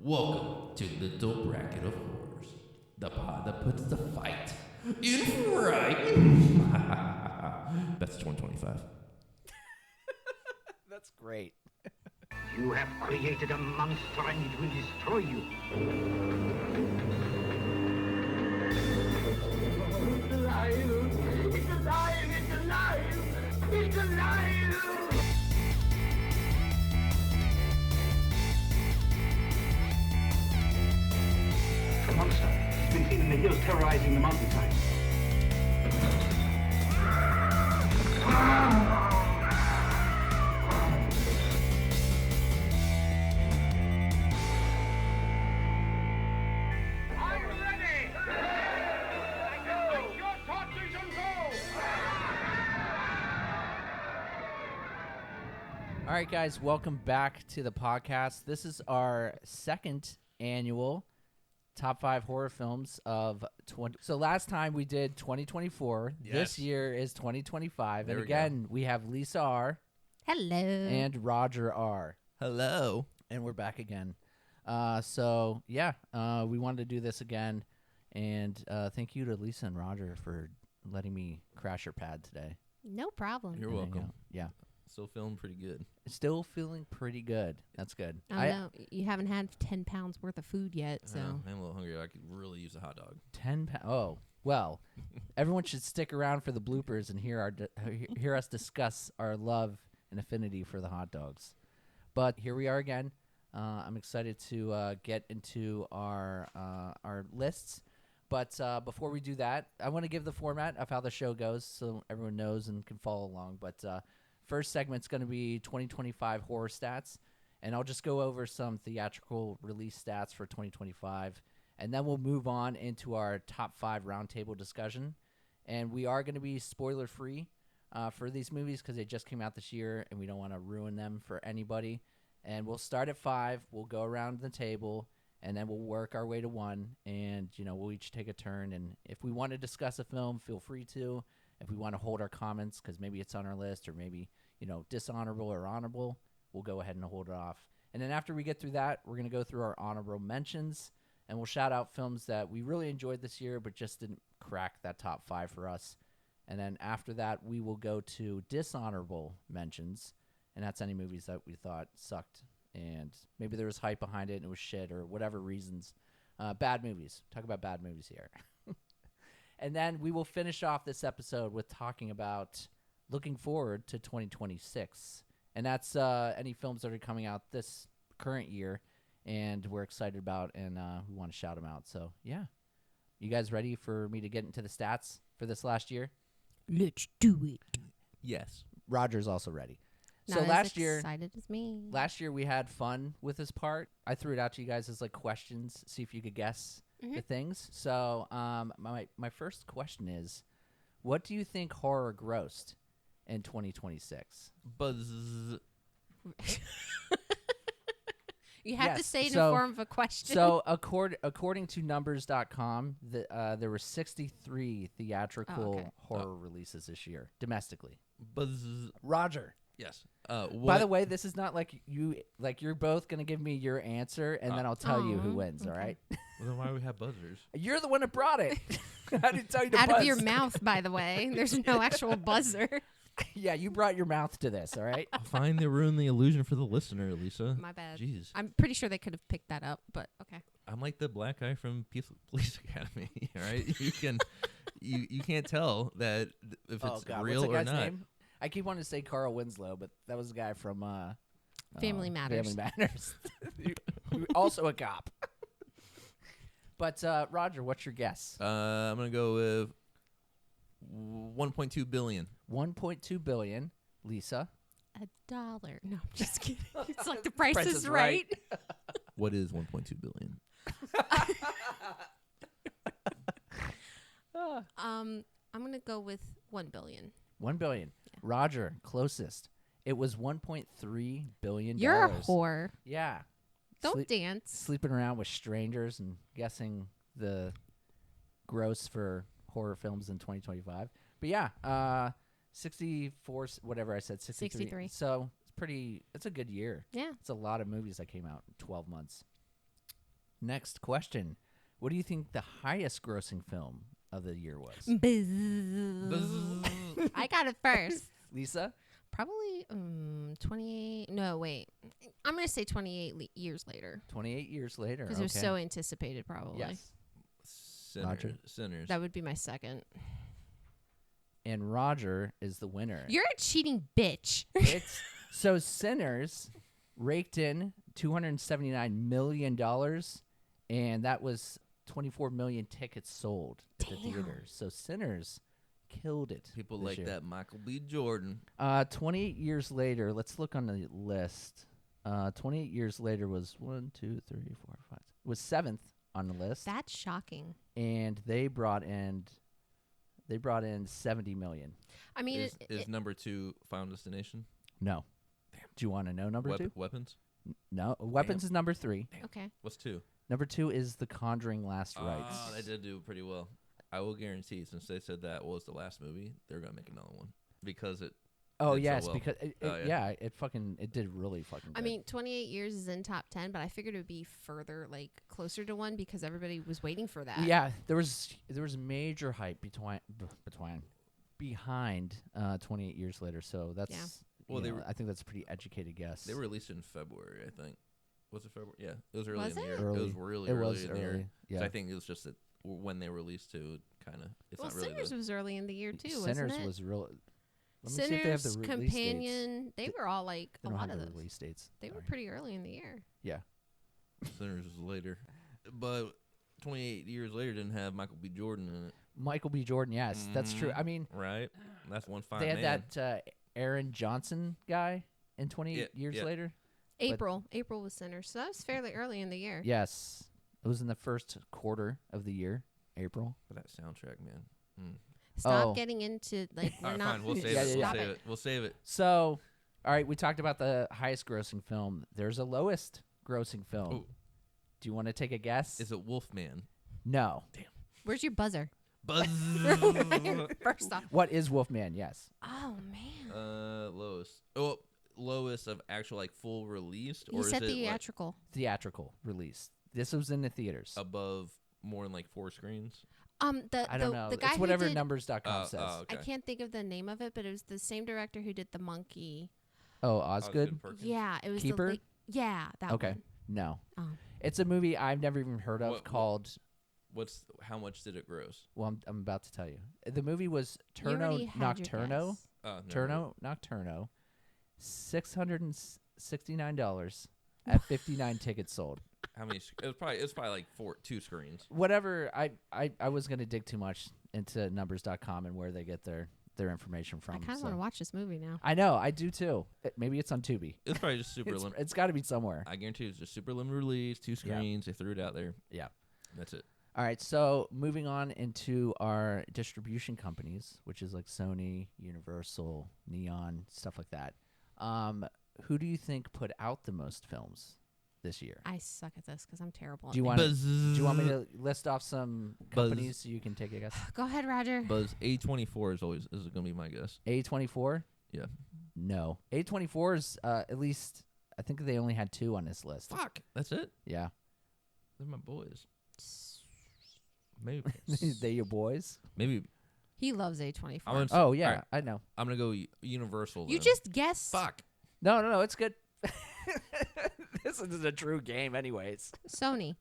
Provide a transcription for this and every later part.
Welcome to Little Bracket of Horrors, the pod that puts the fight in fright. That's 2025. That's great. You have created a monster and it will destroy you. It's alive! It's alive! It's alive! It's alive! The monster has been seen in the hills terrorizing the mountainside. All right, guys, welcome back to the podcast. This is our second annual top 5 horror films of 20. So last time we did 2024. Yes. This year is 2025. There and we go. again, we have Lisa R. Hello. and Roger R. Hello. And we're back again. We wanted to do this again. And thank you to Lisa and Roger for letting me crash your pad today. No problem. You're And then, welcome. Yeah. Still feeling pretty good. Still feeling pretty good. That's good. I don't know. You haven't had 10 pounds worth of food yet, so. I'm a little hungry. I could really use a hot dog. 10 pounds. Oh, well, everyone should stick around for the bloopers and hear us discuss our love and affinity for the hot dogs. But here we are again. I'm excited to get into our lists. But before we do that, I want to give the format of how the show goes so everyone knows and can follow along. But first segment's going to be 2025 horror stats, and I'll just go over some theatrical release stats for 2025, and then we'll move on into our top 5 roundtable discussion. And we are going to be spoiler-free for these movies because they just came out this year, and we don't want to ruin them for anybody. And we'll start at 5. We'll go around the table, and then we'll work our way to 1, and we'll each take a turn. And if we want to discuss a film, feel free to. If we want to hold our comments because maybe it's on our list or maybe, dishonorable or honorable, we'll go ahead and hold it off. And then after we get through that, we're going to go through our honorable mentions, and we'll shout out films that we really enjoyed this year but just didn't crack that top 5 for us. And then after that, we will go to dishonorable mentions, and that's any movies that we thought sucked and maybe there was hype behind it and it was shit or whatever reasons. Bad movies. Talk about bad movies here. And then we will finish off this episode with talking about looking forward to 2026. And that's any films that are coming out this current year and we're excited about and we want to shout them out. So, yeah. You guys ready for me to get into the stats for this last year? Let's do it. Yes. Roger's also ready. Not So as last year we had fun with this part. I threw it out to you guys as like questions, see if you could guess the things. So my first question is, what do you think horror grossed in 2026? Buzz. You have to Yes, say it in so- form of a question. So according to numbers.com, there were 63 theatrical horror releases this year domestically. Buzz. Roger. Yes. By the way, this is not like you're both going to give me your answer and then I'll tell you who wins, all right? Well, then why do we have buzzers? You're the one that brought it. I didn't tell you to Out buzz. of your mouth, by the way. There's no actual buzzer. Yeah, you brought your mouth to this, all right? Fine, they ruin the illusion for the listener, Lisa. My bad. Jeez. I'm pretty sure they could have picked that up, but okay. I'm like the black guy from Police Academy, all right? You can't tell that if it's real what's that or guy's not. name? I keep wanting to say Carl Winslow, but that was the guy from Family Matters. Family Matters. Who also a cop. But Roger, what's your guess? I'm gonna go with 1.2 billion. 1.2 billion. Lisa. $1. No, I'm just kidding. It's like the Price, Price is is Right. What is 1.2 billion? I'm going to go with 1 billion. 1 billion. Yeah. Roger, closest. It was 1.3 billion. You're a whore. Yeah. Don't dance. Sleeping around with strangers and guessing the gross for horror films in 2025. But yeah, 64, whatever I said, 63. So it's a good year. Yeah. It's a lot of movies that came out in 12 months. Next question. What do you think the highest grossing film of the year was? I got it first. Lisa? Probably 28. No, wait. I'm going to say 28 years later. 28 years later. Because it was so anticipated, probably. Yes. Sinners. That would be my second. And Roger is the winner. You're a cheating bitch. So Sinners raked in $279 million, and that was 24 million tickets sold at the theaters. So Sinners killed it. People like year. that Michael B. Jordan. 28 years later, let's look on the list. 28 years later was 1, 2, 3, 4, 5. Was 7th on the list. That's shocking. And they brought in 70 million. I mean, is number 2 Final Destination? No. Damn. Do you want to know number 2? Weapons? No. Weapons is number 3. Okay. What's 2? Number 2 is The Conjuring Last Rites. Oh, they did do pretty well. I will guarantee, since they said that was the last movie, they're gonna make another one because it. Oh did yes, so well. because it did really fucking. I good. mean, 28 years is in top 10, but I figured it would be further, like closer to 1 because everybody was waiting for that. Yeah, there was major hype behind 28 years later. So that's I think that's a pretty educated guess. They released it in February, I think. Was it February? Yeah, it was early Was in the year. it? Early. It was really It early was in the year. early. Yeah. So I think it was just that when they released to kind of. It's Well, not really. Sinners was early in the year too, Sinners wasn't it? was real. Let me see if they have the Sinners, release Companion, dates. they were all like They a don't lot have of the those. release dates. They were Sorry. pretty early in the year. Yeah. Sinners was later, but 28 years later didn't have Michael B. Jordan in it. Michael B. Jordan. Yes, that's true. I mean, Right, that's one fine they had man. that Aaron Johnson guy in 28 years later. April was Sinners, so that was fairly early in the year. Yes, it was in the first quarter of the year, April. But that soundtrack, man. Stop getting into like we're All right, not. fine. We'll save Yeah, it. yeah, We'll yeah. save it. We'll save it. So, all right, we talked about the highest grossing film. There's a lowest grossing film. Ooh. Do you want to take a guess? Is it Wolfman? No. Where's your buzzer? Buzz. First off. What is Wolfman? Yes. Oh man. Lowest. Oh, lowest of actual like full released, You or is said it theatrical. Theatrical release. This was in the theaters. like above more than like 4 screens? I don't know. The guy It's whatever who did, numbers.com says. Okay. I can't think of the name of it, but it was the same director who did The Monkey. Oh, Osgood? Perkins. Yeah, it was Keeper? that Okay. one. No. Oh. It's a movie I've never even heard of called. How much did it gross? Well, I'm about to tell you. The movie was You already Turno had your Nocturno. guess. Turno Nocturno. $669 at 59 tickets sold. How many? It was probably like 2 screens. Whatever. I was gonna dig too much into numbers.com and where they get their information from. I kind of want to watch this movie now. I know, I do too. Maybe it's on Tubi. It's probably just super limited. It's got to be somewhere. I guarantee it's just super limited release, 2 screens. They threw it out there. Yeah. That's it. All right, so moving on into our distribution companies, which is like Sony, Universal, Neon, stuff like that. Who do you think put out the most films this year? I suck at this because I'm terrible. Do you want me to list off some companies so you can take a guess? Go ahead, Roger. Buzz A24 is going to be my guess. A24? Yeah. No. A24 is at least, I think they only had 2 on this list. Fuck. That's it? Yeah. They're my boys. Maybe. They your boys? Maybe. He loves A24. Oh, yeah, all right, I know. I'm going to go Universal. You then. just guessed. Fuck. No, it's good. This is a true game anyways. Sony.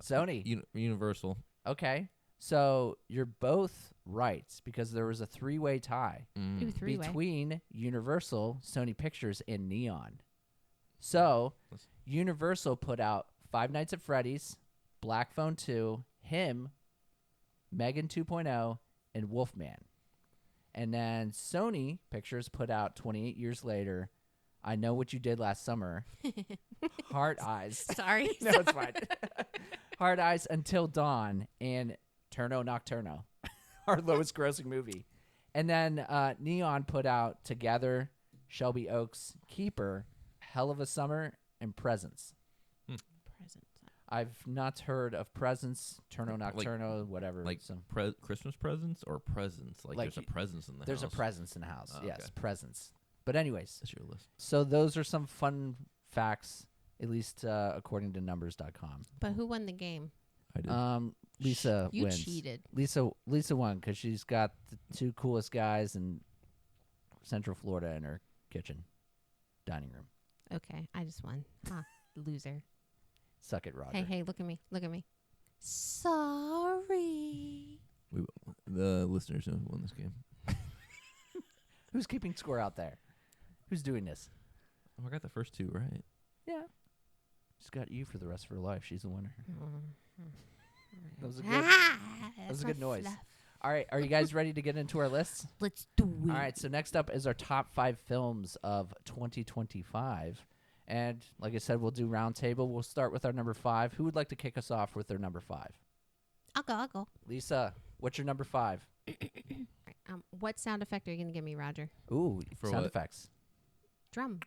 Sony. Universal. Okay. So you're both right because there was a 3-way tie Ooh, 3-way. between Universal, Sony Pictures, and Neon. So Universal put out Five Nights at Freddy's, Black Phone 2, Him, Megan 2.0, and Wolfman. And then Sony Pictures put out 28 years later, I Know What You Did Last Summer, Hard Eyes. Sorry. No, it's fine. Hard Eyes Until Dawn, and Turno Nocturno, our lowest grossing movie. And then Neon put out Together, Shelby Oaks, Keeper, Hell of a Summer, and Presents. Present. I've not heard of Presents, Turno Nocturno, whatever. Like some, Christmas presents or presents? Like there's a presence in the house. There's a presence in the house. Oh, yes, okay. presents. But anyways, That's your list. so those are some fun facts at least according to numbers.com. But who won the game? I did. Lisa You wins. cheated. Lisa won because she's got the 2 coolest guys in Central Florida in her kitchen, dining room. Okay, I just won. Loser. Suck it, Roger. Hey, look at me. Look at me. Sorry. The listeners know who won this game. Who's keeping score out there? Who's doing this? Oh, I got the first 2 right. Yeah. She's got you for the rest of her life. She's the winner. That was a good, That was a good noise. All right, are you guys ready to get into our lists? Let's do it. All right, so next up is our top 5 films of 2025. And like I said, we'll do round table. We'll start with our number 5. Who would like to kick us off with their number 5? I'll go. Lisa, what's your number 5? What sound effect are you going to give me, Roger? Ooh, For sound what? effects. Drum.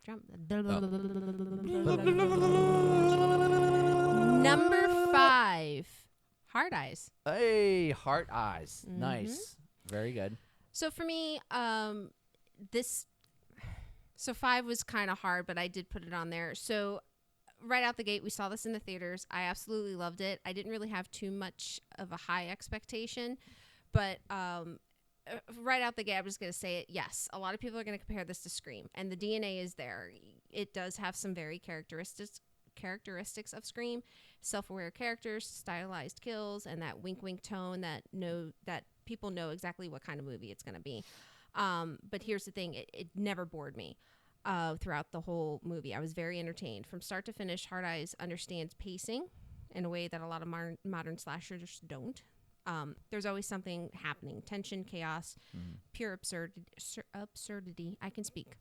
Number 5. Hard Eyes. Hey, Heart Eyes. Nice. Very good. So for me, so 5 was kind of hard, but I did put it on there. So right out the gate, we saw this in the theaters. I absolutely loved it. I didn't really have too much of a high expectation, but right out the gate, I'm just going to say it. Yes, a lot of people are going to compare this to Scream, and the DNA is there. It does have some very characteristics of Scream, self-aware characters, stylized kills, and that wink tone that people know exactly what kind of movie it's going to be. But here's the thing, it never bored me throughout the whole movie. I was very entertained. From start to finish, Hard Eyes understands pacing in a way that a lot of modern slashers don't. There's always something happening. Tension, chaos, pure absurdity. I can speak.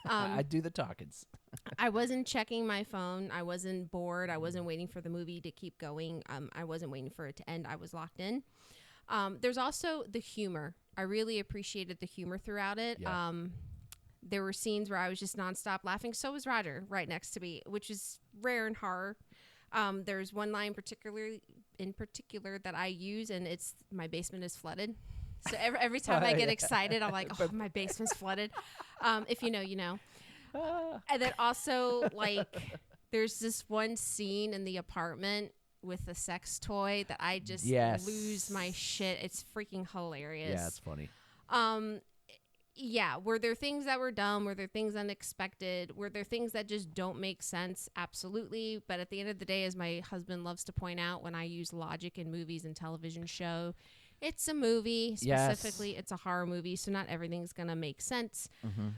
I do the talkings. I wasn't checking my phone. I wasn't bored. I wasn't waiting for the movie to keep going. I wasn't waiting for it to end. I was locked in. There's also the humor. I really appreciated the humor throughout it. Yeah. There were scenes where I was just nonstop laughing. So was Roger right next to me, which is rare in horror. There's one line in particular that I use, and it's my basement is flooded. So every time I get excited, I'm like, oh, my basement's flooded. If you know, you know. And then also, like, there's this one scene in the apartment with the sex toy that I just lose my shit. It's freaking hilarious. Yeah, it's funny. Yeah, were there things that were dumb? Were there things unexpected? Were there things that just don't make sense? Absolutely. But at the end of the day, as my husband loves to point out, when I use logic in movies and television show, it's a movie. Specifically, it's a horror movie, so not everything's going to make sense.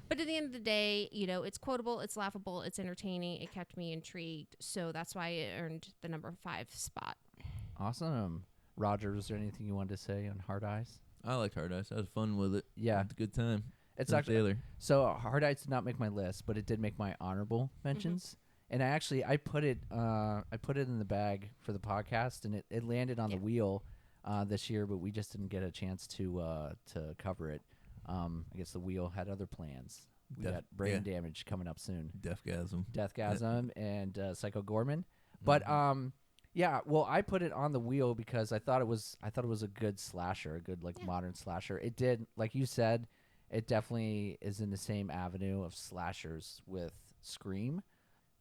But at the end of the day, you know, it's quotable, it's laughable, it's entertaining. It kept me intrigued. So that's why it earned the number 5 spot. Awesome. Roger, was there anything you wanted to say on Hard Eyes? I liked Hard Eyes. I had fun with it. Yeah. It's a good time. It's Tim actually Taylor. So Hard Eyes did not make my list, but it did make my honorable mentions. And I put it in the bag for the podcast, and it landed on the wheel this year, but we just didn't get a chance to cover it. I guess the wheel had other plans. We got Brain Damage coming up soon. Deathgasm and Psycho Gorman. But yeah, well, I put it on the wheel because I thought it was a good slasher, a good modern slasher. It did, like you said, it definitely is in the same avenue of slashers with Scream.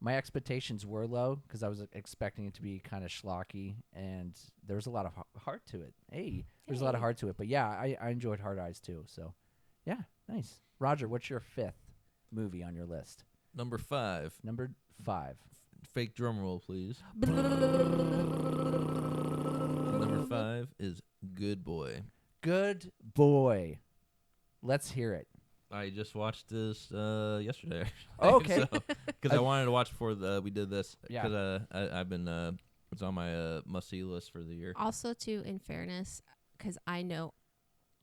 My expectations were low because I was expecting it to be kind of schlocky, and there was a lot of heart to it. There's a lot of heart to it. But yeah, I enjoyed Hard Eyes too. So yeah, nice. Roger, what's your 5th movie on your list? Number 5. Number 5. Fake drum roll, please. Number 5 is Good Boy. Good Boy. Let's hear it. I just watched this yesterday. Oh, okay. Because I wanted to watch before we did this. Yeah. Because I've been it's on my must-see list for the year. Also, too, in fairness, because I know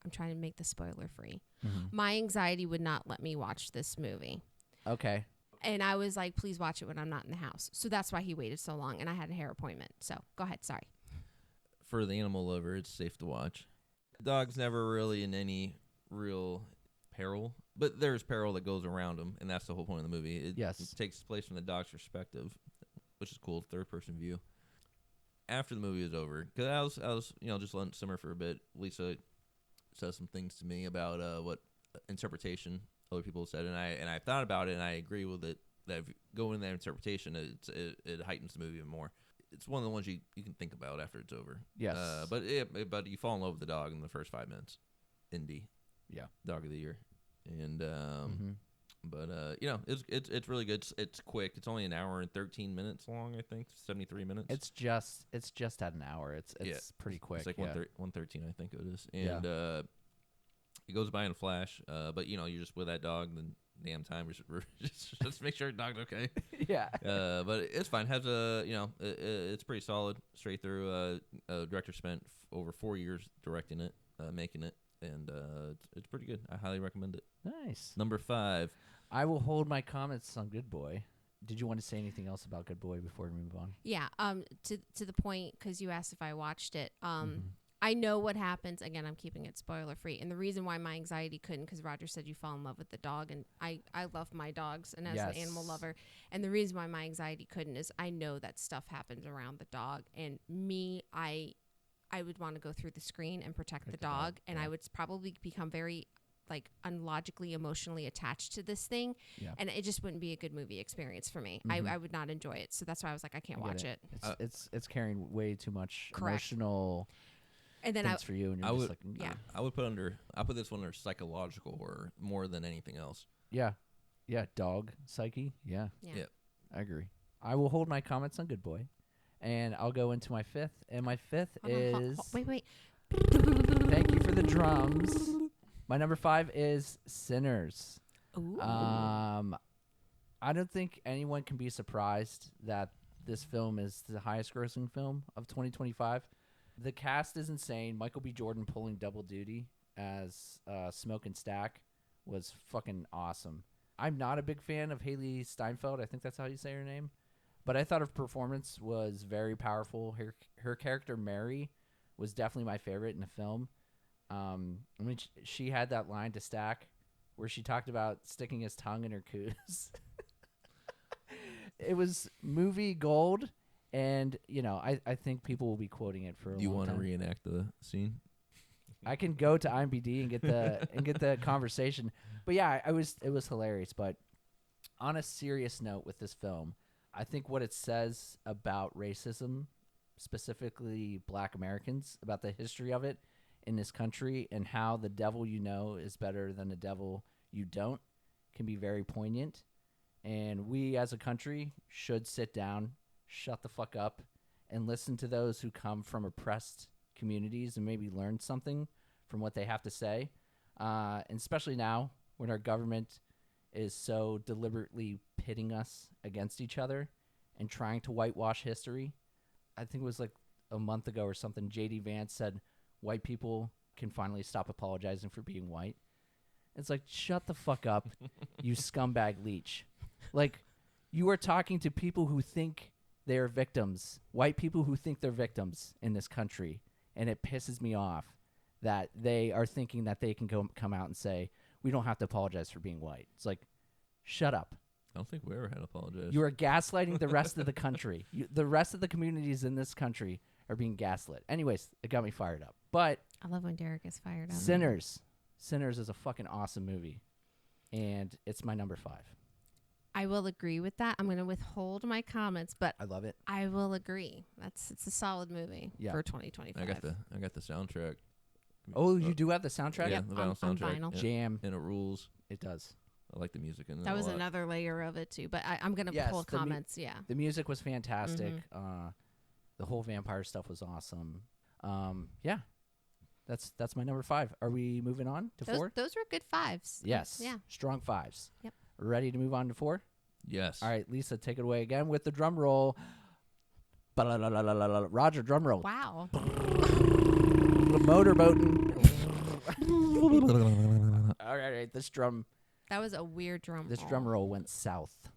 I'm trying to make this spoiler free. My anxiety would not let me watch this movie. Okay. And I was like, please watch it when I'm not in the house. So that's why he waited so long, and I had a hair appointment. So go ahead. Sorry. For the animal lover, it's safe to watch. The dog's never really in any real peril, but there's peril that goes around him, and that's the whole point of the movie. It takes place from the dog's perspective, which is cool, third-person view. After the movie is over, because I was just letting it simmer for a bit, Lisa says some things to me about what interpretation other people said, and I thought about it, and I agree with it that if you go in that interpretation, it heightens the movie even more. It's one of the ones you can think about after it's over. Yes. But you fall in love with the dog in the first 5 minutes. Indy. Yeah. Dog of the year. And but it's really good. It's quick. It's only an hour and 13 minutes long, I think. 73 minutes. It's just at an hour. It's pretty quick. It's like 113, I think it is. And it goes by in a flash. But you're just with that dog the damn time. Just make sure the dog's okay. Yeah. But it's fine. Has it's pretty solid straight through. Director spent over 4 years directing it, making it, and it's pretty good. I highly recommend it. Nice. Number 5. I will hold my comments on Good Boy. Did you want to say anything else about Good Boy before we move on? Yeah. To the point, because you asked if I watched it. I know what happens. Again, I'm keeping it spoiler free. And the reason why my anxiety couldn't, because Roger said you fall in love with the dog, and I love my dogs, and as an animal lover, and the reason why my anxiety couldn't is I know that stuff happens around the dog, and I would want to go through the screen and protect the dog, and I would probably become very unlogically emotionally attached to this thing, and it just wouldn't be a good movie experience for me. I would not enjoy it, so that's why I was like, I can't watch it. It's carrying way too much Correct. emotional. And then for you, and you're just I would put this one under psychological horror more than anything else. Yeah, dog psyche. Yeah. I agree. I will hold my comments on Good Boy, and I'll go into my 5th. And my 5th is wait. Thank you for the drums. My number 5 is Sinners. Ooh. I don't think anyone can be surprised that this film is the highest grossing film of 2025. The cast is insane. Michael B. Jordan pulling double duty as Smoke and Stack was fucking awesome. I'm not a big fan of Haley Steinfeld. I think that's how you say her name. But I thought her performance was very powerful. Her character, Mary, was definitely my favorite in the film. She had that line to Stack where she talked about sticking his tongue in her coos. It was movie gold. And, I think people will be quoting it for a long time. Do you want to reenact the scene? I can go to IMDb and get the conversation. But yeah, it was hilarious. But on a serious note with this film, I think what it says about racism, specifically Black Americans, about the history of it in this country and how the devil you know is better than the devil you don't, can be very poignant. And we as a country should sit down, shut the fuck up, and listen to those who come from oppressed communities and maybe learn something from what they have to say. And especially now when our government is so deliberately pitting us against each other and trying to whitewash history. I think it was like a month ago or something, J.D. Vance said white people can finally stop apologizing for being white. It's like, shut the fuck up, you scumbag leech. Like, you are talking to people who think they're victims, white people who think they're victims in this country, and it pisses me off that they are thinking that they can come out and say, we don't have to apologize for being white. It's like, shut up. I don't think we ever had to apologize. You are gaslighting the rest of the country. The rest of the communities in this country are being gaslit. Anyways, it got me fired up. But I love when Derek is fired up. Sinners is a fucking awesome movie, and it's my number 5. I will agree with that. I'm going to withhold my comments, but I love it. I will agree. It's a solid movie for 2025. I got the soundtrack. Oh, you do have the soundtrack? Yeah, the vinyl soundtrack. Vinyl. Jam. And it rules. It does. I like the music in it. That was another layer of it too, but I'm going to pull comments. The music was fantastic. The whole vampire stuff was awesome. Yeah. That's my number 5. Are we moving on to 4? Those were good 5s. Yes. Yeah. Strong 5s. Yep. Ready to move on to 4? Yes. All right, Lisa, take it away again with the drum roll. Roger, drum roll. Wow. Motorboating. All right, this drum. That was a weird drum roll. This drum roll went south.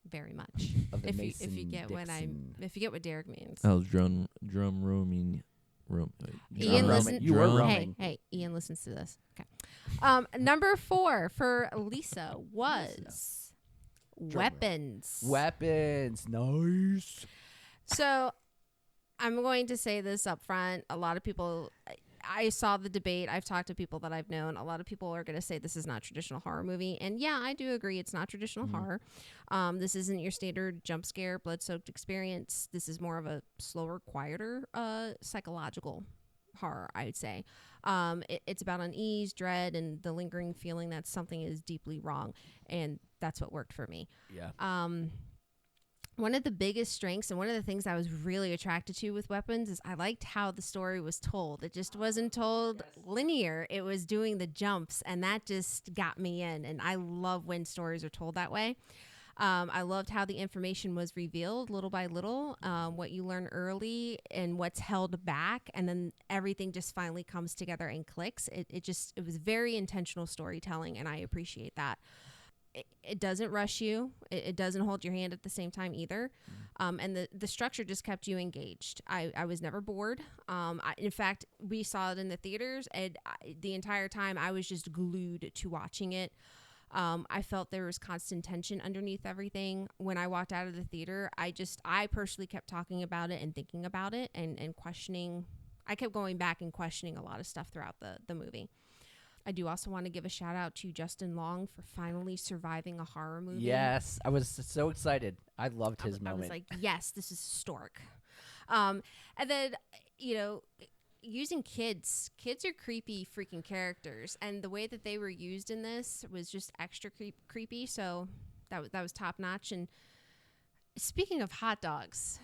Very much. Of the if Mason you get what Derek means. Oh, drum roaming. Ian listens. You were roaming. Hey, Ian listens to this. Okay. Number 4 for Lisa was weapons. Weapons. Nice. So I'm going to say this up front. A lot of people, I saw the debate. I've talked to people that I've known. A lot of people are going to say this is not traditional horror movie. And yeah, I do agree. It's not traditional horror. This isn't your standard jump scare, blood-soaked experience. This is more of a slower, quieter psychological horror, I would say. It's about unease, dread, and the lingering feeling that something is deeply wrong. And that's what worked for me. Yeah. One of the biggest strengths and one of the things I was really attracted to with Weapons is I liked how the story was told. It just wasn't told linear. It was doing the jumps, and that just got me in. And I love when stories are told that way. I loved how the information was revealed little by little, what you learn early and what's held back, and then everything just finally comes together and clicks. It was very intentional storytelling, and I appreciate that. It doesn't rush you. It doesn't hold your hand at the same time either. And the structure just kept you engaged. I was never bored. In fact, we saw it in the theaters, and the entire time I was just glued to watching it. I felt there was constant tension underneath everything. When I walked out of the theater, I personally kept talking about it and thinking about it and questioning. I kept going back and questioning a lot of stuff throughout the movie. I do also want to give a shout out to Justin Long for finally surviving a horror movie. Yes, I was so excited. I loved his moment. I was like, yes, this is historic. And then, using kids are creepy freaking characters, and the way that they were used in this was just extra creepy. So that was top notch. And speaking of hot dogs,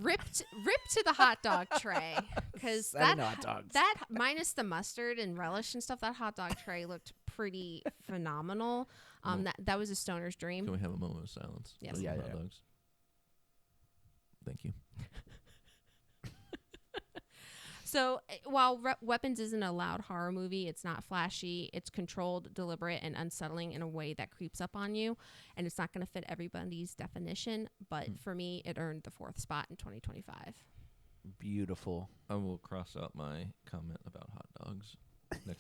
ripped to the hot dog tray, because that minus the mustard and relish and stuff, that hot dog tray looked pretty phenomenal. That was a stoner's dream. Can we have a moment of silence? Yes. Yeah. Hot dogs. Thank you. So while Weapons isn't a loud horror movie, it's not flashy. It's controlled, deliberate, and unsettling in a way that creeps up on you. And it's not going to fit everybody's definition. But for me, it earned the 4th spot in 2025. Beautiful. I will cross out my comment about hot dogs.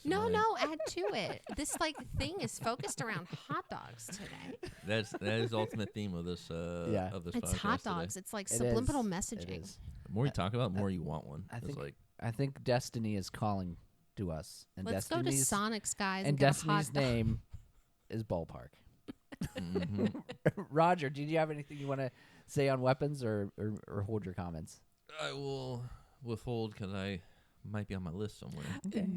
No, add to it. This thing is focused around hot dogs today. That is the ultimate theme of this of this it's podcast hot dogs. Today. It's like subliminal messaging. The more you talk about it, the more you want one. I think Destiny is calling to us. And let's go to Sonic's, guys. And Destiny's name is Ballpark. Roger, did you have anything you want to say on Weapons or hold your comments? I will withhold because I might be on my list somewhere. Okay.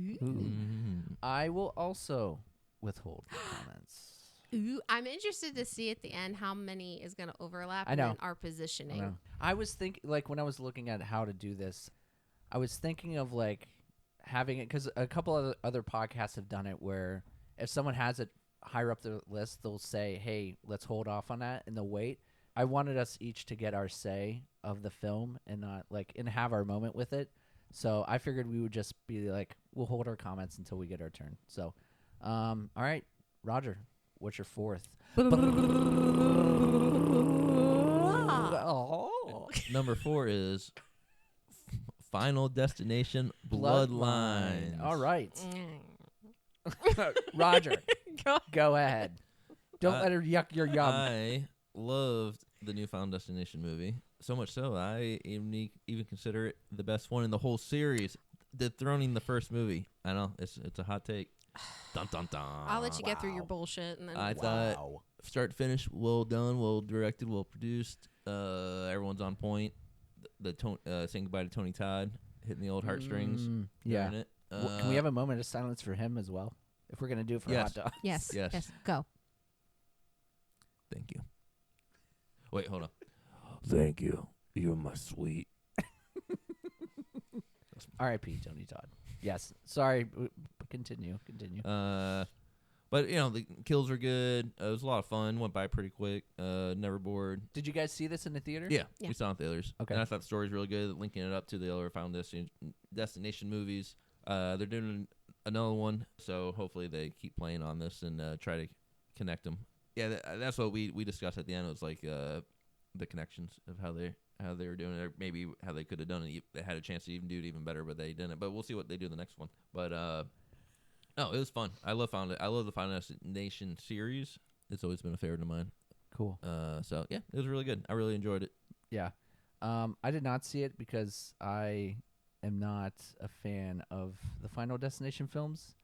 I will also withhold your comments. I'm interested to see at the end how many is going to overlap in our positioning. I was thinking, when I was looking at how to do this, I was thinking of having it, because a couple of other podcasts have done it, where if someone has it higher up the list, they'll say, hey, let's hold off on that, and they'll wait. I wanted us each to get our say of the film and not and have our moment with it. So I figured we would just be we'll hold our comments until we get our turn. So, all right, Roger, what's your 4th? Number 4 is Final Destination Bloodlines. All right. Roger, go ahead. Don't let her yuck your yum. I loved the new Final Destination movie. So much so, I even consider it the best one in the whole series, dethroning the first movie. I know, it's a hot take. Dun, dun, dun. I'll let you get through your bullshit. And then I thought, start to finish, well done, well directed, well produced. Everyone's on point. Saying goodbye to Tony Todd, hitting the old heartstrings. Yeah. It. Can we have a moment of silence for him as well? If we're going to do it for hot dogs. Yes. Go. Thank you. Wait, hold on. Thank you. You're my sweet. R.I.P. Tony Todd. Yes. Sorry. Continue. But the kills were good. It was a lot of fun. Went by pretty quick. Never bored. Did you guys see this in the theater? Yeah. We saw it in theaters. Okay. And I thought the story was really good. Linking it up to the other Final Destination movies. They're doing another one, so hopefully they keep playing on this and try to connect them. Yeah, that's what we discussed at the end. It was the connections of how they were doing it, or maybe how they could have done it. They had a chance to even do it even better, but they didn't. But we'll see what they do in the next one. But no, it was fun. I love the Final Destination series. It's always been a favorite of mine. Cool. So yeah, it was really good. I really enjoyed it. Yeah. I did not see it because I am not a fan of the Final Destination films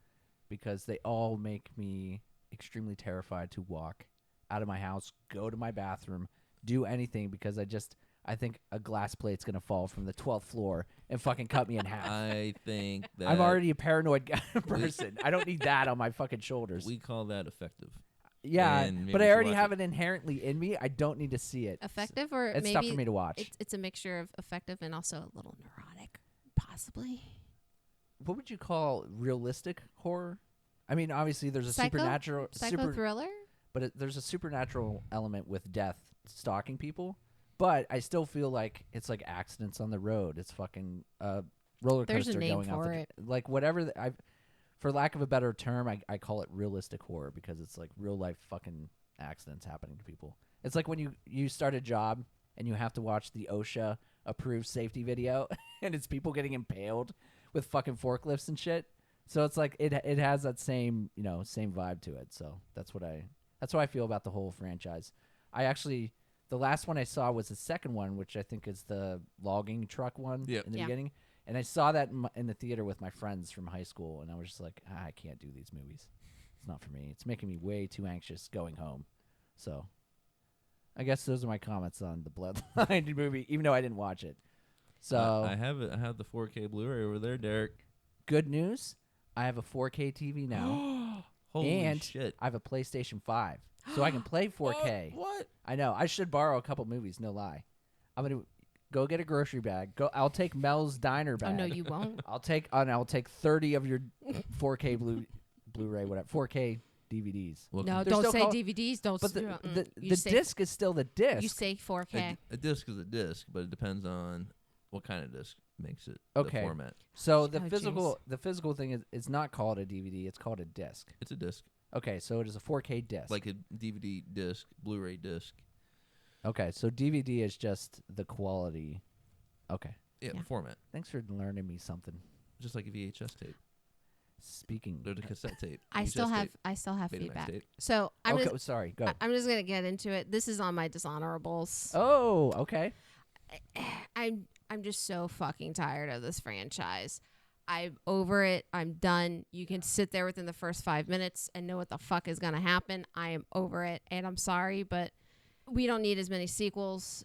because they all make me extremely terrified to walk out of my house, go to my bathroom, do anything because I think a glass plate's going to fall from the 12th floor and fucking cut me in half. I think that I'm already a paranoid person. I don't need that on my fucking shoulders. we call that effective. Yeah, And but maybe I already watch have it inherently in me. I don't need to see it. Effective, or It's maybe tough for me to watch. it's a mixture of effective and also a little neurotic, possibly. What would you call realistic horror? I mean, obviously there's a Psycho? supernatural Psycho thriller. but there's a supernatural element with death stalking people. But I still feel like it's like accidents on the road. It's fucking roller There's coaster a name going off. for it. Like whatever. For lack of a better term, I call it realistic horror because it's like real life fucking accidents happening to people. It's like when you start a job and you have to watch the OSHA approved safety video and it's people getting impaled with fucking forklifts and shit. So it's like it has that same same vibe to it. So that's how I feel about the whole franchise. The last one I saw was the second one, which I think is the logging truck one in the beginning. And I saw that in the theater with my friends from high school, and I was just like, I can't do these movies. It's not for me. It's making me way too anxious going home. So I guess those are my comments on the Bloodline movie, even though I didn't watch it. So I have it. I have the 4K Blu-ray over there, Derek. Good news. I have a 4K TV now. Holy and shit! I have a PlayStation 5, so I can play 4K. What? I know. I should borrow a couple movies. No lie. I'm gonna go get a grocery bag. I'll take Mel's Diner bag. Oh no, you won't. I'll take 30 of your 4K Blu-ray, whatever, 4K DVDs. Look, No, They're don't still say called- DVDs. Don't. But you the say, disc is still the disc. You say 4K. a disc is a disc, but it depends on what kind of disc makes it Okay. the format. So Oh, the physical thing is not called a DVD. It's called a disc. It's a disc, Okay, so it is a 4K disc. like a DVD disc, Blu-ray disc. Okay, so DVD is just the quality. Okay. Yeah, Yeah. format. Thanks for learning me something. Just like a VHS tape. Speaking. There's a cassette tape. I still VHS have tape, Betamax feedback. tape. So I'm Okay, just sorry. Go. I'm just gonna get into it. This is on my dishonorables. Oh, okay. I'm just so fucking tired of this franchise. I'm over it. I'm done. You can sit there within the first 5 minutes and know what the fuck is gonna happen. I am over it, and I'm sorry, but we don't need as many sequels.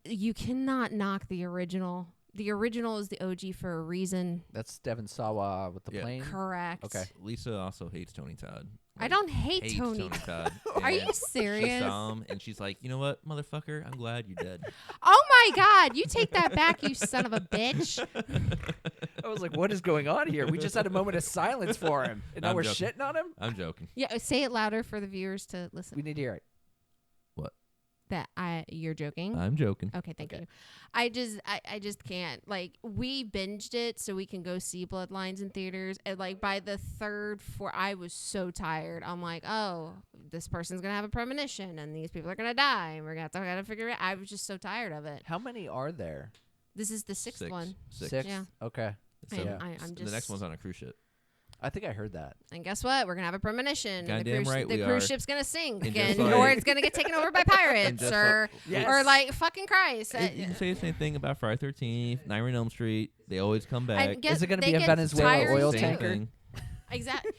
You cannot knock the original. The original is the OG for a reason. That's Devon Sawa with the Yeah. plane. Correct. Okay. Lisa also hates Tony Todd. I don't hate hates Tony. Todd. Are you And serious? She saw him, and she's like, you know what, motherfucker? I'm glad you're dead. Oh my God! You take that back, you son of a bitch. I was like, what is going on here? We just had a moment of silence for him, and now I'm we're joking. shitting on him? I'm joking. Yeah, say it louder for the viewers to listen. We need to hear it. That you're joking. I'm joking. Okay, thank Okay. you. I just can't. Like, we binged it so we can go see Bloodlines in theaters, and like by the third, I was so tired. I'm like, oh, this person's gonna have a premonition, and these people are gonna die, and we're gonna have to figure it out. I was just so tired of it. How many are there? This is the sixth one. Six. Yeah. Okay. So I'm the next one's on a cruise ship. I think I heard that. And guess what? We're gonna have a premonition. And Goddamn right the we cruise are. ship's gonna sink, And and just like- or it's gonna get taken over by pirates, just or Yes. or like fucking Christ. You can say the same thing about Friday 13th, Nightmare on Elm Street. They always come back. I guess Is it gonna they be a get Venezuela tired oil too. Same tanker? thing. Exactly.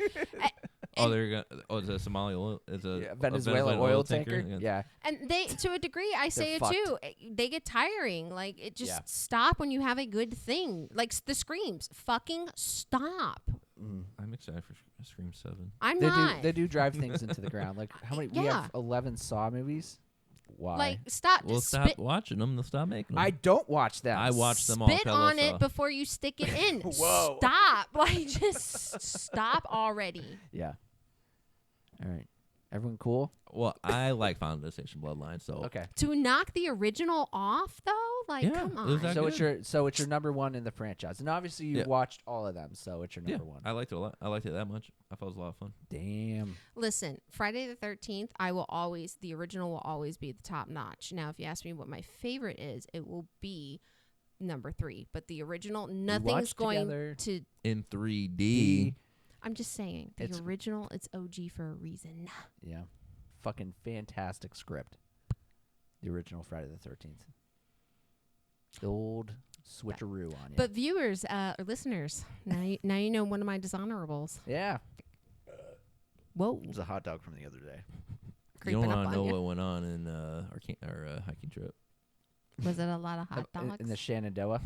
Oh, they're gonna. Oh, it's a Somali oil. It's a Venezuela oil tanker. Yeah. Yeah. And they, to a degree, I say it fucked. too. They get tiring. Like, it just Yeah. stop when you have a good thing. Like the screams, fucking stop. I'm excited for Scream 7. I'm They not. do drive things into the ground. Like how many? We Yeah. have 11 Saw movies. Why? Like, stop. We'll Just stop spit, watching them. They'll stop making them. I don't watch them. I watched them all. spit Pablo on saw. it before you stick it in. Whoa. Stop. Like, just stop already. Yeah. All right. Everyone cool? Well, I like Final Destination Bloodline, so Okay. To knock the original off, though? Like, Yeah, come it on. was that So it's good. your number one in the franchise, and obviously you Yeah. watched all of them, so it's your yeah, number one. I liked it a lot. I liked it that much. I thought it was a lot of fun. Damn. Listen, Friday the 13th, the original will always be the top notch. Now, if you ask me what my favorite is, it will be number 3. But the original, nothing's watched going together. to. In 3D. I'm just saying, the It's- original, it's OG for a reason. Yeah. Fucking fantastic script. The original Friday the 13th. The old switcheroo on you. But viewers, or listeners, now you know one of my dishonorables. Yeah. Whoa. It was a hot dog from the other day. You don't want want to know what went on in our hiking trip. Was it a lot of hot dogs? In the Shenandoah?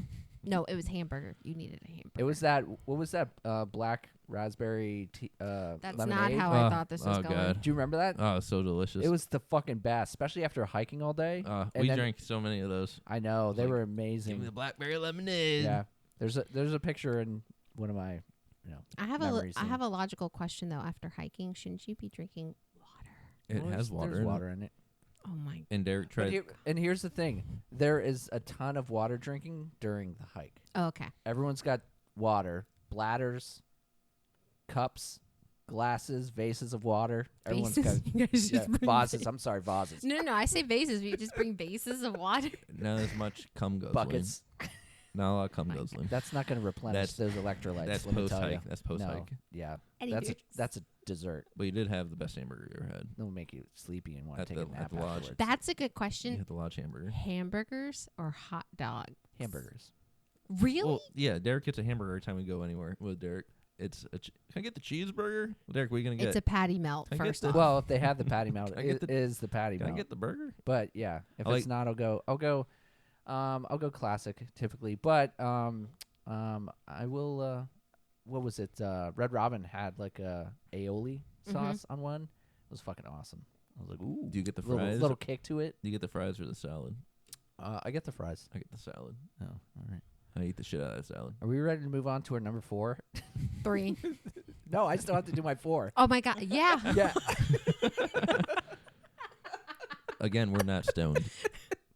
No, it was hamburger. You needed a hamburger. It was that, what was that, black raspberry That's lemonade? not how I thought this was going. God. Do you remember that? Oh, so delicious. It was the fucking best, especially after hiking all day. We drank so many of those. I know. They were amazing. Give me the blackberry lemonade. Yeah. There's a picture in one of my, I have memories. I have a logical question, though. After hiking, shouldn't you be drinking water? It has water. There's water in it. Oh, my. And Derek tried. And here's the thing. There is a ton of water drinking during the hike. Oh, okay. Everyone's got water, bladders, cups, glasses, vases of water. Everyone's Vases? got You guys just bring vases. I'm sorry, vases. No, I say vases. We just bring vases of water. Not as much cum goes. Buckets. Not a lot of cum goes. That's not going to replenish those electrolytes. That's let me post tell hike. you. That's post hike. No, yeah. Anyways. That's a dessert. But you did have the best hamburger you ever had. It'll make you sleepy and want At to take the- a at nap the lodge. afterwards. That's a good You question. had the lodge hamburger. Hamburgers or hot dogs? Hamburgers. Really? Well, yeah. Derek gets a hamburger every time we go anywhere with Derek. It's can I get the cheeseburger? Well, Derek, what are you gonna get? It's a patty melt, Can I get first the- off. Well, if they have the patty melt, Can I get it is the patty Can I melt. get the burger? But yeah, if I it's not, I'll go classic typically. But I will. What was it? Red Robin had like a aioli sauce on one. It was fucking awesome. I was like, ooh. Do you get the fries? Little kick to it. Do you get the fries or the salad? I get the fries. I get the salad. Oh, all right. I eat the shit out of that salad. Are we ready to move on to our number 4? 3. No, I still have to do my 4. Oh, my God. Yeah. Yeah. Again, we're not stoned.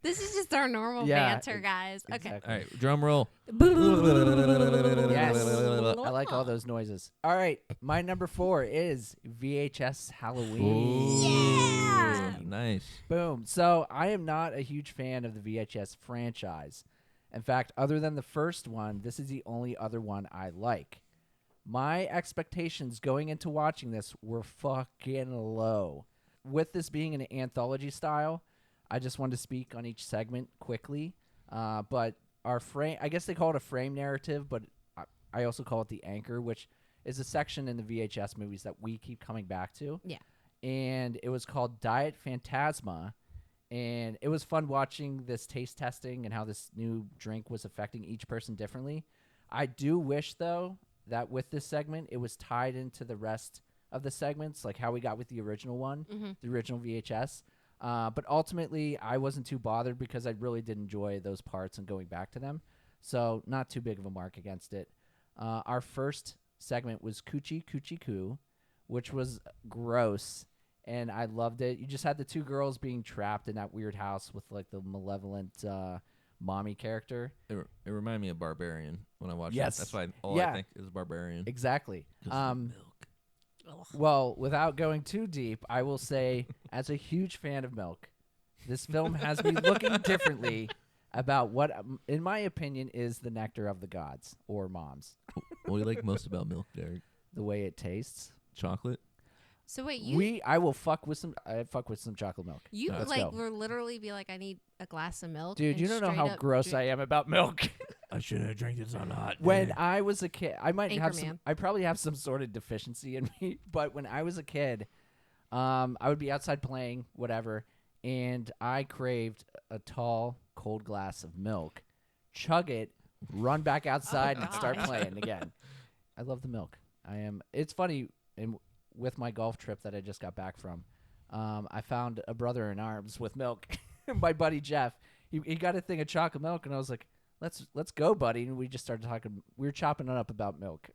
This is just our normal Yeah, banter, guys. Okay. Exactly. All right, drum roll. Yes. I like all those noises. All right. My number 4 is VHS Halloween. Yeah. Nice. Boom. So I am not a huge fan of the VHS franchise. In fact, other than the first one, this is the only other one I like. My expectations going into watching this were fucking low. With this being an anthology style, I just wanted to speak on each segment quickly. But our frame, I guess they call it a frame narrative, but I also call it the anchor, which is a section in the VHS movies that we keep coming back to. Yeah. And it was called Diet Phantasma. And it was fun watching this taste testing and how this new drink was affecting each person differently. I do wish, though, that with this segment, it was tied into the rest of the segments, like how we got with the original one, the original VHS. But ultimately, I wasn't too bothered because I really did enjoy those parts and going back to them. So not too big of a mark against it. Our first segment was Coochie Coochie Coo, which was gross. And I loved it. You just had the two girls being trapped in that weird house with like the malevolent mommy character. It reminded me of Barbarian when I watched Yes. it. That's why I think is Barbarian. Exactly. 'Cause of the milk. Well, without going too deep, I will say, as a huge fan of milk, this film has me looking differently about what, in my opinion, is the nectar of the gods or moms. What do you like most about milk, Derek? The way it tastes. Chocolate? So wait, I will fuck with some chocolate milk. you Let's like go. will literally be like, I need a glass of milk. Dude, and you don't know straight how up gross drink- I am about milk. I should have drank this on hot. When I was a kid, I might have Anchorman. I probably have some sort of deficiency in me, but when I was a kid, I would be outside playing, whatever, and I craved a tall, cold glass of milk, chug it, run back outside, and start gosh. playing again. I love the milk. It's funny, with my golf trip that I just got back from, I found a brother in arms with milk. My buddy Jeff, he got a thing of chocolate milk, and I was like, let's go, buddy. And we just started talking. We were chopping it up about milk.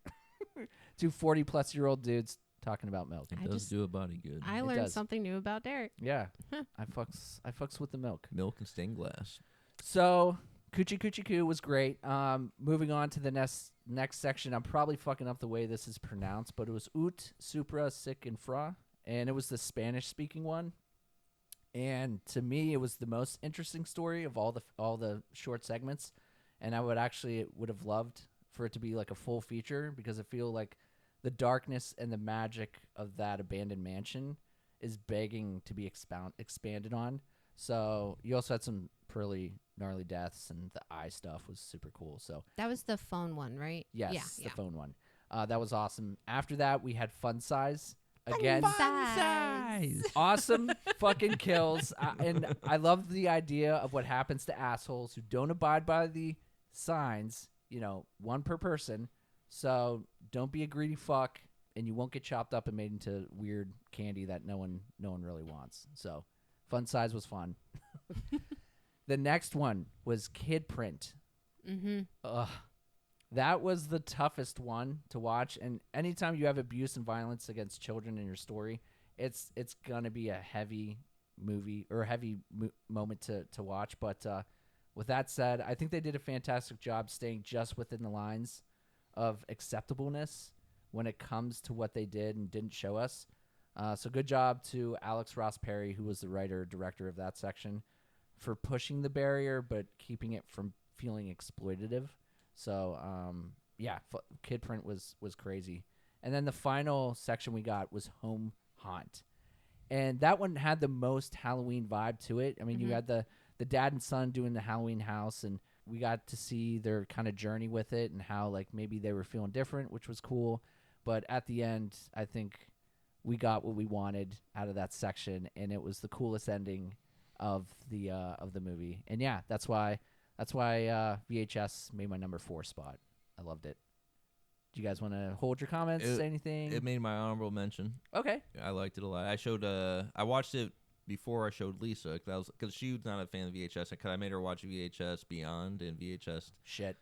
2 40-plus-year-old dudes talking about milk. It I does just- do a body good. I It learned does. something new about Derek. Yeah, I fucks with the milk. Milk and stained glass. So Coochie Coochie Coo was great. Moving on to the next section. I'm probably fucking up the way this is pronounced, but it was Ut Supra Sic and Fra, and it was the Spanish-speaking one. And to me, it was the most interesting story of all the short segments. And I would have loved for it to be like a full feature, because I feel like the darkness and the magic of that abandoned mansion is begging to be expanded on. So you also had some pretty gnarly deaths, and the eye stuff was super cool. So That was the phone one, right? yes, the phone one. That was awesome. After that, we had Fun Size. Again, Size. awesome fucking kills. And I love the idea of what happens to assholes who don't abide by the signs, one per person. So don't be a greedy fuck, and you won't get chopped up and made into weird candy that no one really wants. So Fun Size was fun. The next one was Kid Print. Mm-hmm. Ugh. That was the toughest one to watch, and anytime you have abuse and violence against children in your story, it's gonna be a heavy movie or a heavy moment to watch. But with that said, I think they did a fantastic job staying just within the lines of acceptableness when it comes to what they did and didn't show us. So good job to Alex Ross Perry, who was the writer-director of that section, for pushing the barrier but keeping it from feeling exploitative. So, Kid Print was crazy. And then the final section we got was Home Haunt. And that one had the most Halloween vibe to it. I mean, you had the dad and son doing the Halloween house, and we got to see their kind of journey with it and how, like, maybe they were feeling different, which was cool. But at the end, I think we got what we wanted out of that section, and it was the coolest ending of the movie. And, yeah, that's why VHS made my number 4 spot. I loved it. Do you guys want to hold your comments? Say anything? It made my honorable mention. Okay. I liked it a lot. I watched it before I showed Lisa because she was not a fan of VHS. Because I made her watch VHS Beyond and VHS. Shit.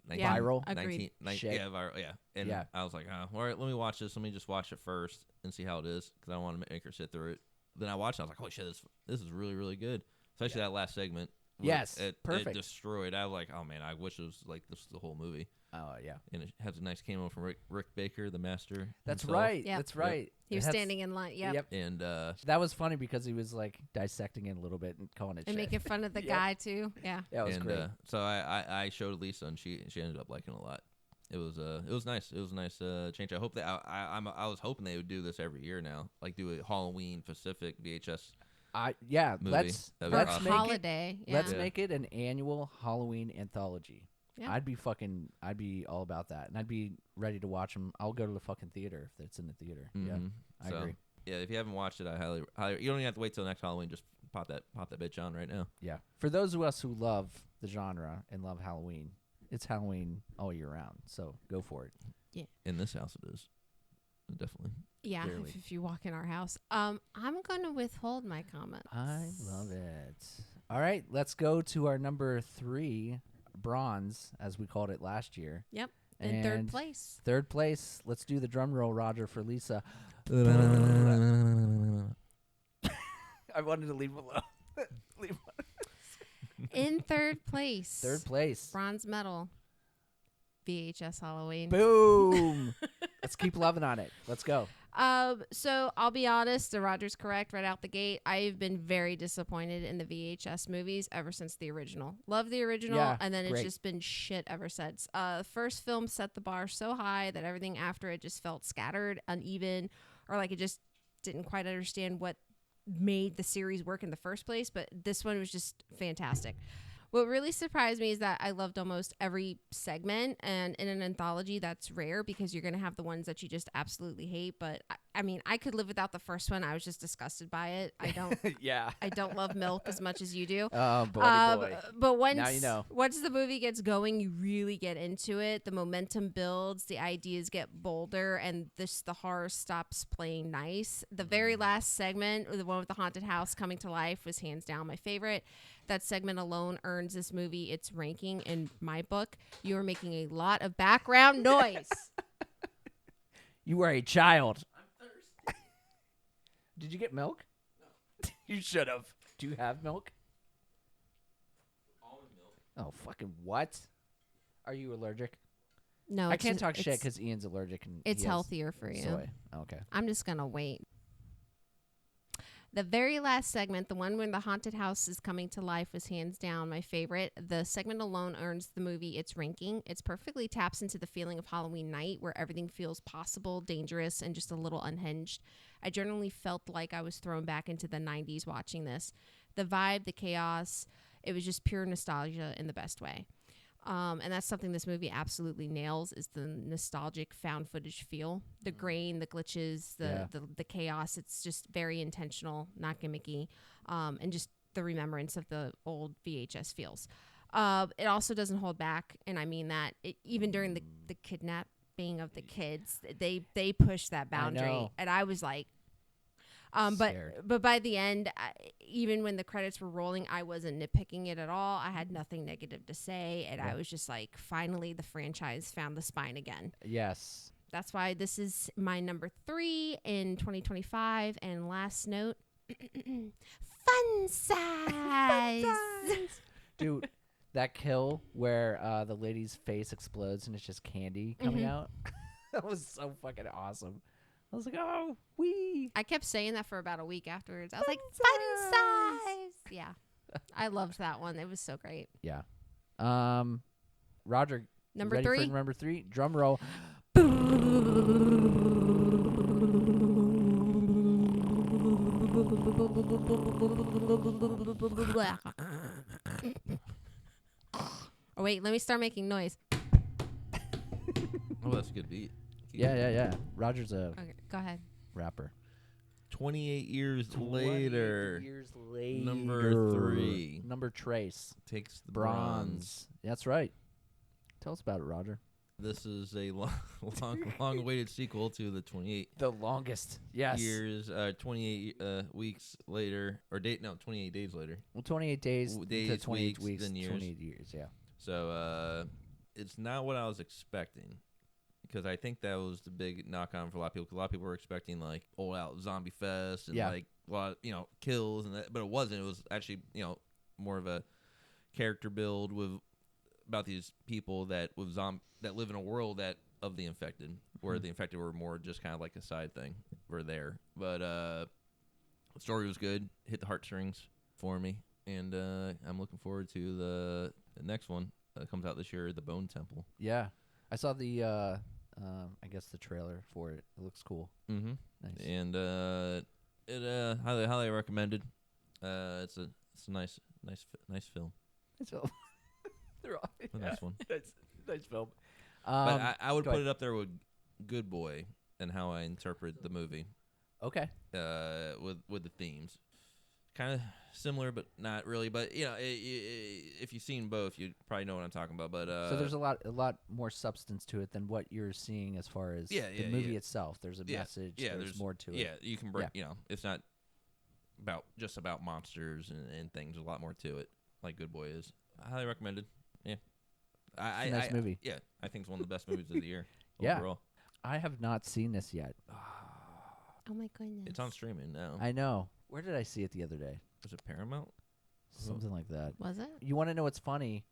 19, Viral. Agreed. Shit. Yeah, viral. Yeah. And I was like, all right, let me watch this. Let me just watch it first and see how it is because I don't want to make her sit through it. Then I watched it. I was like, holy shit, this is really, really good. Especially that last segment. Yes, perfect. It destroyed. I was like, oh man, I wish it was like this was the whole movie. Oh yeah, and it has a nice camo from Rick Baker, the master. That's himself. right. Yep. That's right. Yep. He was standing in line. Yep. And that was funny because he was like dissecting it a little bit and calling it and shit. making fun of the guy too. Yeah. Yeah, it was great. So I showed Lisa, and she ended up liking it a lot. It was nice. It was a nice change. I hope that I was hoping they would do this every year now, like do a Halloween Pacific VHS. Movie. Let's awesome. make holiday. it. Let's make it an annual Halloween anthology. Yeah. I'd be all about that, and I'd be ready to watch them. I'll go to the fucking theater if it's in the theater. Mm-hmm. Yeah, I agree. Yeah, if you haven't watched it, I highly. You don't even have to wait till next Halloween. Just pop that bitch on right now. Yeah, for those of us who love the genre and love Halloween, it's Halloween all year round. So go for it. Yeah. In this house, it is definitely. Yeah, if you walk in our house. I'm going to withhold my comments. I love it. All right, let's go to our number 3, bronze, as we called it last year. Yep, in third place. Third place. Let's do the drum roll, Roger, for Lisa. I wanted to leave alone. In third place. Third place. Bronze medal. VHS Halloween. Boom. Let's keep loving on it. Let's go. So I'll be honest, Roger's correct right out the gate. I've been very disappointed in the VHS movies ever since the original. Love the original, and then it's just been shit ever since. The first film set the bar so high that everything after it just felt scattered, uneven, or like it just didn't quite understand what made the series work in the first place. But this one was just fantastic. What really surprised me is that I loved almost every segment, and in an anthology, that's rare because you're going to have the ones that you just absolutely hate. But I mean, I could live without the first one. I was just disgusted by it. I don't. I don't love milk as much as you do. Oh boy. But once now you know. Once the movie gets going, you really get into it. The momentum builds, the ideas get bolder, and the horror stops playing nice. The very last segment, the one with the haunted house coming to life, was hands down my favorite. That segment alone earns this movie its ranking in my book. You are making a lot of background noise. You are a child. I'm thirsty. Did you get milk? No. You should have. Do you have milk? Almond milk. Oh, fucking what? Are you allergic? No, I can't talk shit because Ian's allergic. And it's healthier for you. Soy. Okay. I'm just going to wait. The very last segment, the one when the haunted house is coming to life, was hands down my favorite. The segment alone earns the movie its ranking. It's perfectly taps into the feeling of Halloween night where everything feels possible, dangerous, and just a little unhinged. I generally felt like I was thrown back into the 90s watching this. The vibe, the chaos, it was just pure nostalgia in the best way. And that's something this movie absolutely nails, is the nostalgic found footage feel. The grain, the glitches, the chaos. It's just very intentional, not gimmicky, and just the remembrance of the old VHS feels. It also doesn't hold back, and I mean that. Even during the kidnapping of the kids, they push that boundary, and I was like, but by the end, even when the credits were rolling, I wasn't nitpicking it at all. I had nothing negative to say, and I was just like, finally, the franchise found the spine again. Yes. That's why this is my number 3 in 2025. And last note, fun size. Dude, that kill where the lady's face explodes and it's just candy coming out, that was so fucking awesome. I was like, oh, wee. I kept saying that for about a week afterwards. I was like, fun size. Yeah. I loved that one. It was so great. Yeah. Roger. Number ready 3. For number 3. Drum roll. Oh, wait. Let me start making noise. Oh, that's a good beat. Yeah. Roger's a Okay, go ahead. rapper. 28 years 28 later. years later. Number 3. Number Trace. Takes the Bronze. That's right. Tell us about it, Roger. This is a long-awaited sequel to the 28 The longest. Yes. years, 28 weeks later, or 28 days later. Well, 28 days to 28 weeks, then years. 28 years, yeah. So it's not what I was expecting, because I think that was the big knock-on for a lot of people. 'Cause a lot of people were expecting like all-out zombie fest and like a lot of, kills, and that, but it wasn't. It was actually more of a character build about these people that live in a world of the infected, where the infected were more just kind of like a side thing. We're there, but the story was good, hit the heartstrings for me, and I'm looking forward to the next one that comes out this year, The Bone Temple. Yeah. I saw the I guess the trailer for it. It looks cool. Mm-hmm. Nice. And it highly recommended. It's a nice film. Nice film. They're all A nice one. nice film. But I would go put ahead. it up there with Good Boy and how I interpret the movie. Okay. With the themes, kind of similar, but not really. But if you've seen both, you probably know what I'm talking about. But So there's a lot more substance to it than what you're seeing as far as the movie itself. There's a message. Yeah, there's more to it. Yeah, you can break. It's not just about monsters and things. There's a lot more to it, like Good Boy is. Highly recommended. Yeah, It's a nice movie. Yeah, I think it's one of the best movies of the year. Yeah. Overall. I have not seen this yet. Oh, my goodness. It's on streaming now. I know. Where did I see it the other day? Was it Paramount? Something like that. Was it? You want to know what's funny?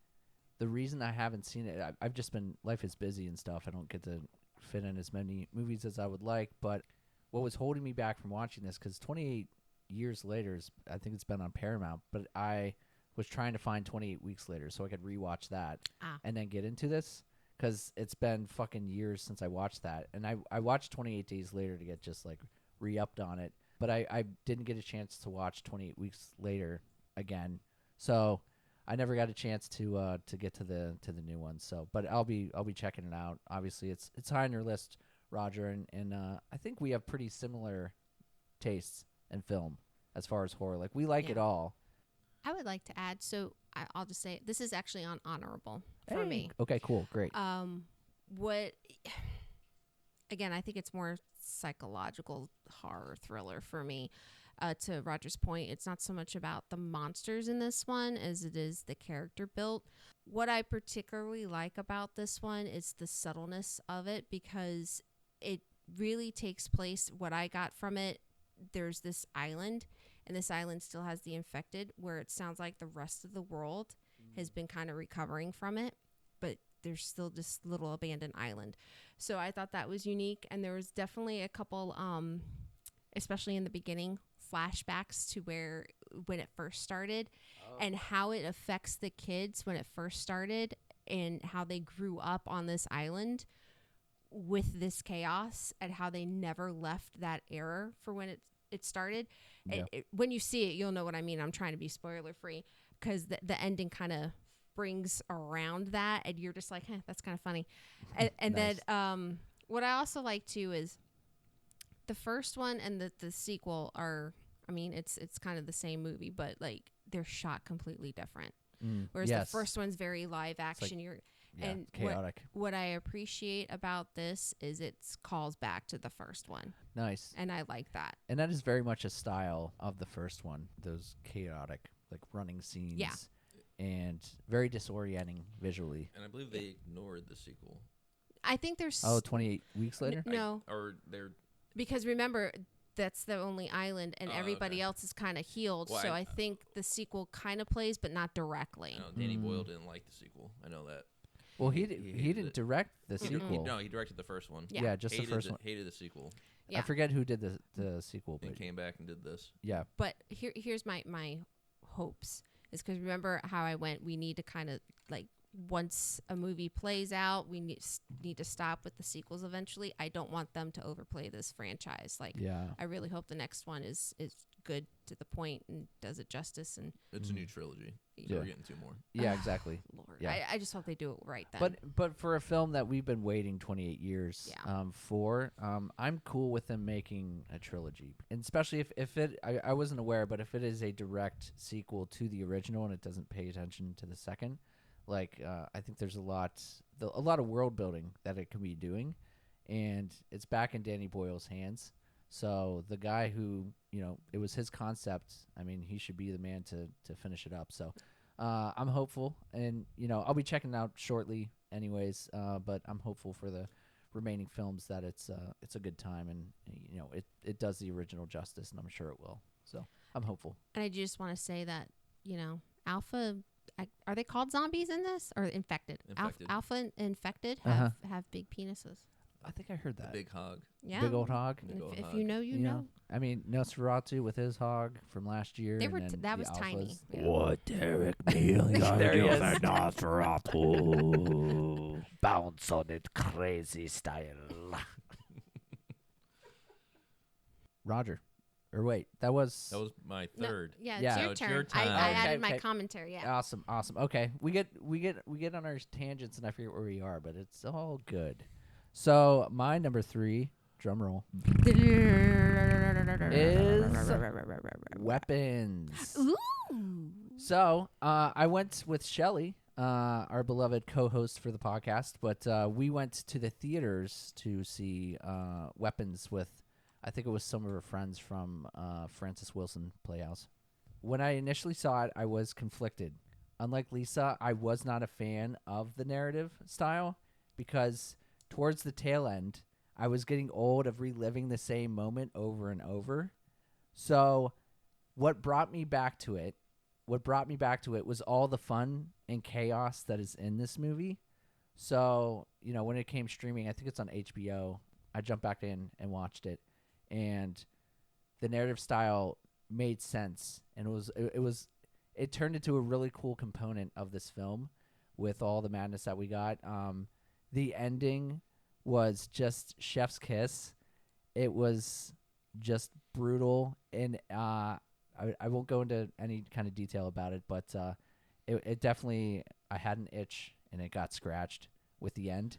The reason I haven't seen it, I've just been, life is busy and stuff. I don't get to fit in as many movies as I would like. But what was holding me back from watching this, because 28 years later, I think it's been on Paramount, but I was trying to find 28 weeks later so I could rewatch that and then get into this, because it's been fucking years since I watched that. And I watched 28 Days Later to get just like re-upped on it. But I didn't get a chance to watch 28 Weeks Later again. So I never got a chance to get to the new one. So, but I'll be checking it out. Obviously, it's high on your list, Roger, and I think we have pretty similar tastes in film as far as horror. Like, we like it all. I would like to add, so I'll just say this is actually on honorable for me. Okay, cool, great. Again, I think it's more psychological horror thriller for me. To Roger's point, it's not so much about the monsters in this one as it is the character built. What I particularly like about this one is the subtleness of it, because it really takes place, what I got from it, there's this island, and this island still has the infected, where it sounds like the rest of the world has been kind of recovering from it, but there's still this little abandoned island. So I thought that was unique, and there was definitely a couple, especially in the beginning, flashbacks to when it first started and how it affects the kids when it first started and how they grew up on this island with this chaos and how they never left that era for when it it started. Yeah. When you see it, you'll know what I mean. I'm trying to be spoiler free because the ending kind of brings around that, and you're just like, that's kind of funny. And Nice. then what I also like too is the first one and the sequel are, I mean, it's kind of the same movie, but like they're shot completely different. Whereas the first one's very live action. And chaotic. What I appreciate about this is it calls back to the first one. Nice. And I like that. And that is very much a style of the first one. Those chaotic, like running scenes. Yeah. And very disorienting visually. And I believe they ignored the sequel. I think there's 28 weeks later? No. Or they're... Because remember, that's the only island, and everybody else is kind of healed. Well, so I think the sequel kind of plays, but not directly. I know Danny Boyle didn't like the sequel. I know that. Well, he didn't direct the sequel. No, he directed the first one. Yeah, just the first one. Hated the sequel. Yeah. I forget who did the sequel, but And came back and did this. Yeah. But here's my hopes is because remember how I went. We need to kind of like once a movie plays out, we need to stop with the sequels eventually. I don't want them to overplay this franchise. Like, I really hope the next one is good to the point and does it justice. And it's a new trilogy. So we're getting two more. Yeah, exactly. Lord, yeah. I just hope they do it right then. But for a film that we've been waiting 28 years for, I'm cool with them making a trilogy, and especially if it, I wasn't aware, but if it is a direct sequel to the original and it doesn't pay attention to the second. Like, I think there's a lot of world building that it can be doing, and it's back in Danny Boyle's hands. So the guy who, it was his concept. I mean, he should be the man to finish it up. So I'm hopeful, and I'll be checking it out shortly, anyways. But I'm hopeful for the remaining films that it's a good time, and it does the original justice, and I'm sure it will. So I'm hopeful. And I just want to say that Alpha. Are they called zombies in this or infected? Alpha and infected have big penises. I think I heard that. The big hog. Yeah. Big old hog. If you know, you know. I mean, Nosferatu with his hog from last year. They were and then that the was tiny. Yeah. What Derek Neal There he is. Nosferatu. Bounce on it crazy style. Roger. Or wait, that was my third. No, Yeah. it's So your it's turn. your time. I Okay, added my okay. commentary. Yeah. awesome. Okay, we get on our tangents, and I forget where we are, but it's all good. So my number 3, drum roll, is weapons. Ooh. So I went with Shelly, our beloved co-host for the podcast, but we went to the theaters to see Weapons with, I think it was some of her friends from Francis Wilson Playhouse. When I initially saw it, I was conflicted. Unlike Lisa, I was not a fan of the narrative style because towards the tail end, I was getting old of reliving the same moment over and over. So what brought me back to it was all the fun and chaos that is in this movie. So, when it came streaming, I think it's on HBO, I jumped back in and watched it. And the narrative style made sense, and it turned into a really cool component of this film with all the madness that we got. The ending was just chef's kiss. It was just brutal, and I won't go into any kind of detail about it, but it definitely, I had an itch, and it got scratched with the end.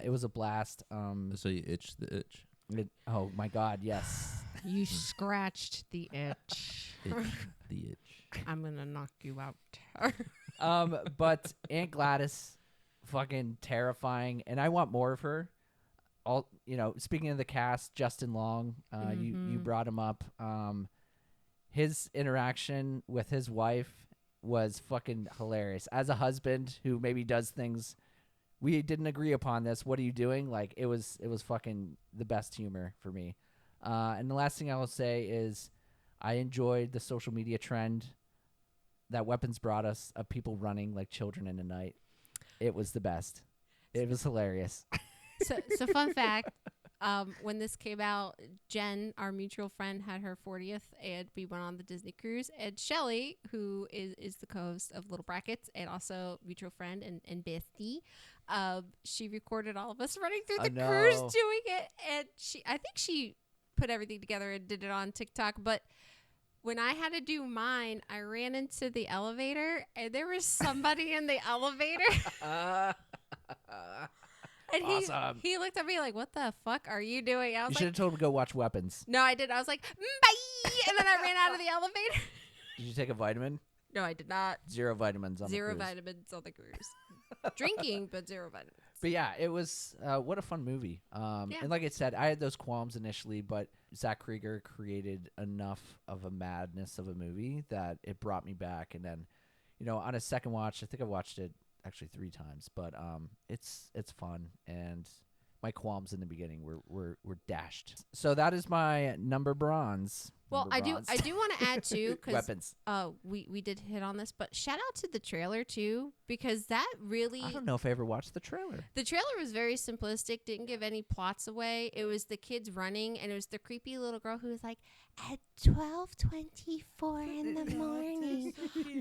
It was a blast. So you itched the itch. Oh my God, yes. You scratched the itch. The itch. I'm gonna knock you out. But Aunt Gladys, fucking terrifying, and I want more of her. Speaking of the cast, Justin Long, you brought him up. His interaction with his wife was fucking hilarious. As a husband who maybe does things, we didn't agree upon this. What are you doing? Like, it was fucking the best humor for me. And the last thing I will say is I enjoyed the social media trend that Weapons brought us of people running like children in the night. It was the best. It was hilarious. So fun fact, when this came out, Jen, our mutual friend, had her 40th, and we went on the Disney cruise. And Shelly, who is the co-host of Little Brackets and also mutual friend and bestie, she recorded all of us running through the cruise doing it. And I think she put everything together and did it on TikTok. But when I had to do mine, I ran into the elevator, and there was somebody in the elevator. And Awesome. he looked at me like, "What the fuck are you doing?" I You was should like, have told him to go watch Weapons. "No, I didn't." I was like, "Bye," and then I ran out of the elevator. Did you take a vitamin? No, I did not. 0 vitamins on the Zero cruise. vitamins on the cruise. Drinking, but 0 vitamins. But yeah, it was what a fun movie. And like I said, I had those qualms initially, but Zach Krieger created enough of a madness of a movie that it brought me back. And then, on a second watch, I think I watched it actually 3 times, but it's fun, and my qualms in the beginning were dashed. So that is my number bronze. Well, I do want to add too, because Weapons. We did hit on this, but shout out to the trailer too, because that really, I don't know if I ever watched the trailer. the trailer was very simplistic, didn't give any plots away. It was the kids running, and it was the creepy little girl who was like, at 12:24 in the morning,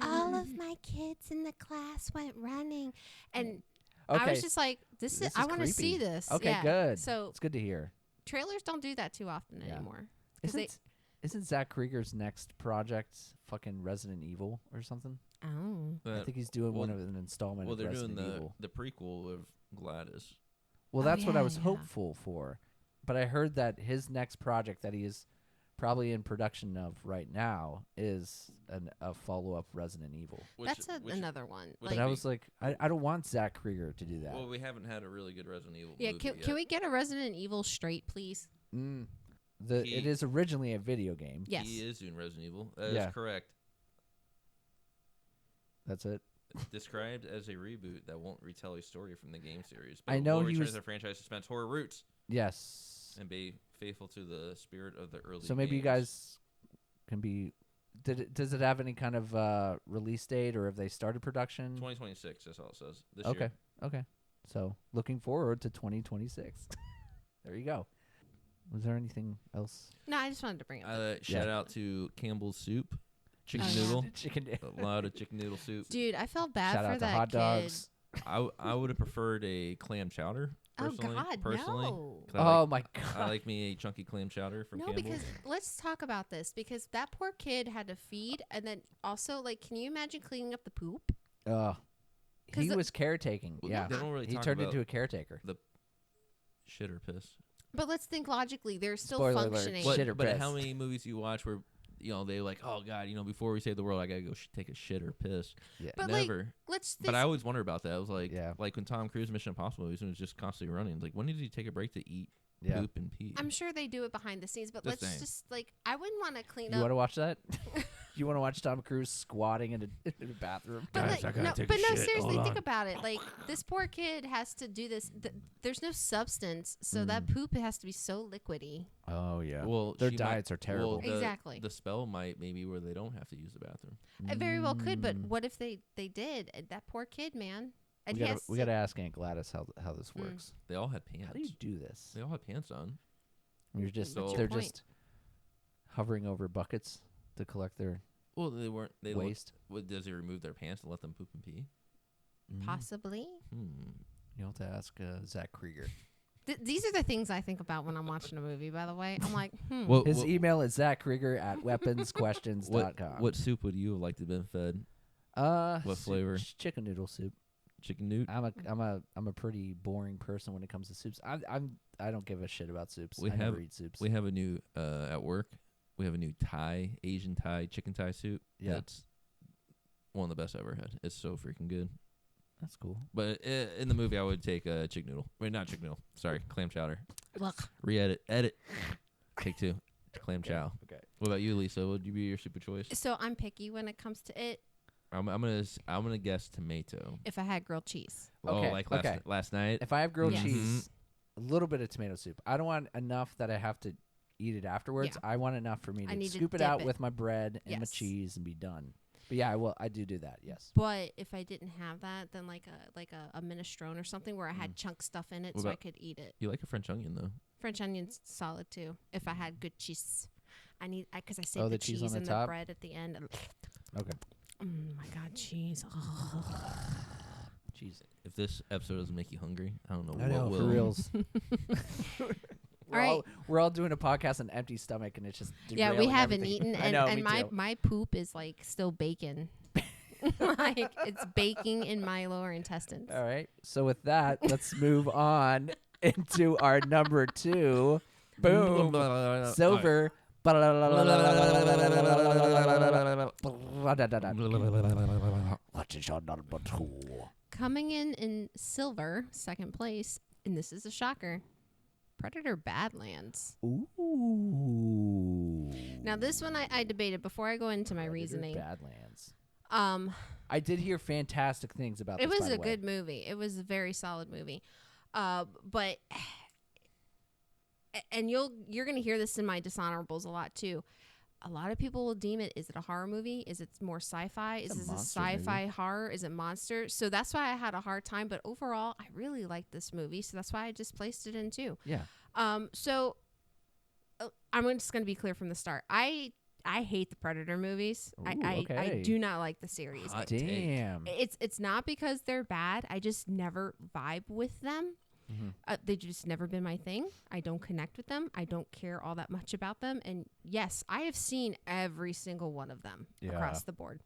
all of my kids in the class went running, and I was just like, This I is want to see creepy. this. Okay, Yeah. good. So It's good to hear. trailers don't do that too often anymore. 'Cause Isn't Zach Krieger's next project fucking Resident Evil or something? Oh. I think he's doing one of an installment of they're Resident doing Evil. the prequel of Gladys. Well, Oh, that's what I yeah, was yeah. hopeful for. But I heard that his next project that he is probably in production of right now is a follow-up Resident Evil. That's another one. But I was like, I don't want Zach Krieger to do that. Well, we haven't had a really good Resident Evil yeah, movie can yet. we get a Resident Evil straight, please? It is originally a video game. Yes. He is doing Resident Evil. Yeah. Is correct. That's it. Described as a reboot that won't retell a story from the game series. I know will he return was- to the franchise suspense horror roots Yes. and be faithful to the spirit of the early. So maybe you games. guys can be. Does it have any kind of release date, or have they started production? 2026. That's all it says. This Okay. year. Okay. So looking forward to 2026. There you go. Was there anything else? No, I just wanted to bring it up. Shout out to Campbell's Soup, chicken Oh, yeah. noodle, Chicken. a lot of chicken noodle soup. Dude, I felt bad Shout for out to that hot kid. dogs. I would have preferred a clam chowder. Oh Personally, God, personally, no. 'cause I Oh my god. I like me a chunky clam chowder from No, Campbell's. because let's talk about this, because that poor kid had to feed, and then also, like, can you imagine cleaning up the poop? He 'Cause was caretaking. Well, Yeah. they don't really He talk turned about into a caretaker. shit or piss. But let's think logically. They're still Spoiler alert. functioning. Shit or But piss. how many movies you watch where they're like, oh god, before we save the world, I gotta go take a shit or piss. Yeah. But Never. let's. But I always wonder about that. I was like, Yeah. like when Tom Cruise Mission Impossible movies, when he was just constantly running. It's like, when did he take a break to eat, Yeah. poop, and pee? I'm sure they do it behind the scenes, but The let's same. just I wouldn't want to clean You up. want to watch that? You want to watch Tom Cruise squatting in a bathroom? But Guys, I gotta no, take a but no, shit. seriously, Hold think on. about it. Like, this poor kid has to do this. There's no substance, so that poop has to be so liquidy. Oh yeah. Well, their she diets are terrible. Well, Exactly. The spell might maybe where they don't have to use the bathroom. It very well could, but what if they did? That poor kid, man. And we gotta ask Aunt Gladys how this works. They all had pants. How do you do this? They all had pants on. You're just What's your they're point? just hovering over buckets to collect their Well, they weren't. They waste. does he remove their pants and let them poop and pee? Possibly. You'll have to ask Zach Krieger. These are the things I think about when I'm watching a movie, by the way. I'm like, His email is zachkrieger@weaponsquestions.com. What soup would you have liked to have been fed? What flavor? Chicken noodle soup. Chicken noodle. I'm a pretty boring person when it comes to soups. I don't give a shit about soups. We I never have- eat soups. We have a new at work. We have a new Asian Thai chicken Thai soup. Yeah. That's one of the best I ever had. It's so freaking good. That's cool. But in the movie, I would take chicken noodle. Wait, not chicken noodle. Sorry, clam chowder. look. Edit. Take 2. Clam chow. Okay. What about you, Lisa? What would you be your super choice? So I'm picky when it comes to it. I'm gonna guess tomato. If I had grilled cheese. Okay, Oh, like okay. last night. If I have grilled Yes. cheese, a little bit of tomato soup. I don't want enough that I have to eat it afterwards. Yeah. I want enough for me I to need to scoop it dip out it. with my bread and my Yes. cheese and be done. But yeah, I do that. Yes. But if I didn't have that, then like a minestrone or something where I had chunk stuff in it, What so I about- could eat it. You like a French onion though. French onion's solid too. If I had good cheese, because I saved Oh, the the cheese cheese on and the the top? bread at the end. Okay. Oh my God, cheese! Cheese. If this episode doesn't make you hungry, I don't know I know what for will. reals. We're all doing a podcast on empty stomach, and it's just Yeah, we derailing haven't everything. eaten, I know, and me too. my poop is like still baking. Like it's baking in my lower intestines. All right. So with that, let's move on into our number 2. Boom. Silver. What is your number 2? Coming in silver, second place, and this is a shocker. Predator Badlands. Ooh. Now this one I debated before I go into my reasoning. Badlands. I did hear fantastic things about it this. was a good movie. It was a very solid movie. But and you're gonna hear this in my dishonorables a lot too. A lot of people will deem it, is it a horror movie? Is it more sci-fi? Is this a sci-fi horror? Is it monster? So that's why I had a hard time. But overall, I really liked this movie. So that's why I just placed it in 2. Yeah. So I'm just going to be clear from the start. I hate the Predator movies. Ooh, I do not like the series. Damn. It's not because they're bad. I just never vibe with them. They've just never been my thing. I don't connect with them. I don't care all that much about them. And yes, I have seen every single one of them across the board.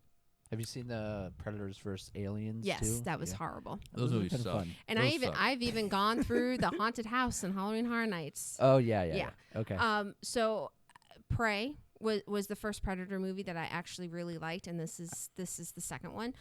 Have you seen the Predators vs. Aliens? Yes, too? that was horrible. Those movies suck. Fun. And I've even gone through the haunted house in Halloween Horror Nights. Oh yeah. Okay. So Prey was the first Predator movie that I actually really liked, and this is the second one.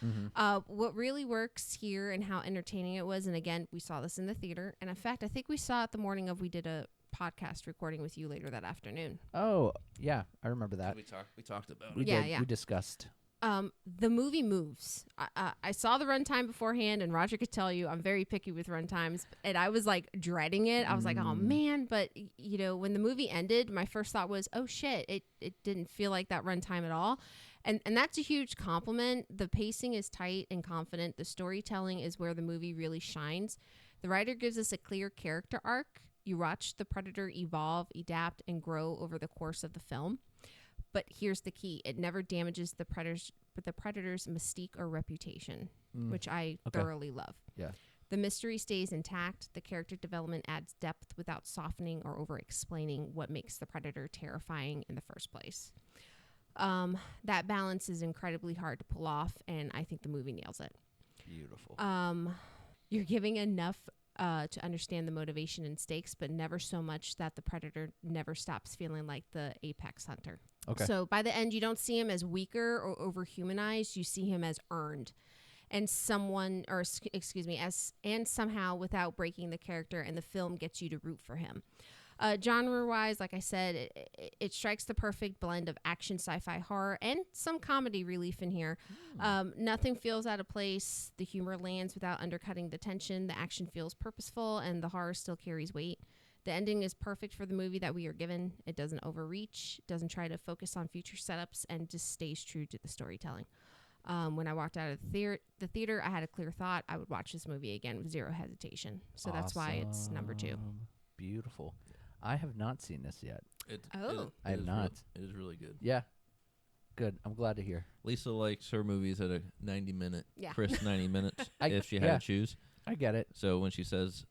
What really works here and how entertaining it was, and again, we saw this in the theater, and in fact, I think we saw it the morning of we did a podcast recording with you later that afternoon. Oh yeah, I remember that. We talked about We it. did. We discussed. The movie moves. I saw the runtime beforehand, and Roger could tell you I'm very picky with runtimes, and I was like dreading it. I was like, oh man, but you know, when the movie ended, my first thought was, oh shit, it didn't feel like that runtime at all. And that's a huge compliment. The pacing is tight and confident. The storytelling is where the movie really shines. The writer gives us a clear character arc. You watch the Predator evolve, adapt, and grow over the course of the film. But here's the key. It never damages the predator's mystique or reputation, which I thoroughly love. Yeah. The mystery stays intact. The character development adds depth without softening or over-explaining what makes the Predator terrifying in the first place. That balance is incredibly hard to pull off, and I think the movie nails it. Beautiful. You're giving enough to understand the motivation and stakes, but never so much that the Predator never stops feeling like the apex hunter. Okay. So by the end, you don't see him as weaker or overhumanized. You see him as earned, and somehow without breaking the character, and the film gets you to root for him. Genre-wise, like I said, it strikes the perfect blend of action, sci-fi, horror, and some comedy relief in here. Nothing feels out of place. The humor lands without undercutting the tension. The action feels purposeful, and the horror still carries weight. The ending is perfect for the movie that we are given. It doesn't overreach, doesn't try to focus on future setups, and just stays true to the storytelling. When I walked out of the theater, I had a clear thought. I would watch this movie again with zero hesitation. So that's why it's number 2. Beautiful. I have not seen this yet. I have not. It is really good. Yeah. Good. I'm glad to hear. Lisa likes her movies at a 90-minute, crisp 90 minutes if she had to choose. I get it. So when she says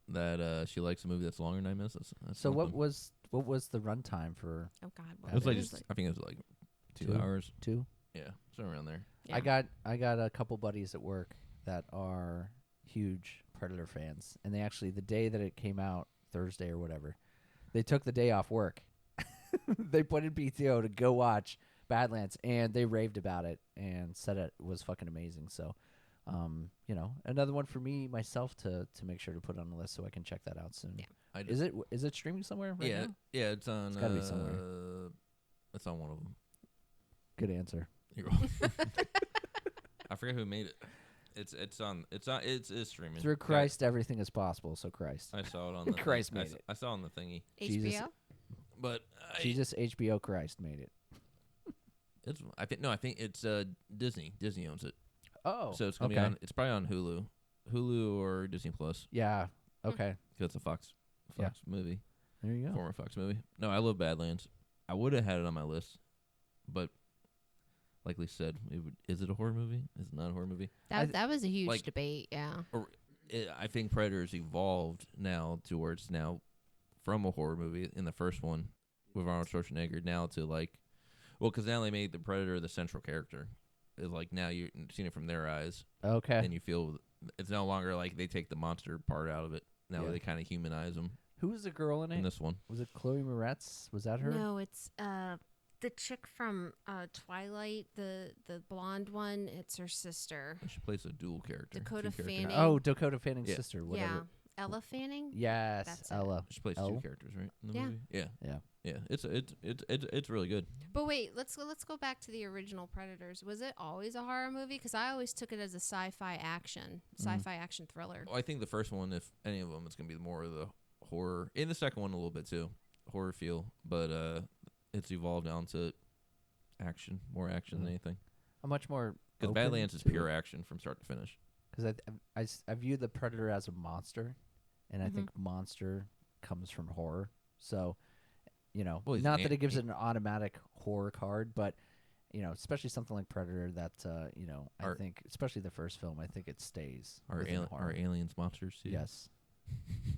that she likes a movie that's longer than 9 minutes, that's so something. what was the runtime for? Oh God, It was like I think it was like 2 hours. 2. Yeah, somewhere around there. Yeah. I got a couple buddies at work that are huge Predator fans, and they actually, the day that it came out, Thursday or whatever, they took the day off work. They put in PTO to go watch Badlands, and they raved about it and said it was fucking amazing. So, you know, another one for me myself to make sure to put on the list so I can check that out soon. Yeah. Is it streaming somewhere right now? Yeah, it's on. It's gotta be somewhere. It's on one of them. Good answer. You're wrong. I forget who made it. It's streaming. Through Christ, everything is possible. So Christ. I saw it on the Christ made it. I saw it on the thingy. HBO. Jesus. But Jesus, HBO Christ made it. I think it's Disney. Disney owns it. Oh, So it's gonna be on. It's probably on Hulu or Disney Plus. Yeah. Okay. Because it's a Fox movie. There you go. Former Fox movie. No, I love Badlands. I would have had it on my list, but like Lee said, is it a horror movie? Is it not a horror movie? That was a huge debate. Yeah. I think Predator's evolved now towards from a horror movie in the first one with Arnold Schwarzenegger now to like, well, because now they made the Predator the central character. It's like now you're seeing it from their eyes. Okay. And you feel it's no longer like they take the monster part out of it. Now they kind of humanize them. Who was the girl in it? In this one. Was it Chloe Moretz? Was that her? No, it's the chick from Twilight, the blonde one. It's her sister. She plays a dual character. Dakota Fanning. Oh, Dakota Fanning's sister. Whatever. Yeah. Ella Fanning? Yes, That's Ella. She plays two characters, right? In the Yeah. movie? Yeah. Yeah. Yeah. It's really good. But wait, let's go back to the original Predators. Was it always a horror movie? Because I always took it as a sci-fi action thriller. Well, I think the first one, if any of them, it's gonna be more of the horror. In the second one, a little bit too, horror feel, but it's evolved down to more action than anything. How much more? Because Badlands is pure action from start to finish. Because I view the Predator as a monster, and I think monster comes from horror. So, not that it gives it an automatic horror card, but especially something like Predator that I think, especially the first film, I think it stays. Are aliens monsters too? Yes.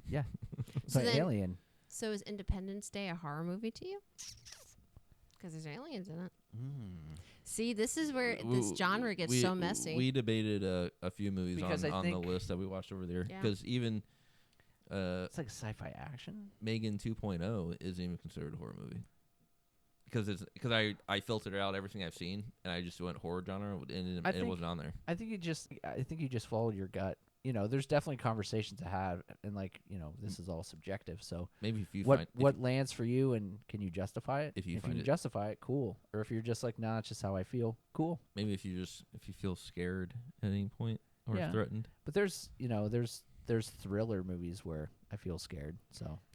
Yeah. So but Alien. So is Independence Day a horror movie to you? Because there's aliens in it. See, this is where this genre gets so messy. We debated a few movies on the list that we watched over there. Because even... it's like sci-fi action. Megan 2.0 isn't even considered a horror movie. Because I filtered out everything I've seen, and I just went horror genre, and it wasn't on there. I think you just followed your gut. There's definitely conversations to have, and this is all subjective. So maybe if you what lands for you, and can you justify it? If you justify it, cool. Or if you're just like, nah, it's just how I feel, cool. Maybe if you feel scared at any point or threatened. But there's thriller movies where I feel scared.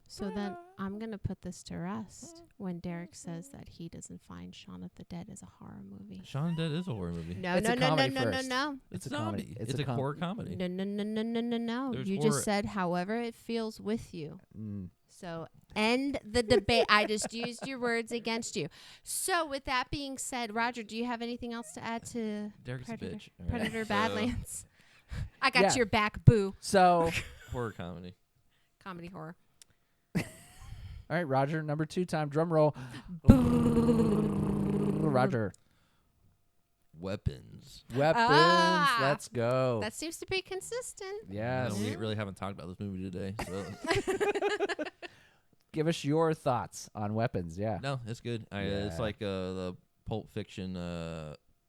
So then I'm going to put this to rest when Derek says that he doesn't find Shaun of the Dead as a horror movie. Shaun of the Dead is a horror movie. No. It's It's a comedy. It's a horror comedy. No. There's You horror. just said however it feels with you. So end the debate. I just used your words against you. So with that being said, Roger, do you have anything else to add to Derek's Predator, a bitch. Predator Badlands? I got your back, boo. So horror comedy. Comedy horror. All right, Roger, number 2 time. Drum roll. Roger. Weapons. Let's go. That seems to be consistent. Yes. We really haven't talked about this movie today. So. Give us your thoughts on Weapons. Yeah. No, it's good. It's like the Pulp Fiction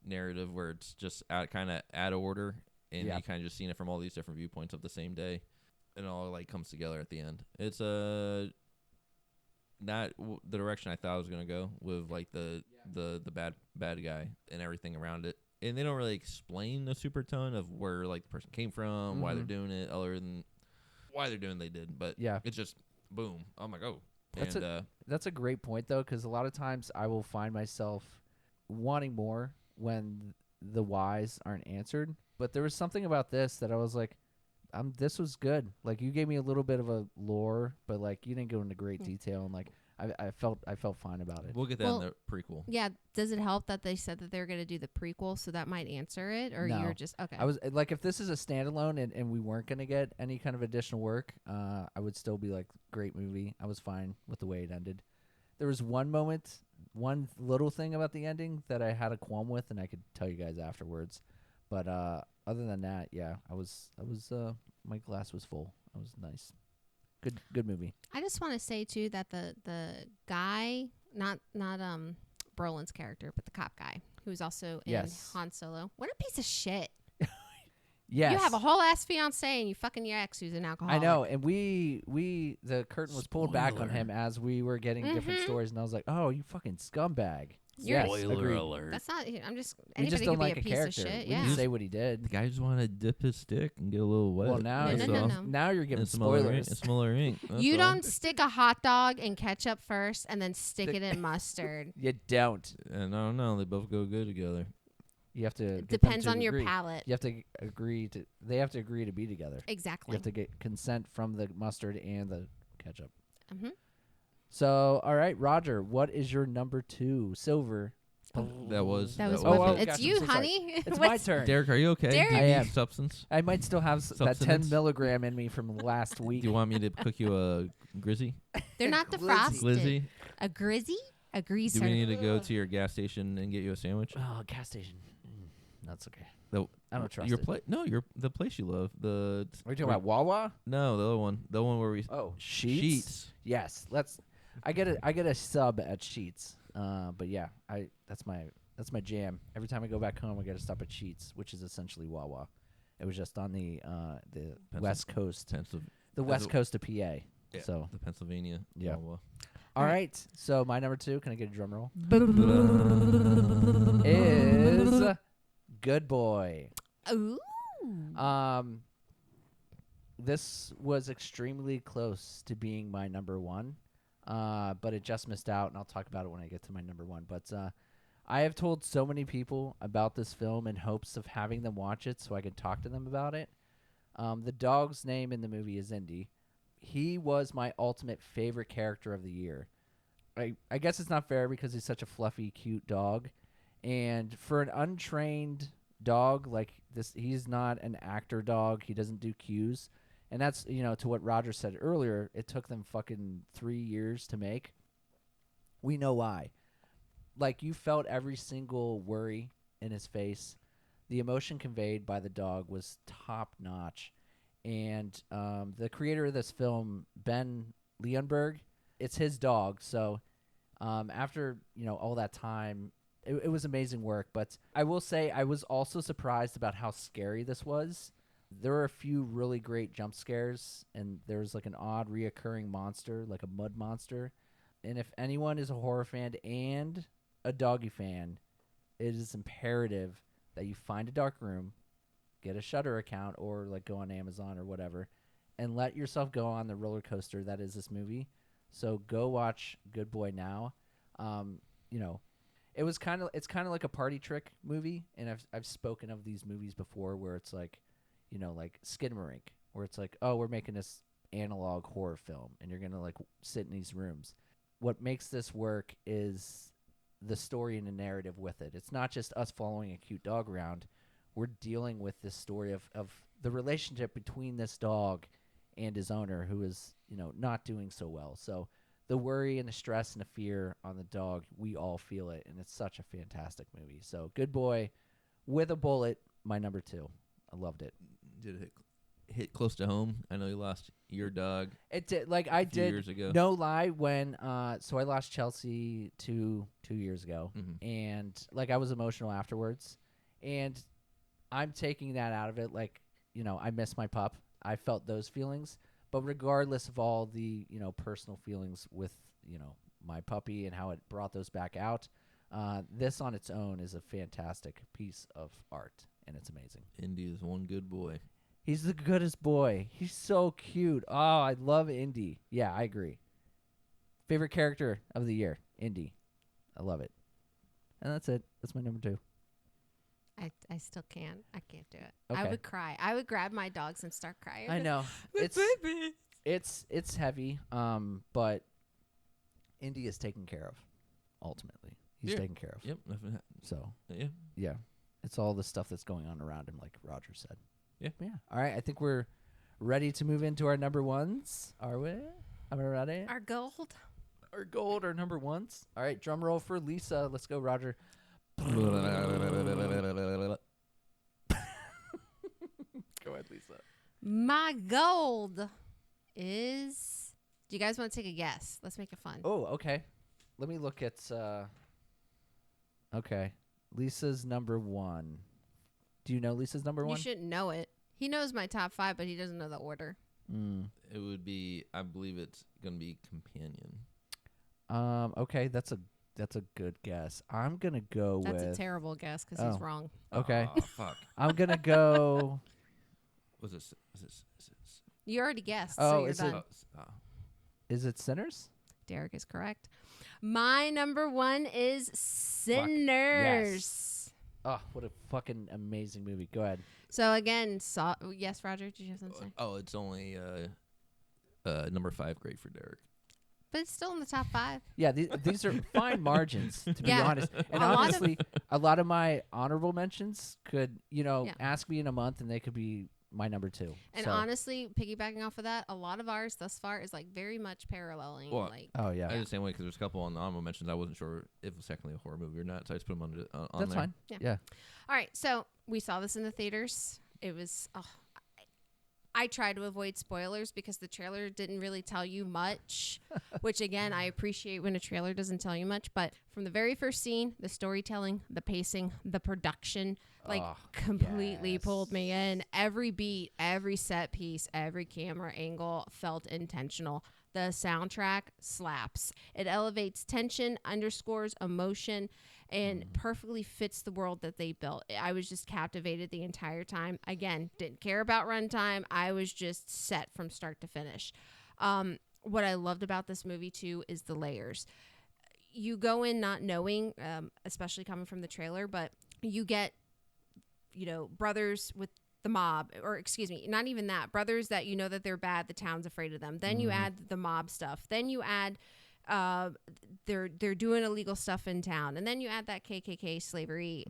narrative where it's just kind of out of order, and you kind of just seen it from all these different viewpoints of the same day, and it all like comes together at the end. It's not the direction I thought I was gonna go with like the bad guy and everything around it, and they don't really explain the super ton of where like the person came from, why they're doing it, other than why they're doing what they did. But it's just boom. I'm like, oh, that's a great point though, because a lot of times I will find myself wanting more when the whys aren't answered. But there was something about this that I was like, this was good. Like you gave me a little bit of a lore, but like you didn't go into great detail, and like I felt fine about it. We'll get that in the prequel. Yeah. Does it help that they said that they're going to do the prequel, so that might answer it, or you're just okay? I was like, if this is a standalone and we weren't going to get any kind of additional work, I would still be like, great movie. I was fine with the way it ended. There was one moment, one little thing about the ending that I had a qualm with, and I could tell you guys afterwards. But other than that, I was my glass was full. It was nice. Good movie. I just want to say too that the guy, not Brolin's character, but the cop guy who's also in Han Solo. What a piece of shit. Yes. You have a whole ass fiance and you fucking your ex who's an alcoholic. I know, and we the curtain was pulled back on him as we were getting different stories, and I was like, oh, you fucking scumbag. Spoiler alert. That's not. I'm just. We Anybody just don't could like be a piece character. of shit. We Yeah. didn't say what he did. The guy just wanted to dip his stick and get a little wet. Well, now No. Now you're giving spoilers. spoilers. It's Miller ink. You don't stick a hot dog in ketchup first and then stick it in mustard. You don't. No. They both go good together. You have to. It depends on your agree. palate. You have to agree to. They have to agree to be together. Exactly. You have to get consent from the mustard and the ketchup. Mm-hmm. So, all right, Roger, what is your number 2? Silver. That was Weapon. it. It's you, honey. It's my turn. Derek, are you okay? Derek. Do you I need am. substance? I might still have that 10 Substance? milligram in me from last week. Do you want me to cook you a grizzy? They're not Glizzy. defrosted. Glizzy? A grizzy? A greaser. Do we need to go to your gas station and get you a sandwich? Oh, gas station. That's okay. The, I don't trust your it. No, the place you love. Are you talking about Wawa? No, the other one. The one where we. Oh, Sheets. Yes, I get a sub at Sheets. But yeah, that's my jam. Every time I go back home, I got to stop at Sheets, which is essentially Wawa. It was just on the West Coast, the West Coast of PA. Yeah, so the Pennsylvania. Yeah. Wawa. All right. So my number 2, can I get a drum roll? Is Good Boy. Ooh. This was extremely close to being my number 1, but it just missed out, and I'll talk about it when I get to my number 1. But I have told so many people about this film in hopes of having them watch it so I can talk to them about it. The dog's name in the movie is Indy. He was my ultimate favorite character of the year. I guess it's not fair because he's such a fluffy, cute dog. And for an untrained dog like this, he's not an actor dog. He doesn't do cues. And that's, to what Roger said earlier, it took them fucking 3 years to make. We know why. Like, you felt every single worry in his face. The emotion conveyed by the dog was top notch. And the creator of this film, Ben Leonberg, it's his dog. So after, all that time, it was amazing work. But I will say I was also surprised about how scary this was. There were a few really great jump scares, and there was like an odd reoccurring monster, like a mud monster. And if anyone is a horror fan and a doggy fan, it is imperative that you find a dark room, get a Shudder account, or like go on Amazon or whatever, and let yourself go on the roller coaster that is this movie. So go watch Good Boy now. It's kind of like a party trick movie, and I've spoken of these movies before where it's like, like Skinamarink, where it's like, oh, we're making this analog horror film, and you're gonna like sit in these rooms. What makes this work is the story and the narrative with it. It's not just us following a cute dog around. We're dealing with this story of the relationship between this dog and his owner, who is, not doing so well. So the worry and the stress and the fear on the dog, we all feel it, and it's such a fantastic movie. So Good Boy with a bullet, my number 2. I loved it. Did it hit close to home? I know you lost your dog. It did. Like I did. Years ago. No lie. When so I lost Chelsea 2 years ago, and like I was emotional afterwards, and I'm taking that out of it. Like, I miss my pup. I felt those feelings, but regardless of all the personal feelings with my puppy and how it brought those back out, this on its own is a fantastic piece of art, and it's amazing. Indy is one good boy. He's the goodest boy. He's so cute. Oh, I love Indy. Yeah, I agree. Favorite character of the year, Indy. I love it. And that's it. That's my number 2. I still can't. I can't do it. Okay. I would cry. I would grab my dogs and start crying. I know. It's heavy. But Indy is taken care of. Ultimately, he's taken care of. Yep. So yeah. It's all the stuff that's going on around him, like Roger said. Yeah. All right. I think we're ready to move into our number 1s. Are we? Am I ready? Our gold. Our gold, our number 1s. All right. Drum roll for Lisa. Let's go, Roger. Go ahead, Lisa. My gold is. Do you guys want to take a guess? Let's make it fun. Oh, okay. Let me look at. Okay, Lisa's number 1. Do you know Lisa's number 1? You shouldn't know it. He knows my top 5, but he doesn't know the order. It would be. I believe it's gonna be Companion. Okay, that's a good guess. I'm gonna go with. That's a terrible guess because he's wrong. Okay. Oh, fuck. I'm gonna go. Was this? You already guessed. Oh, so you're is done. Is it Sinners? Derek is correct. My number 1 is Sinners. Yes. Oh, what a fucking amazing movie. Go ahead. So again, yes, Roger, did you have something to say? Oh, it's only number 5 grade for Derek. but it's still in the top 5. Yeah, these are fine margins, to be honest. And honestly, a lot of my honorable mentions could, ask me in a month and they could be my number 2. And honestly, piggybacking off of that, a lot of ours thus far is like very much paralleling. Well, oh yeah, I did the same way because there's a couple on the honorable mentions. I wasn't sure if it was technically a horror movie or not, so I just put them on that's there. fine. Yeah. All right, so we saw this in the theaters. It was. I try to avoid spoilers because the trailer didn't really tell you much, which again, I appreciate when a trailer doesn't tell you much. But from the very first scene, the storytelling, the pacing, the production, completely pulled me in. Every beat, every set piece, every camera angle felt intentional. The soundtrack slaps. It elevates tension, underscores emotion, and perfectly fits the world that they built. I was just captivated the entire time. Again, didn't care about runtime. I was just set from start to finish. What I loved about this movie, too, is the layers. You go in not knowing, especially coming from the trailer, but you get, brothers with the mob, or excuse me, not even that, brothers that that they're bad, the town's afraid of them. Then you add the mob stuff. Then you add they're doing illegal stuff in town, and then you add that KKK slavery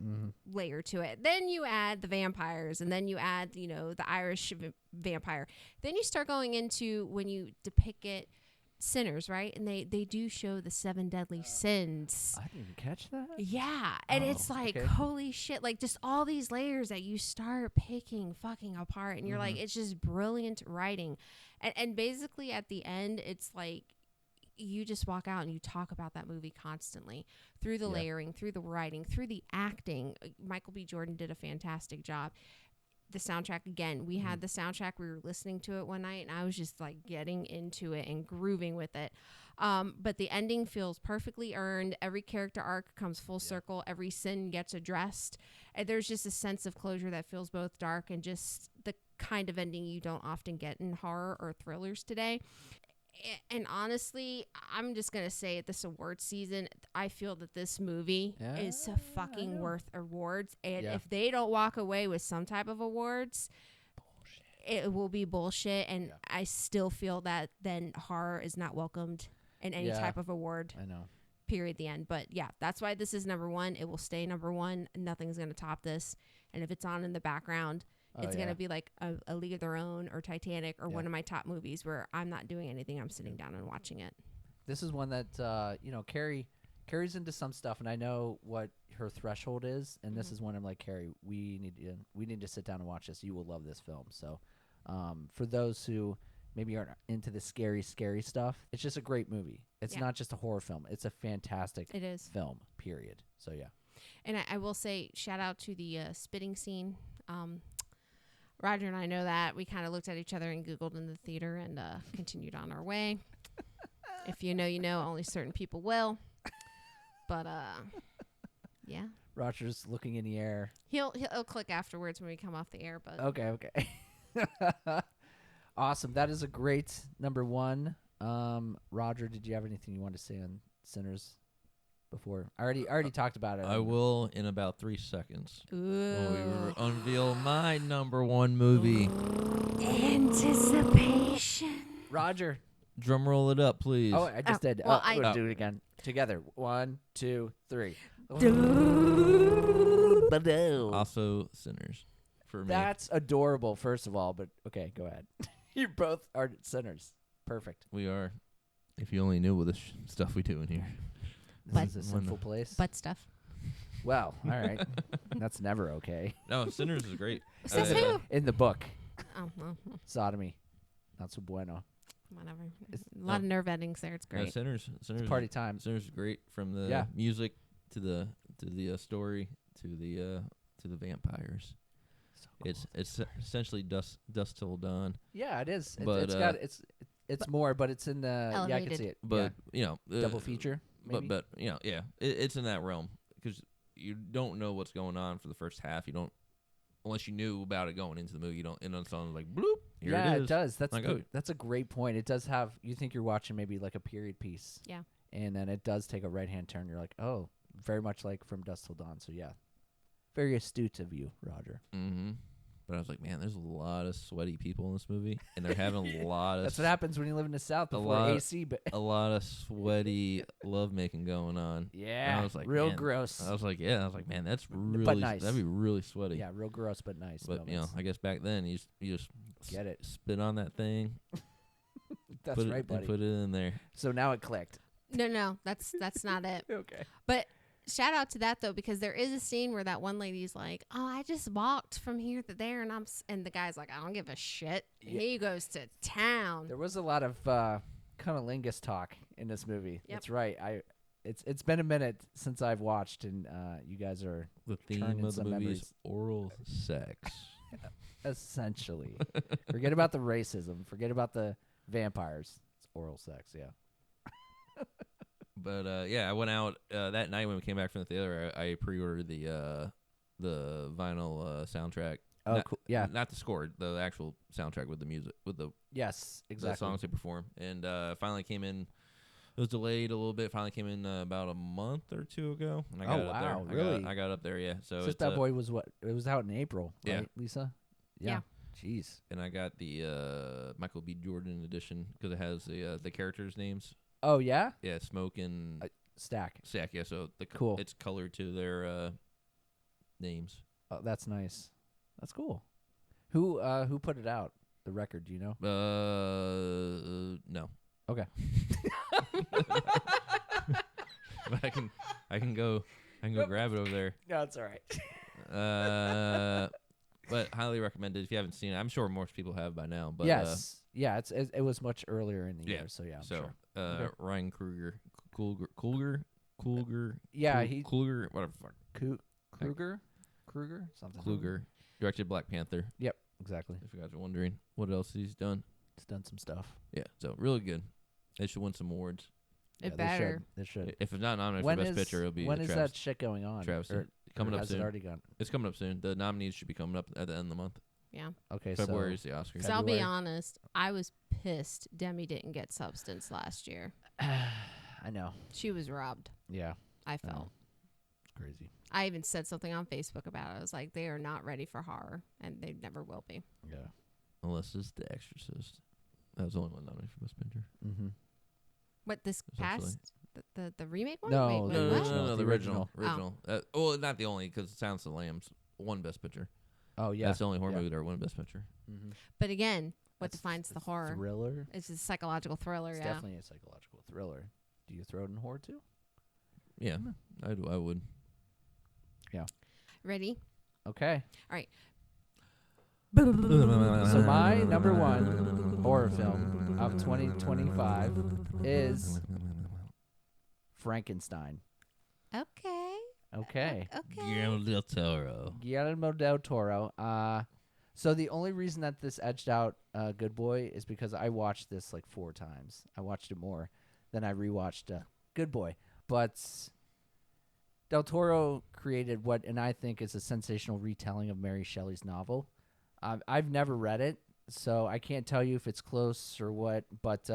layer to it. Then you add the vampires, and then you add the Irish vampire. Then you start going into when you depict it sinners, right? And they do show the 7 deadly sins. I didn't even catch that. Yeah, and it's like holy shit, like just all these layers that you start picking fucking apart, and you're like, it's just brilliant writing. And basically at the end, it's like you just walk out and you talk about that movie constantly through the layering, through the writing, through the acting. Michael B. Jordan did a fantastic job. The soundtrack, again, we had the soundtrack. We were listening to it one night, and I was just like getting into it and grooving with it. But the ending feels perfectly earned. Every character arc comes full circle. Every sin gets addressed. And there's just a sense of closure that feels both dark and just the kind of ending you don't often get in horror or thrillers today. And honestly, I'm just going to say at this award season, I feel that this movie is fucking worth awards. And if they don't walk away with some type of awards, it will be bullshit. And I still feel that then horror is not welcomed in any type of award. I know. Period. The end. But yeah, that's why this is number 1. It will stay number 1. Nothing's going to top this. And if it's on in the background, it's going to be like a League of Their Own or Titanic or one of my top movies where I'm not doing anything. I'm sitting down and watching it. This is one that, Carrie's into some stuff, and I know what her threshold is. And this is one I'm like, Carrie, we need to sit down and watch this. You will love this film. So for those who maybe aren't into the scary stuff, it's just a great movie. It's not just a horror film. It's a fantastic film, period. So, yeah. And I will say, shout out to the spitting scene. Roger and I know that. We kind of looked at each other and Googled in the theater and continued on our way. If you know, you know. Only certain people will. But, yeah. Roger's looking in the air. He'll click afterwards when we come off the air. But Okay. Awesome. That is a great number 1. Roger, did you have anything you wanted to say on Sinners before? I already talked about it. I will in about 3 seconds. Ooh. When we unveil my number 1 movie. Anticipation. Roger. Drum roll it up, please. Oh, I just did. Well, we'll do it again. Together. 1, 2, 3. Also Sinners for me. That's adorable, first of all, but okay, go ahead. You both are sinners. Perfect. We are. If you only knew what this stuff we do in here. This is a sinful place. Butt stuff. Well, all right. That's never okay. No, Sinners is great. Says who? In the book, Oh, well, sodomy, not so bueno. whatever. A lot of nerve endings there. It's great. Yeah, Sinners. Party time. Sinners is great, from the music to the story to the vampires. So cool. It's essentially Dusk Till Dawn. Yeah, it is. But, it's more, but it's in the elevated. Yeah, I can see it. But double feature. Maybe? But it's in that realm because you don't know what's going on for the first half. You don't, unless you knew about it going into the movie. You don't. And then something's like bloop. Here it is. It does. That's like, good. That's a great point. It does have. You think you're watching maybe like a period piece. Yeah. And then it does take a right-hand turn. You're like, oh, very much like From Dusk Till Dawn. So yeah, very astute of you, Roger. Mm-hmm. But I was like, man, there's a lot of sweaty people in this movie, and they're having a lot of. That's what happens when you live in the South before AC. But a lot of sweaty lovemaking going on. Yeah, and I was like, real man, gross. I was like, man, that's really but nice. That'd be really sweaty. Yeah, real gross, but nice. But moments. I guess back then you just get it, spit on that thing. That's right, buddy. And put it in there. So now it clicked. No, that's not it. Okay, but. Shout out to that though, because there is a scene where that one lady's like, "Oh, I just walked from here to there," and the guy's like, "I don't give a shit." Yeah. He goes to town. There was a lot of cunnilingus talk in this movie. Yep. That's right. It's been a minute since I've watched, and you guys are the theme of the movie memories. is oral sex. Essentially, forget about the racism. Forget about the vampires. It's oral sex. Yeah. But I went out that night when we came back from the theater. I pre-ordered the vinyl soundtrack. Oh, cool. Yeah, not the score, the actual soundtrack with the music, with the exactly the songs they perform. And finally came in. It was delayed a little bit. Finally came in about a month or two ago. And I got it up there. Really? I got up there. Yeah. So Since that boy was it was out in April, right, yeah. Lisa? Yeah. Jeez. And I got the Michael B. Jordan edition because it has the characters' names. Oh yeah. Yeah, Smoke and Stack. Yeah. So cool. It's colored to their names. Oh, that's nice. That's cool. Who put it out? The record, do you know? No. Okay. But I can go grab it over there. No, it's all right. But highly recommended if you haven't seen it. I'm sure most people have by now. But yes. Yeah, it was much earlier in the year, so yeah. I'm sure. Okay. Ryan Coogler. Yeah, Coogler, whatever. Kruger, something. Kluger directed Black Panther. Yep, exactly. If you guys are wondering what else he's done. He's done some stuff. Yeah, so really good. They should win some awards. It better. They should. If it's not nominated for Best Picture, it'll be when is that shit going on? Coming up has soon. It already gone? It's coming up soon. The nominees should be coming up at the end of the month. Yeah. Okay, February is the Oscars. So I'll be honest, I was pissed Demi didn't get Substance last year. I know. She was robbed. Yeah. I felt. Crazy. I even said something on Facebook about it. I was like, they are not ready for horror, and they never will be. Yeah. Unless it's The Exorcist. That was the only one nominated for Best Picture. Mm-hmm. What, this past? The remake one? No, Wait, no, the the original. Oh. Well, not the only, because Silence of the Lambs won Best Picture. Oh, yeah. That's the only horror movie that ever won Best Picture. Mm-hmm. But again, what defines the horror? Thriller? It's a psychological thriller, It's yeah. definitely a psychological thriller. Do you throw it in horror, too? Yeah, I would. Yeah. Ready? Okay. All right. So my number one horror film of 2025 is Frankenstein. Okay. Okay. Guillermo del Toro. So the only reason that this edged out Good Boy is because I watched this like 4 times. I watched it more than I rewatched Good Boy. But Del Toro created what, and I think is a sensational retelling of Mary Shelley's novel. I've never read it, so I can't tell you if it's close or what, but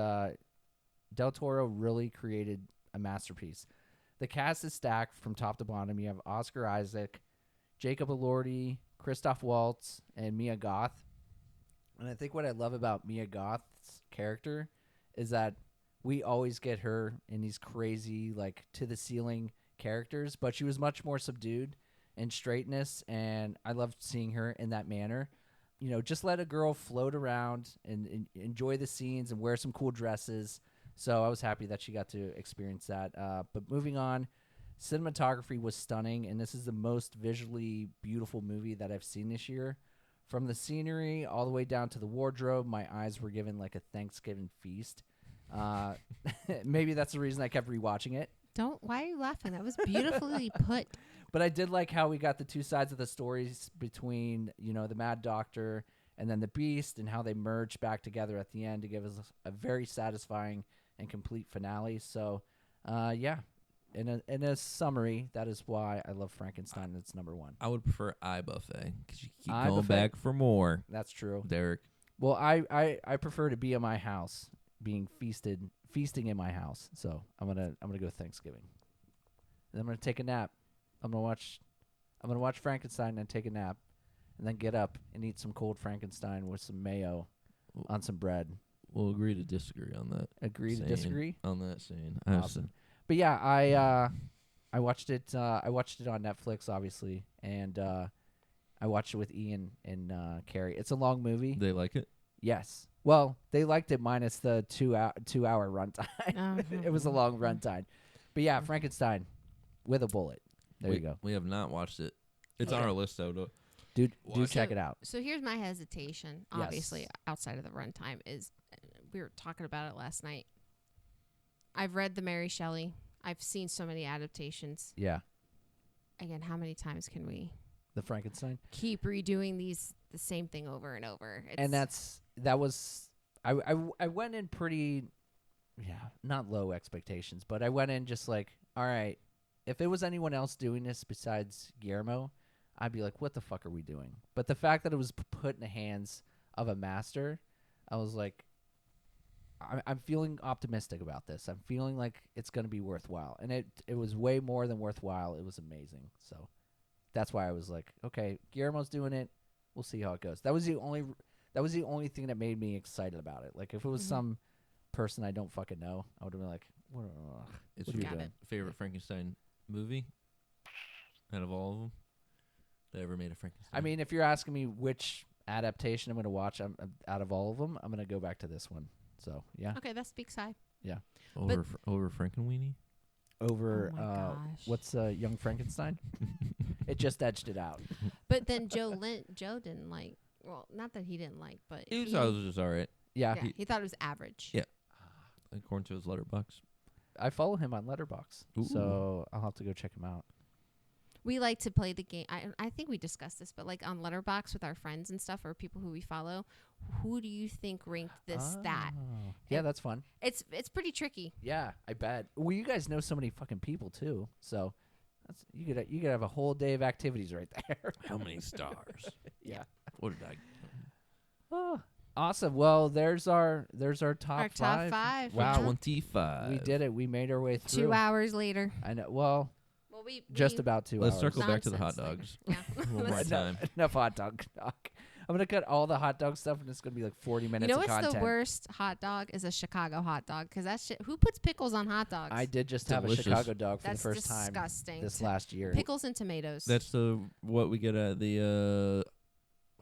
Del Toro really created a masterpiece. The cast is stacked from top to bottom. You have Oscar Isaac, Jacob Elordi, Christoph Waltz, and Mia Goth. And I think what I love about Mia Goth's character is that we always get her in these crazy, like, to-the-ceiling characters, but she was much more subdued in straightness, and I loved seeing her in that manner. You know, just let a girl float around and enjoy the scenes and wear some cool dresses. So I was happy that she got to experience that. But moving on, cinematography was stunning, and this is the most visually beautiful movie that I've seen this year. From the scenery all the way down to the wardrobe, my eyes were given like a Thanksgiving feast. Maybe that's the reason I kept rewatching it. Why are you laughing? That was beautifully put. But I did like how we got the two sides of the stories between, you know, the Mad Doctor and then the Beast, and how they merged back together at the end to give us a very satisfying and complete finale. So, yeah, in a summary, that is why I love Frankenstein. And it's number one. I would prefer iBuffet because you keep iBuffet. going back for more. That's true. Derek. Well, I prefer to be at my house, being feasting in my house. So I'm gonna go Thanksgiving. And I'm gonna take a nap. I'm gonna watch Frankenstein and take a nap, and then get up and eat some cold Frankenstein with some mayo on some bread. We'll agree to disagree on that. Agree to disagree on that saying. Awesome. But yeah, I watched it. I watched it on Netflix, obviously, and I watched it with Ian and Carrie. It's a long movie. They like it? Yes. Well, they liked it minus the 2 hour runtime. It was a long runtime. But yeah, Frankenstein with a bullet. There you go. We have not watched it. It's on our list, though. Do check it out. So here's my hesitation, obviously, outside of the runtime, is we were talking about it last night. I've read the Mary Shelley. I've seen so many adaptations. Yeah. Again, how many times can we The Frankenstein? keep redoing the same thing over and over? I went in pretty, not low expectations, but I went in just like, all right, if it was anyone else doing this besides Guillermo, I'd be like, what the fuck are we doing? But the fact that it was put in the hands of a master, I was like, I'm feeling optimistic about this. I'm feeling like it's going to be worthwhile. And it was way more than worthwhile. It was amazing. So that's why I was like, okay, Guillermo's doing it. We'll see how it goes. That was the only thing that made me excited about it. Like if it was some person I don't fucking know, I would have been like, what It's are you your doing? favorite Frankenstein movie out of all of them that ever made a Frankenstein? I mean, if you're asking me which adaptation I'm going to watch out of all of them, I'm going to go back to this one. So, yeah. Okay, that speaks high. Yeah. Over Frankenweenie? Over, Oh my gosh. what's Young Frankenstein? It just edged it out. But then Joe didn't like, well, not that he didn't like, but He thought it was just all right, Yeah. yeah, he thought it was average. Yeah. according to his letterbox. I follow him on Letterboxd, Ooh. so I'll have to go check him out. We like to play the game. I think we discussed this, but like on Letterboxd with our friends and stuff, or people who we follow, who do you think ranked this that? Yeah, that's fun. It's pretty tricky. Yeah, I bet. Well, you guys know so many fucking people too, so that's you could have a whole day of activities right there. How many stars? Yeah. What did I? Oh, awesome. Well, there's our top Our top five. Wow, 25. we did it. We made our way through. 2 hours later. I know. Well, We just about 2 Let's hours. circle back to the hot Nonsense dogs. later. Yeah. One more time. Enough hot dog talk. I'm gonna cut all the hot dog stuff, and it's gonna be like 40 minutes. You know of what's content. the worst hot dog is a Chicago hot dog, because that shit. Who puts pickles on hot dogs? I did just have a Delicious. Chicago dog for That's the first time disgusting. this last year. Pickles and tomatoes. That's the what we get at the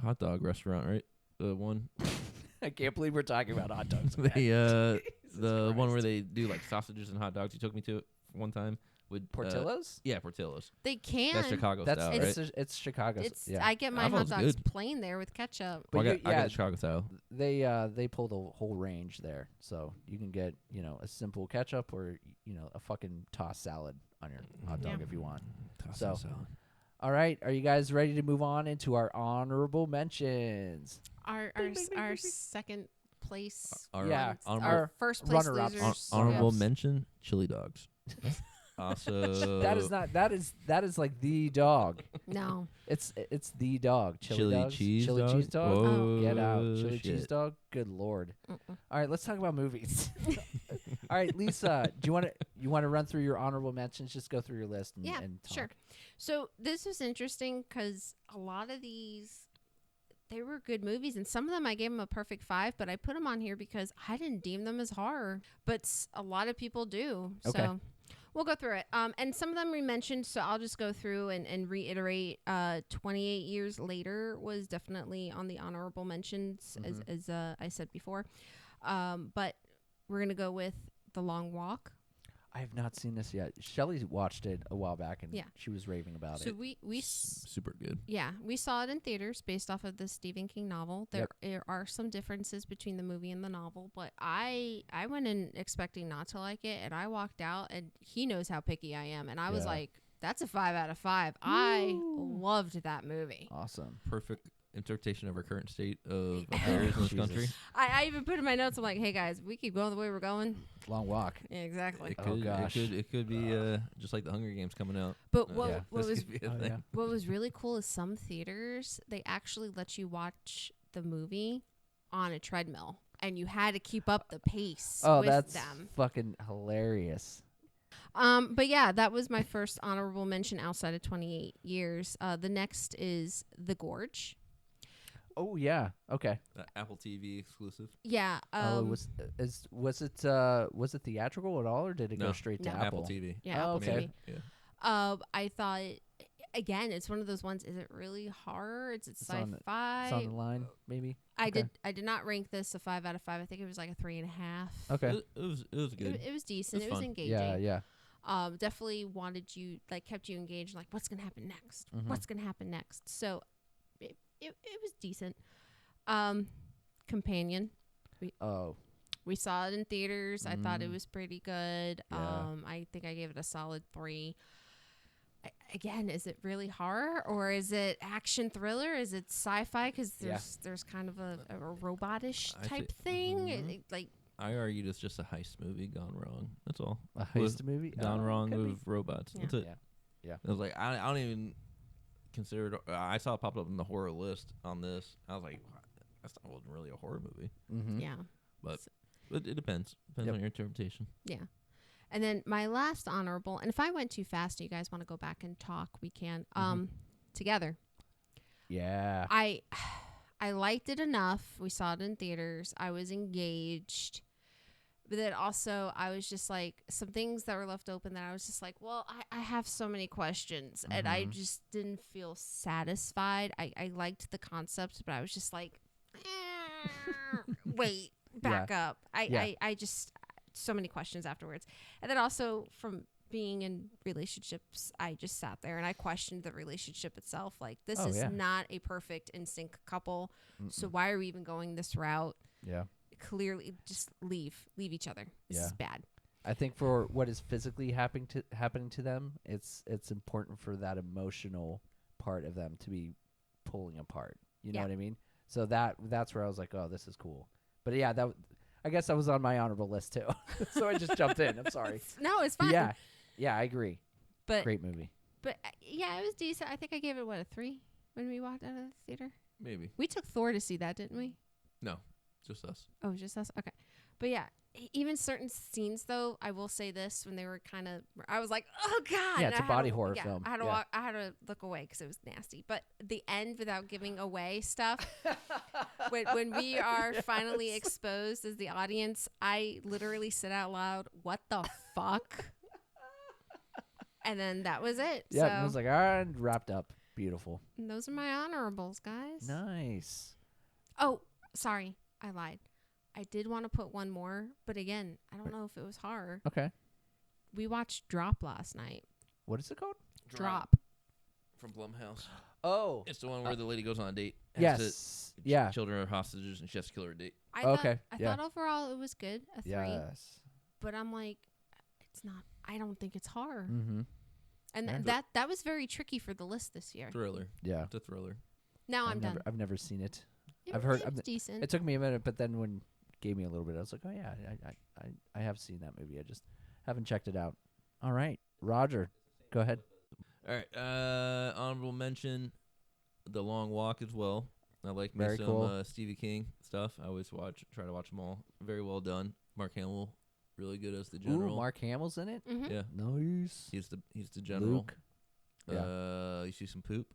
hot dog restaurant, right? The one, I can't believe we're talking about hot dogs. the one where they do like sausages and hot dogs. You took me to it one time with Portillo's? Yeah, Portillo's. They can. That's Chicago That's style, it's, right? it's Chicago. It's. Yeah. I get my That hot was dogs good. plain there with ketchup. But I you- got the Chicago style. They pulled a whole range there, so you can get a simple ketchup or a fucking tossed salad on your hot dog Yeah. if you want. Toss So- that salad. All right, are you guys ready to move on into our honorable mentions? Our second place. Our Yeah, ones- honorable- our first place runner-ups. losers. Honorable Yes. mention: chili dogs. Also, That is not. That is like the dog. No. It's the dog. chili dogs? cheese Chili dog. cheese dog. Whoa, Get out. Chili cheese shit. dog. Good lord. Mm-mm. All right, let's talk about movies. All right, Lisa, do you want to run through your honorable mentions? Just go through your list and, Yeah, and talk. sure. So this was interesting because a lot of these, they were good movies, and some of them I gave them a perfect 5, but I put them on here because I didn't deem them as horror, but a lot of people do. Okay. So we'll go through it. And some of them we mentioned, so I'll just go through and reiterate. 28 Years Later was definitely on the honorable mentions, as I said before. But we're going to go with The Long Walk. I have not seen this yet. Shelley watched it a while back, and Yeah. she was raving about So it. we Super good. Yeah, we saw it in theaters based off of the Stephen King novel. There are some differences between the movie and the novel, but I went in expecting not to like it, and I walked out, and he knows how picky I am, and I was Yeah. like, that's a 5 out of 5. I loved that movie. Awesome. Perfect interpretation of our current state of affairs in this Jesus. country. I even put in my notes, I'm like, hey guys, we keep going the way we're going. Long walk. Yeah, exactly. It Oh, could, gosh. it could be just like the Hunger Games coming out. But Uh, what, yeah. what This was could be a Oh, thing. yeah. what was really cool is some theaters, they actually let you watch the movie on a treadmill, and you had to keep up the pace Oh, with that's them. fucking hilarious. But yeah, that was my first honorable mention outside of 28 years. The next is The Gorge. Oh yeah. Okay. Apple TV exclusive. Yeah. Was it theatrical at all, or did it go straight to No. Apple? TV. Yeah, Oh, Apple okay. TV. Yeah. I thought, again, it's one of those ones. Is it really horror? Is it It's on sci-fi? the line, maybe. I did not rank this a 5 out of 5. I think it was like a 3.5. Okay. It was good. It was decent. It It was was fun. engaging. Yeah. Definitely wanted you, like, kept you engaged. Like, what's gonna happen next? Mhm. What's gonna happen next? So, it was decent. Companion. Oh. We saw it in theaters. I thought it Mm. was pretty good. Yeah. I think I gave it a solid 3. Again, is it really horror or is it action thriller? Is it sci-fi? Because there's kind of a robotish type thing. Like, I argued it's just a heist movie gone wrong. That's all. A heist movie gone wrong could be. with robots. Yeah. That's it. Yeah. I was like, I don't even consider it. I saw it pop up in the horror list on this. I was like, that wasn't really a horror movie. Mm-hmm. yeah. But it depends. Depends on your interpretation. Yeah. And then my last honorable, and if I went too fast and you guys want to go back and talk, we can. Together. Yeah. I liked it enough. We saw it in theaters. I was engaged. But then also I was just like, some things that were left open that I was just like, well, I have so many questions. And I just didn't feel satisfied. I liked the concept, but I was just like, wait, back up. I just, so many questions afterwards. And then also from being in relationships, I just sat there and I questioned the relationship itself. Like, this is not a perfect in sync couple. So why are we even going this route? Yeah. Clearly, just leave each other. This is bad. I think for what is physically happening to them, it's important for that emotional part of them to be pulling apart. You know what I mean? So that's where I was like, oh, this is cool. But yeah, I guess that was on my honorable list too. So I just jumped in. I'm sorry. No, it's fine. Yeah, I agree. But great movie. But yeah, it was decent. I think I gave it a 3 when we walked out of the theater. Maybe. We took Thor to see that, didn't we? No, just us. Oh, just us. Okay. But yeah, even certain scenes though, I will say this, when they were kind of, I was like, oh god. Yeah, it's a body horror film. I had to I had to look away because it was nasty. But the end, without giving away stuff, when we are finally exposed as the audience, I literally said out loud, "What the fuck?" And then that was it. Yeah, so I was like, all right, wrapped up. Beautiful. those are my honorables, guys. Nice. Oh, sorry, I lied. I did want to put one more, but again, I don't know if it was horror. Okay. We watched Drop last night. What is it called? Drop. From Blumhouse. Oh. It's the one where the lady goes on a date. Yes. Yeah. Children are hostages and she has to kill her date. I thought overall it was good, a 3. Yes. But I'm like, it's not. I don't think it's horror. Mm-hmm. And that was very tricky for the list this year. Thriller. Yeah. It's a thriller. Now I'm done. I've never seen it. I've heard it's decent. It took me a minute, but then when gave me a little bit, I was like, oh yeah, I have seen that movie. I just haven't checked it out. All right, Roger, go ahead. All right. Honorable mention, The Long Walk as well. I like me Very some cool. Stevie King stuff. I always try to watch them all. Very well done. Mark Hamill, really good as the general. Ooh, Mark Hamill's in it. Mm-hmm. Yeah, Nice. he's the general. Luke. Yeah. You see some poop.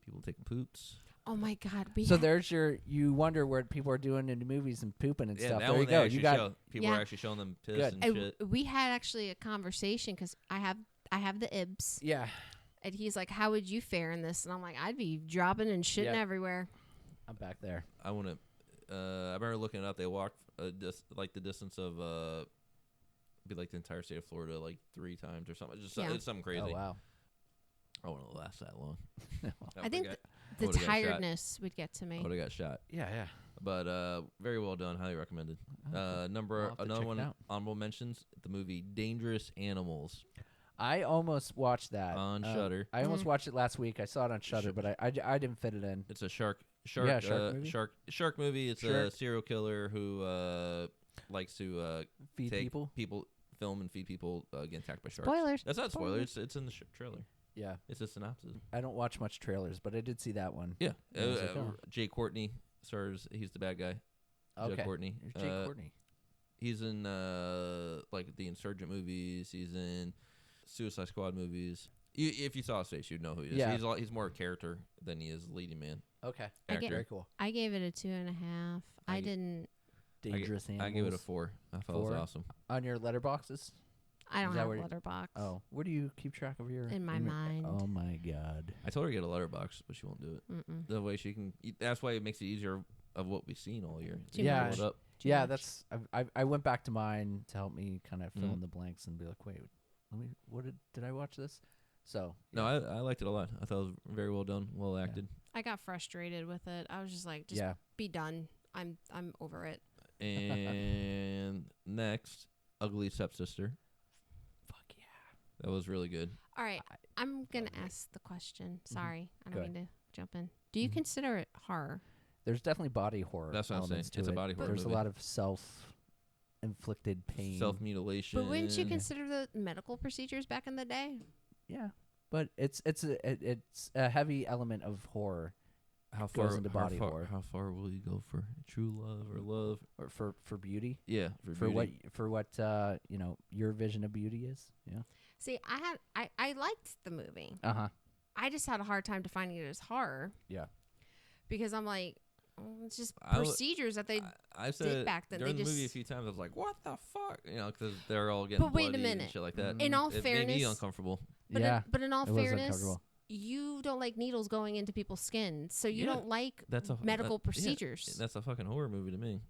People taking poops. Oh my God. So there's you wonder what people are doing in the movies and pooping and Yeah, stuff. that There one you go. You got people are actually showing them piss Good. and shit. we had actually a conversation because I have the ibs. yeah. And he's like, how would you fare in this? And I'm like, I'd be dropping and shitting Yeah. everywhere. I'm back there. I want to. I remember looking it up. They walked like the distance of be like the entire state of Florida like 3 times or something. It's something crazy. Oh wow. I don't want to last that long. I think the tiredness would get to me. I would have got shot. Yeah. But very well done. Highly recommended. We'll have to Another check one it out. honorable mentions: the movie Dangerous Animals I almost watched that on Shudder. I almost watched it last week. I saw it on Shudder, but I didn't fit it in. It's a shark movie? shark movie. It's a serial killer who likes to Feed take people? film and feed people getting attacked by sharks. Spoilers. That's not spoilers. It's in the trailer. Yeah. It's a synopsis. I don't watch much trailers, but I did see that one. Yeah. I was like, oh. Jay Courtney stars. He's the bad guy. Okay. Jay Courtney. Jay Courtney. He's in like the Insurgent movies. He's in Suicide Squad movies. If you saw his face, you'd know who he is. Yeah. He's more a character than he is leading man. Okay. Actor. Very cool. I gave it a 2.5. I didn't. Dangerous Animals. I gave it a 4. I thought it was awesome. On your letterboxes? I don't Is that have where you- Letterbox. Oh, where do you keep track of your? In my mind. Oh my God. I told her to get a letterbox, but she won't do it. Mm-mm. The way she can. That's why it makes it easier of what we've seen all year. Too Yeah. much. Pull it up. Too Yeah, much. that's. I went back to mine to help me kind of fill Mhm. in the blanks and be like, wait, let me. What did I watch this? So No, I liked it a lot. I thought it was very well done, well acted. I got frustrated with it. I was just like, just yeah. be done. I'm over it. And next, Ugly Stepsister. Fuck yeah. That was really good. All right, I'm gonna love it. ask the question. Sorry, I Go don't ahead. mean to jump in. Do you Mhm. consider it horror? There's definitely body horror. That's what I'm saying. elements to It's a it. body horror There's movie. a lot of self-inflicted pain. Self-mutilation. But wouldn't you Yeah. consider the medical procedures back in the day? Yeah, but it's a heavy element of horror how goes into body horror. How far will you go for true love or love? or for beauty. Yeah, For beauty. what your vision of beauty is. Yeah. See, I liked the movie. Uh-huh. I just had a hard time defining it as horror. Yeah. Because I'm like, it's just I w- procedures that they. I said back then. during They the movie a just- few times. I was like, "What the fuck?" Because they're all getting But wait a bloody minute. and shit like that. Mhm. In all It made me fairness- uncomfortable. But yeah. but in all it was fairness, uncomfortable. you don't like needles going into people's skin, so you Yeah, don't like That's a medical that- yeah, procedures. that's a fucking horror movie to me.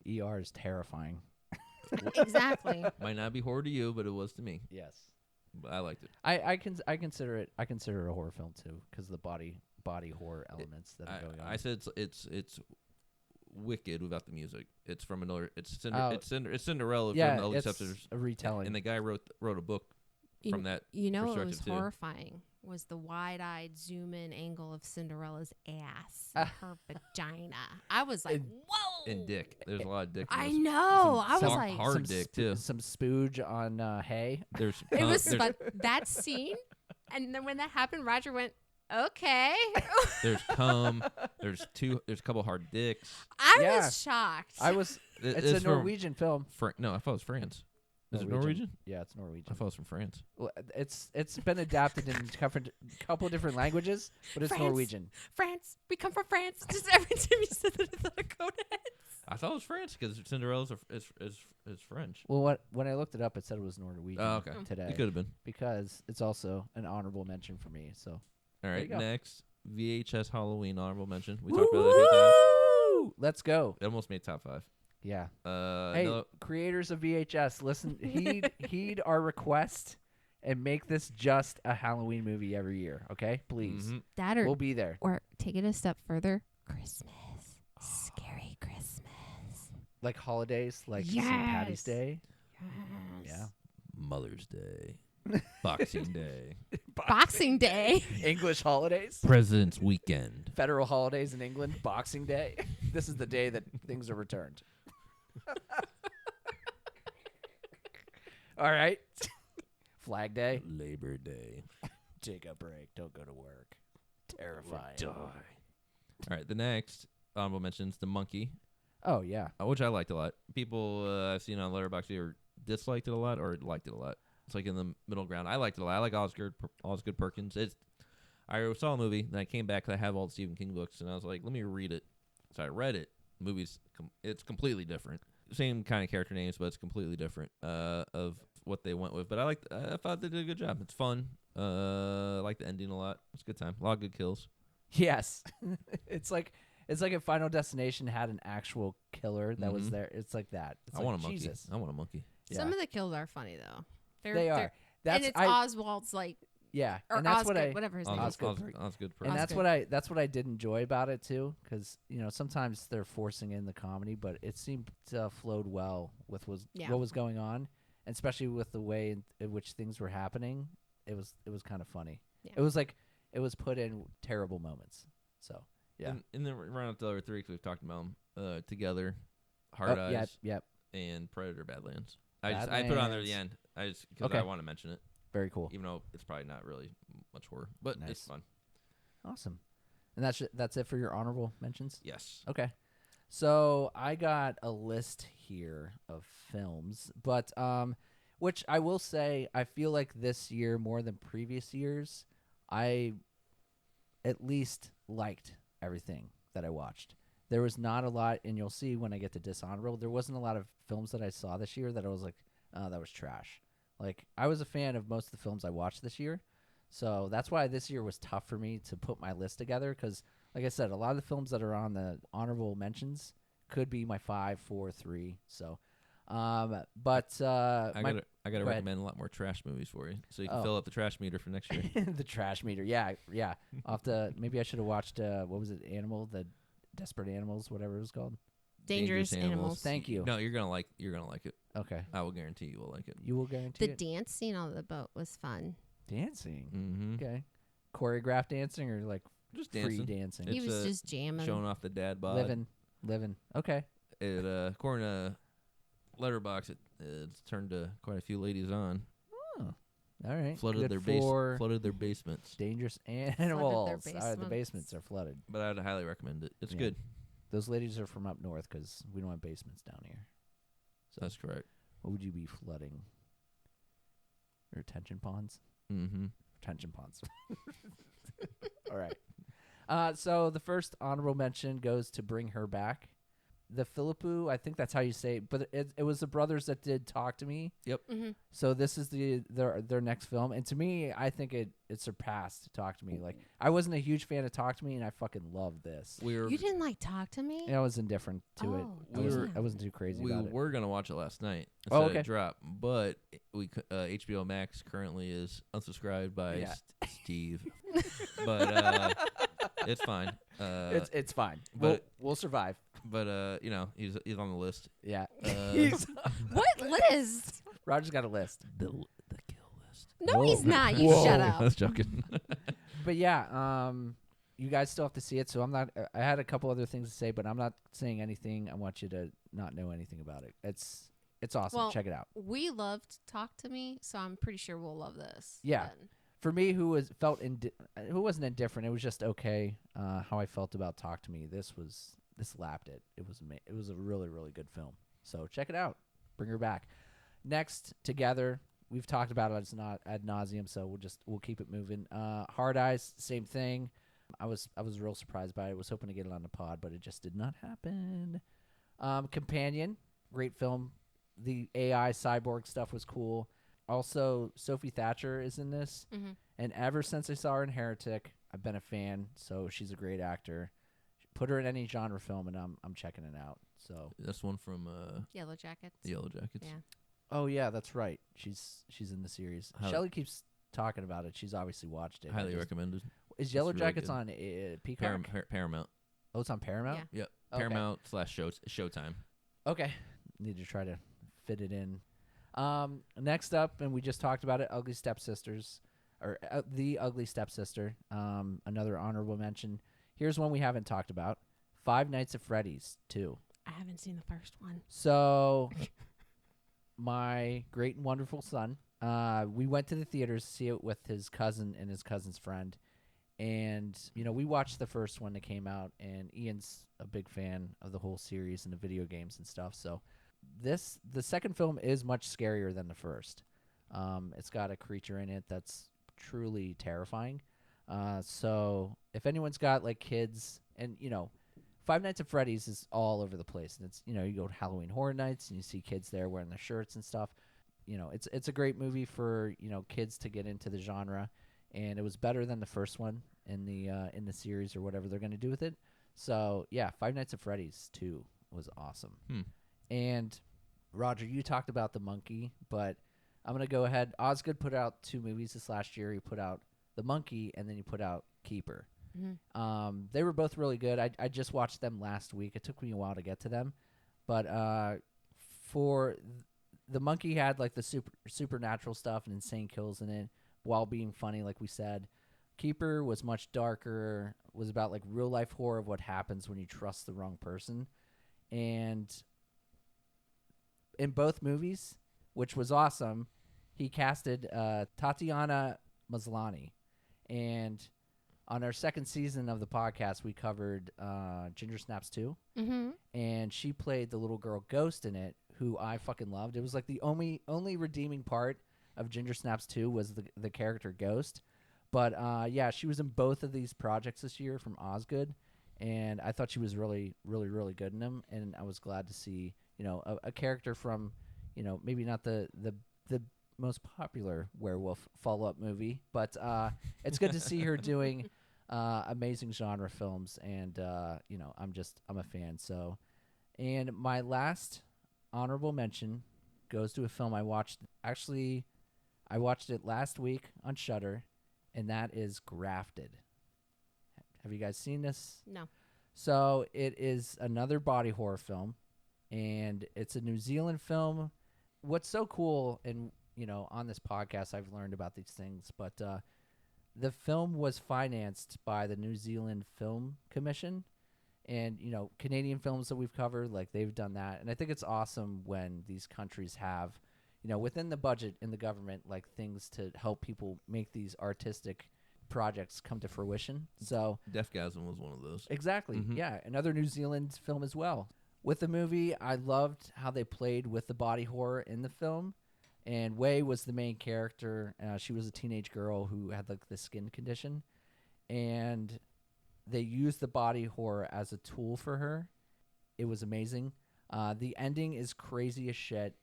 ER is terrifying. Exactly. Might not be horror to you, but it was to me. Yes. But I liked it. I consider it a horror film too because the body horror elements that are going on. I said it's wicked without the music. It's from another. It's Oh. Cinderella yeah, from the Ugly it's Stepsisters. a retelling. And the guy wrote a book from that. You know what was perspective, too. horrifying was the wide-eyed zoom-in angle of Cinderella's ass, Ah. and her vagina. I was like, And- whoa! And dick. There's a lot of dick. in I this. know. Some I was hard- like, hard some dick too. Some spooge on hay. There's it was there's, fun. That scene, and then when that happened, Roger went, "Okay." there's cum. There's a couple hard dicks. I Yeah. was shocked. I was. It's a from Norwegian film. No, I thought it was France. Is it Norwegian? Yeah, it's I Norwegian. thought it was from France. Well, it's been adapted in a couple different languages, but it's France. Norwegian. France. We come from France. Just every time you said that, I thought of Coneheads. I thought it was France because Cinderella's is French. Well, when I looked it up, it said it was Norwegian Oh, okay. today It could have been. because it's also an honorable mention for me. So All right, you go. next VHS Halloween honorable mention. We talked about that a few times. Woo! Let's go. It almost made top 5. Yeah. Hey, no, creators of VHS, listen, heed our request and make this just a Halloween movie every year, okay? Please. mhm. That or We'll be there. take it a step further. Christmas. Scary Christmas. Like holidays, like St. Yes. Patty's Day. Yes. Yeah. Mother's Day, Boxing Day, Boxing Day. English holidays. President's Weekend. Federal holidays in England. Boxing Day. This is the day that things are returned. All right. Flag Day. Labor Day. Take a break. Don't go to work. Terrifying. All right, the next honorable mentions The Monkey, Oh, yeah. which I liked a lot. People I've seen on Letterboxd either disliked it a lot or liked it a lot. It's like in the middle ground. I liked it a lot. I like Osgood Perkins. I saw a movie, then I came back because I have all the Stephen King books, and I was like, let me read it. So I read it. The movie's it's completely different. Same kind of character names, but it's completely different of what they went with. But I thought they did a good job. It's fun. I like the ending a lot. It's a good time. A lot of good kills. Yes. It's like if Final Destination had an actual killer that was Mhm. there. It's like that. It's I like, want a monkey. Jesus. I want a monkey. Yeah. Some of the kills are funny though. They are. And it's Oswald's like, Yeah. or And that's Osgood, what I whatever his name is. Osgood and Perkins. that's what I did enjoy about it too, because sometimes they're forcing in the comedy, but it seemed to flowed well with Yeah. what was going on, and especially with the way in which things were happening. It was kind of funny. Yeah. It was like it was put in terrible moments. So yeah. And then round up the other 3 because we've talked about them together. Hard Eyes Yep. and Predator Badlands. I put it on there at the end. Because Okay. I want to mention it, Very cool. even though it's probably not really much horror, but Nice. it's fun. Awesome. And that's it for your honorable mentions. Yes. Okay. So I got a list here of films, but Which I will say, I feel like this year more than previous years, I at least liked everything that I watched. There was not a lot, and you'll see when I get to Dishonorable, there wasn't a lot of films that I saw this year that I was like, oh, that was trash. Like, I was a fan of most of the films I watched this year, so that's why this year was tough for me to put my list together, because, like I said, a lot of the films that are on the honorable mentions could be my 5, 4, 3, so... I gotta recommend a lot more trash movies for you, so you can fill up the trash meter for next year. The trash meter, yeah. Maybe I should have watched what was it, the Desperate Animals, whatever it was called. Dangerous Animals. Thank you. No, you're gonna like it. Okay, I will guarantee you will like it. you will guarantee The it. dance scene on the boat was fun. Dancing. Mm-hmm. Okay, choreographed dancing or like Just free dancing. dancing. He It's, was just jamming. Showing off the dad bod. Living. Okay. It according to Letterboxd, it's turned quite a few ladies on. Oh, all right. Flooded Good their for flooded their basements. dangerous animals. The basements. basements are flooded. But I'd highly recommend it. It's Yeah. good. Those ladies are from up north because we don't have basements down here. So That's correct. what would you be flooding? Retention ponds? Mm-hmm. Retention ponds. All right. So the first honorable mention goes to Bring Her Back. The Philippou, I think that's how you say it, but it was the brothers that did Talk to Me. Yep. Mm-hmm. So this is their next film, and to me, I think it surpassed Talk to Me. Like, I wasn't a huge fan of Talk to Me, and I fucking love this. You didn't like Talk to Me? I was indifferent to it. Oh, I wasn't too crazy We about it. were gonna watch it last night. Oh, Instead okay. of drop, but HBO Max currently is unsubscribed by Yeah. Steve. But it's fine. It's fine. but- We'll survive. But he's on the list. Yeah. What list? Roger's got a list. The kill list. No, Whoa. he's not. You Whoa. shut I up. was joking. But yeah, you guys still have to see it. So I'm not. I had a couple other things to say, but I'm not saying anything. I want you to not know anything about it. It's awesome. Well, Check it out. We loved Talk to Me, so I'm pretty sure we'll love this. Yeah. then. For me, who wasn't indifferent, it was just okay. How I felt about Talk to Me. This lapped it. It was a really, really good film. So check it out. Bring Her Back. Next, Together. We've talked about it. It's not ad nauseum, so we'll keep it moving. Hard Eyes, same thing. I was real surprised by it. I was hoping to get it on the pod, but it just did not happen. Companion, great film. The AI cyborg stuff was cool. Also, Sophie Thatcher is in this, and ever since I saw her in Heretic, I've been a fan. So she's a great actor. Put her in any genre film, and I'm checking it out. So That's one from Yellow Jackets. the Yellow Jackets. Yeah. oh yeah, that's right. She's in the series. Highly- Shelly keeps talking about it. She's obviously watched it. Highly recommended. Is Yellow really Jackets good. on Peacock? Paramount. Oh, it's on Paramount. Yeah. Yep. Okay. Paramount / Showtime. Okay. Need to try to fit it in. Next up, and we just talked about it, Ugly Stepsisters, or The Ugly Stepsister. Another honorable mention. Here's one we haven't talked about. Five Nights at Freddy's 2. I haven't seen the first one. So, my great and wonderful son, we went to the theaters to see it with his cousin and his cousin's friend. And, we watched the first one that came out, and Ian's a big fan of the whole series and the video games and stuff. So, the second film is much scarier than the first. It's got a creature in it that's truly terrifying. So, if anyone's got, like, kids, and, Five Nights at Freddy's is all over the place. And it's, you go to Halloween Horror Nights, and you see kids there wearing their shirts and stuff. It's a great movie for, kids to get into the genre. And it was better than the first one in the series or whatever they're going to do with it. So, yeah, Five Nights at Freddy's 2 was awesome. And, Roger, you talked about The Monkey, but I'm going to go ahead. Osgood put out 2 movies this last year. He put out The Monkey, and then he put out Keeper. They were both really good. I just watched them last week. It took me a while to get to them. But for The Monkey had, like, the supernatural stuff and insane kills in it, while being funny, like we said. Keeper was much darker, was about, like, real-life horror of what happens when you trust the wrong person. And in both movies, which was awesome, he casted Tatiana Maslany. And on our second season of the podcast, we covered Ginger Snaps 2. Mm-hmm. And she played the little girl Ghost in it, who I fucking loved. It was like the only redeeming part of Ginger Snaps 2 was the character Ghost. But yeah, she was in both of these projects this year from Osgood, and I thought she was really, really, really good in them. And I was glad to see, a character from, maybe not the most popular werewolf follow-up movie, but it's good to see her doing amazing genre films, and I'm a fan. So, and my last honorable mention goes to a film I watched. Actually, I watched it last week on Shudder, and that is Grafted. Have you guys seen this? No. So it is another body horror film, and it's a New Zealand film. What's so cool, and on this podcast I've learned about these things, but the film was financed by the New Zealand Film Commission, and Canadian films that we've covered, like they've done that, and I think it's awesome when these countries have, within the budget in the government, like things to help people make these artistic projects come to fruition. So Deathgasm was one of those. Exactly. Mm-hmm. Yeah, another New Zealand film as well. With the movie, I loved how they played with the body horror in the film. And Wei was the main character. She was a teenage girl who had like the skin condition, and they used the body horror as a tool for her. It was amazing. The ending is crazy as shit,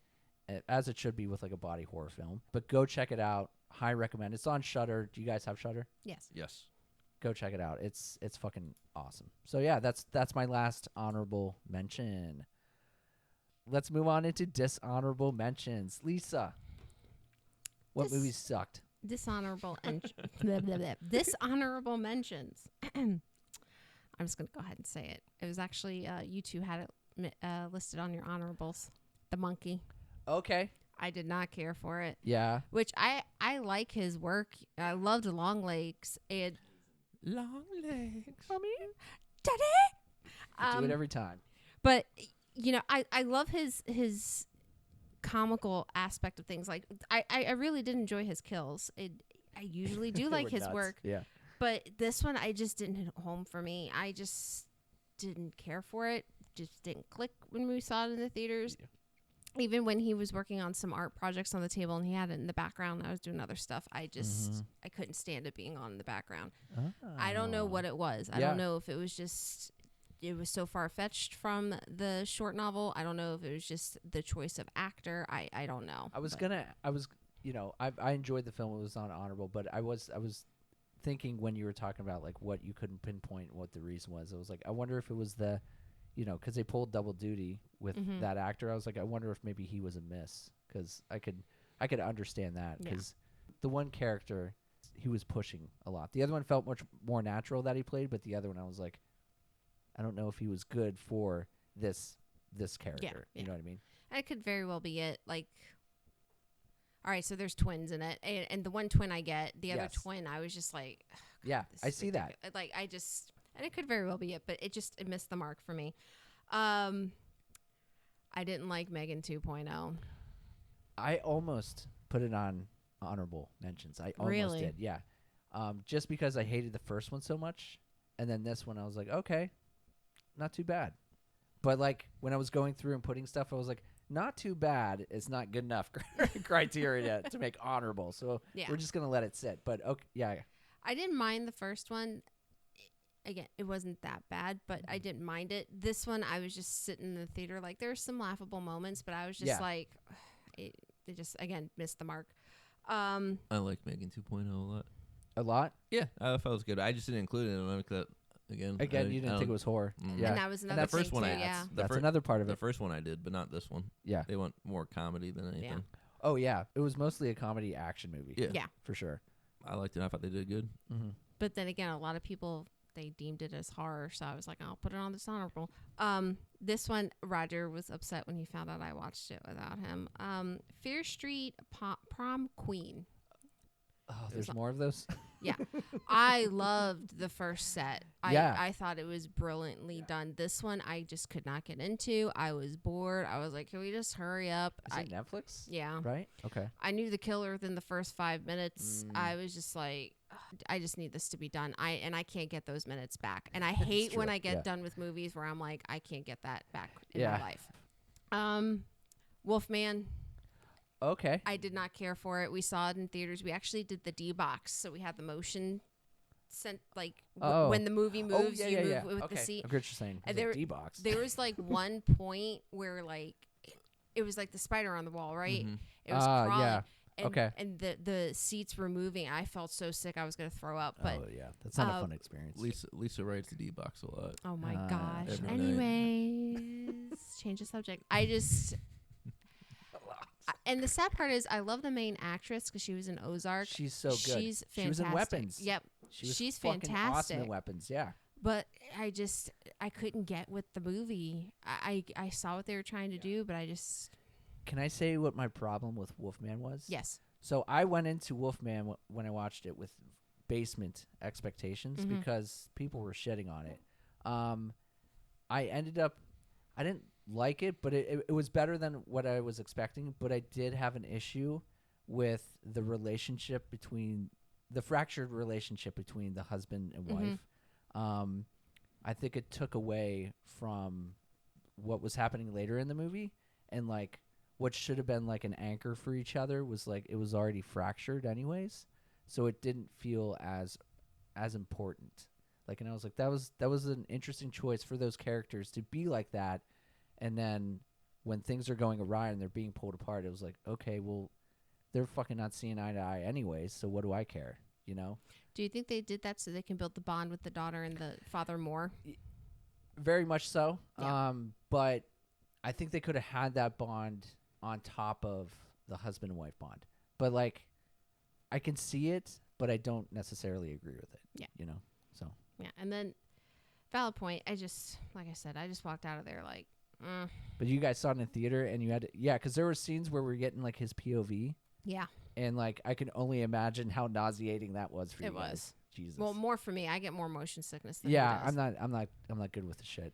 as it should be with like a body horror film. But go check it out. High recommend. It's on Shudder. Do you guys have Shudder? Yes. Yes. Go check it out. It's fucking awesome. So yeah, that's my last honorable mention. Let's move on into dishonorable mentions. Lisa, what movies sucked? Dishonorable dishonorable mentions. I'm just gonna go ahead and say it. It was actually you two had it listed on your honorables. The Monkey. Okay. I did not care for it. Yeah. Which I like his work. I loved Long Legs and Long Legs. Mommy, Daddy. Do it every time. But I love his comical aspect of things. Like I really did enjoy his kills. I usually do like his nuts. work. Yeah. But this one I just didn't hit home for me. I just didn't care for it. Just didn't click when we saw it in the theaters. Yeah. Even when he was working on some art projects on the table and he had it in the background, I was doing other stuff. I just I couldn't stand it being on in the background. Oh. I don't know what it was. I don't know if it was just it was so far-fetched from the short novel. I don't know if it was just the choice of actor. I don't know. I enjoyed the film. It was not honorable, but I was thinking when you were talking about like what you couldn't pinpoint what the reason was. I was like, I wonder if it was the because they pulled double duty with that actor. I was like, I wonder if maybe he was a miss, because I could understand that, because the one character he was pushing a lot. The other one felt much more natural that he played, but the other one I was like, I don't know if he was good for this character. You know what I mean? It could very well be it. Like, all right, so there's twins in it, and the one twin I get, the other twin, I was just like, God, I see that. Like, and it could very well be it, but it missed the mark for me. I didn't like Megan 2.0. I almost put it on honorable mentions. I almost did, yeah. Just because I hated the first one so much, and then this one I was like, okay, not too bad. But like when I was going through and putting stuff, I was like, not too bad is not good enough criteria to make honorable. So we're just gonna let it sit. But okay, yeah. I didn't mind the first one. Again, it wasn't that bad, but I didn't mind it. This one, I was just sitting in the theater. Like, there's some laughable moments, but I was just like, it just, again, missed the mark. I like Megan 2.0 a lot. A lot? Yeah, I thought it was good. I just didn't include it. I that again. You didn't think it was horror. Yeah. And that was another thing, first one. That's another part of it. The first one I did, but not this one. Yeah. They want more comedy than anything. Yeah. Oh, yeah. It was mostly a comedy action movie. Yeah. For sure. I liked it. I thought they did good. Mm-hmm. But then again, a lot of people, they deemed it as horror, so I was like, I'll put it on dishonorable. This one, Roger was upset when he found out I watched it without him. Fear Street Prom Queen. Oh, there's more of those? Yeah. I loved the first set. I thought it was brilliantly done. This one, I just could not get into. I was bored. I was like, can we just hurry up? Is it Netflix? Yeah. Right? Okay. I knew the killer within the first 5 minutes. I was just like, I just need this to be done. I can't get those minutes back. And I hate when I get done with movies where I'm like, I can't get that back in my life. Wolfman. Okay. I did not care for it. We saw it in theaters. We actually did the D box, so we had the motion sent when the movie moves, you move with the seat. I get what you're saying. And there, D box. There was like one point where like it was like the spider on the wall, right? Mm-hmm. It was crawling. Yeah. And, and the seats were moving. I felt so sick I was gonna throw up. But that's not a fun experience. Lisa rides the D box a lot. oh my gosh. every Anyways, change the subject. And the sad part is, I love the main actress because she was in Ozark. She's so good. She's fantastic. She was in Weapons. Yep. She's fantastic. Awesome in Weapons. Yeah. But I couldn't get with the movie. I saw what they were trying to do, but I just. Can I say what my problem with Wolfman was? Yes. So I went into Wolfman when I watched it with basement expectations because people were shitting on it. I didn't like it, but it was better than what I was expecting. But I did have an issue with the fractured relationship between the husband and wife. I think it took away from what was happening later in the movie, and like what should have been like an anchor for each other was like it was already fractured anyways, so it didn't feel as important. Like, and I was like, that was an interesting choice for those characters to be like that, and then when things are going awry and they're being pulled apart, it was like, okay, well, they're fucking not seeing eye to eye anyways, so what do I care, you know? Do you think they did that so they can build the bond with the daughter and the father more? Very much so. Yeah. But I think they could have had that bond on top of the husband and wife bond. But like, I can see it, but I don't necessarily agree with it. Yeah. You know? So. Yeah. And then, valid point. I just walked out of there like, But you guys saw it in theater and you had to, because there were scenes where we're getting like his POV. Yeah. And like, I can only imagine how nauseating that was for you guys. It was. Jesus. Well, more for me. I get more motion sickness than he does. I'm not good with the shit.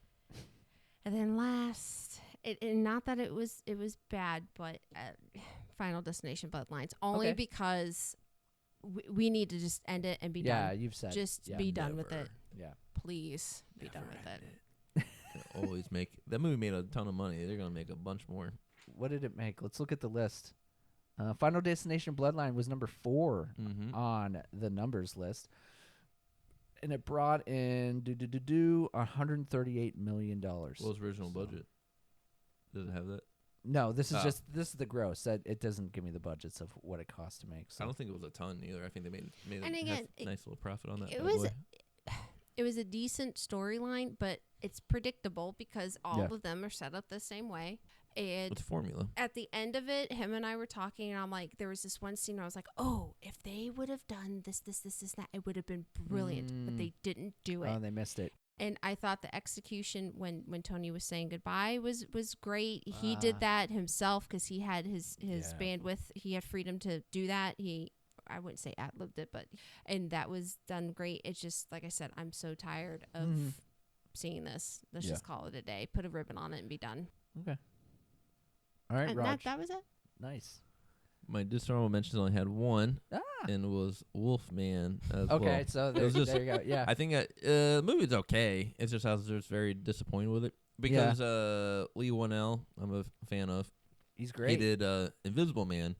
And then last, not that it was bad, but Final Destination Bloodlines, only because we need to just end it and be done. Yeah, you've said. Just be done with it. Yeah. Please be done with it. Always make that movie made a ton of money. They're gonna make a bunch more. What did it make? Let's look at the list. Final Destination Bloodline was number 4 on the numbers list, and it brought in $138 million. What was original budget? Does it have that? No, this is this is the gross. That it doesn't give me the budgets of what it costs to make. So. I don't think it was a ton either. I think they made and again, a nice little profit on that. It was a decent storyline, but it's predictable because all of them are set up the same way. And it's formula. At the end of it, him and I were talking, and I'm like, there was this one scene where I was like, oh, if they would have done this, that, it would have been brilliant. But they didn't do it. Oh, they missed it. And I thought the execution when Tony was saying goodbye was great. He did that himself because he had his bandwidth. He had freedom to do that. I wouldn't say ad-libbed it, and that was done great. It's just, like I said, I'm so tired of seeing this. Let's just call it a day. Put a ribbon on it and be done. Okay. All right, and Raj. that was it. Nice. My dishonorable mentions only had one, and it was Wolfman. Okay, so there you go. Yeah. I think the movie's okay. It's just I was just very disappointed with it because Lee Wanell, I'm a fan of. He's great. He did Invisible Man.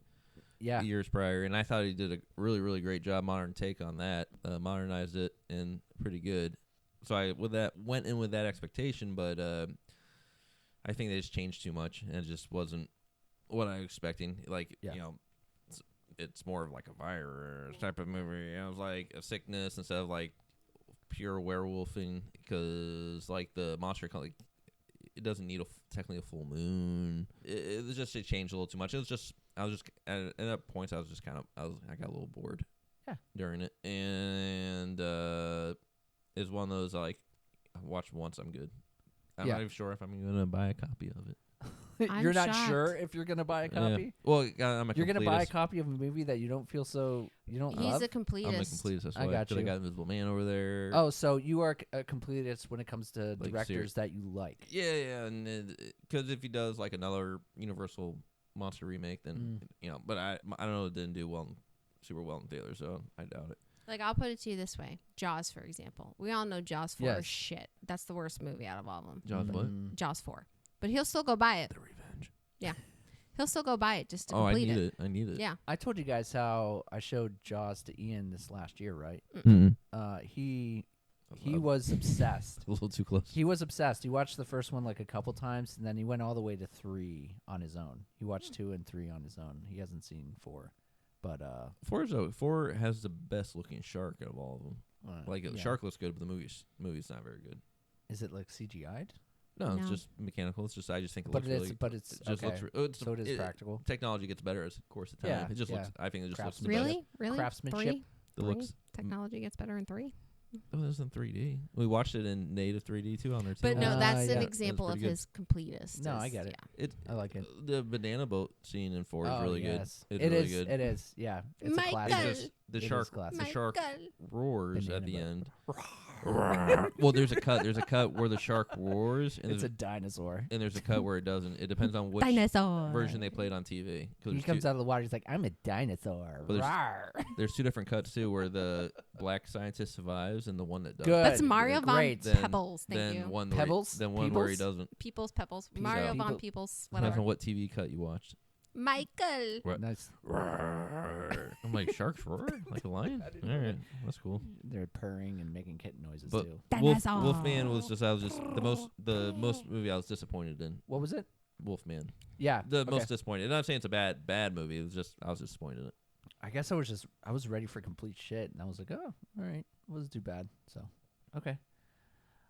Yeah. Years prior, and I thought he did a really, really great job, modern take on that, modernized it, and pretty good. So I went in with that expectation, but I think they just changed too much, and it just wasn't what I was expecting. Like, you know, it's more of like a virus type of movie. It was like a sickness instead of like pure werewolfing, because like the monster, like, it doesn't need technically a full moon. It was just, it changed a little too much. It was just, I was just at points I was just kind of I got a little bored during it, and it's one of those like I watched once, I'm good. I'm not even sure if I'm gonna buy a copy of it. You're not sure if you're gonna buy a copy? Yeah. Well, you're gonna buy a copy of a movie that you don't feel you don't He's love? a completist. I'm a completist. That's why. I got you. I got Invisible Man over there. Oh, so you are a completist when it comes to like directors that you like. Yeah, and because if he does like another Universal monster remake, then you know. But I don't know. It didn't do super well in theater, so I doubt it. Like, I'll put it to you this way. Jaws, for example. We all know Jaws 4 is shit. That's the worst movie out of all of them. Jaws what? Jaws 4. But he'll still go buy it. The Revenge. Yeah. He'll still go buy it just to I complete need it. I need it. Yeah. I told you guys how I showed Jaws to Ian this last year, right? He was obsessed. A little too close. He was obsessed. He watched the first one like a couple times, and then he went all the way to 3 on his own. He watched 2 and 3 on his own. He hasn't seen 4, but 4 has the best looking shark out of all of them. The shark looks good, but the movie's not very good. Is it like CGI'd? No, it's just mechanical. It's just I just think it But looks really. But it's it just okay. looks. So it is practical. Technology gets better as the course of time. Yeah, It just looks. I think it just looks the Really? Really? Craftsmanship. 3? It looks. Technology gets better in 3. Oh, this is in 3D. We watched it in native 3D too on there too. But no, that's an yeah. example of pretty good. his completest. No, I get it. I like it. The banana boat scene in 4 is really good. It's It really is. good. It is. Yeah. It's a Michael. classic. It's just the It is shark. classic. The shark roars Banana at the boat. end. Well, there's a cut. There's a cut where the shark roars, and It's a there's dinosaur. a cut where it doesn't. It depends on which Dinosaur version they played on TV. He comes out of the water. He's like, "I'm a dinosaur." Well, Rawr. There's 2 different cuts too, where the black scientist survives and the one that doesn't. Good. That's Mario Von Great. Pebbles. Thank then you. one Pebbles? Where then one where he Peebles? doesn't. People's Pebbles. Mario Von People- Peoples. Depends Whatever. on what TV cut you watched. Michael. What? Nice. I'm like, sharks roar like a lion. All right, that's cool. They're purring and making kitten noises But too. Dinosaur. Wolfman was just the most movie I was disappointed in. What was it? Wolfman, Yeah. the okay. most disappointed. And I'm not saying it's a bad movie. It was just I was disappointed in it. I guess I was ready for complete shit, and I was like, oh, all right, it wasn't too bad. So, okay.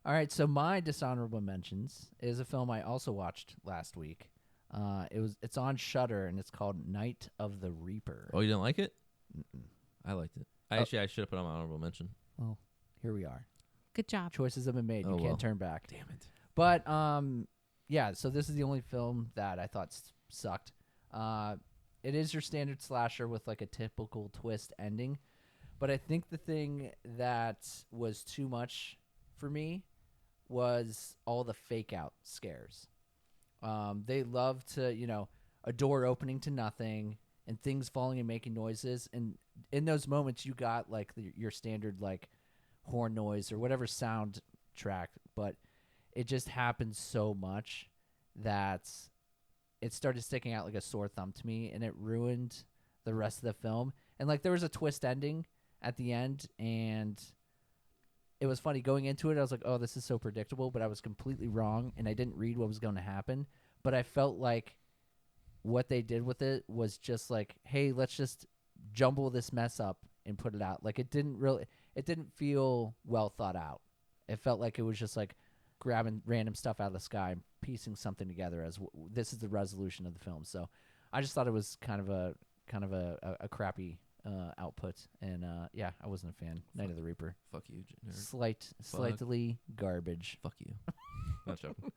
All right, so my dishonorable mentions is a film I also watched last week. It's on Shudder, and it's called Night of the Reaper. Oh, you didn't like it? Mm-mm. I liked it. Oh. I should have put it on my honorable mention. Well, here we are. Good job. Choices have been made. You Oh, can't well. turn back. Damn it. But yeah. So this is the only film that I thought sucked. It is your standard slasher with like a typical twist ending, but I think the thing that was too much for me was all the fake out scares. They love to, a door opening to nothing and things falling and making noises, and in those moments you got like your standard like horn noise or whatever sound track, but it just happened so much that it started sticking out like a sore thumb to me, and it ruined the rest of the film. And like there was a twist ending at the end, and it was funny going into it. I was like, oh, this is so predictable, but I was completely wrong, and I didn't read what was going to happen. But I felt like what they did with it was just like, hey, let's just jumble this mess up and put it out. Like it didn't feel well thought out. It felt like it was just like grabbing random stuff out of the sky and piecing something together as this is the resolution of the film. So I just thought it was kind of a crappy output, and yeah, I wasn't a fan. Night of the Reaper. Fuck you, nerd. Slightly garbage. Fuck you. Not joking.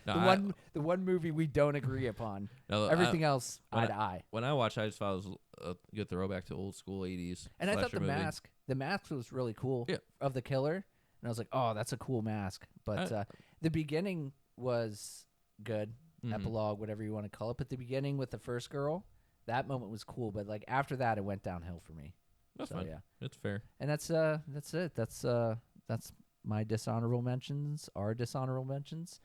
No, The one movie we don't agree upon. No, Everything else when eye to eye. When I watched, I just thought it was a good throwback to old school 80s. And I thought slasher movie. the mask was really cool. Yeah. Of the killer, and I was like, oh, that's a cool mask. But the beginning was good. Mhm. Epilogue, whatever you want to call it. But the beginning with the first girl, that moment was cool. But like after that, it went downhill for me. That's so fine. yeah, It's fair. and that's it. That's my dishonorable mentions. Our dishonorable mentions.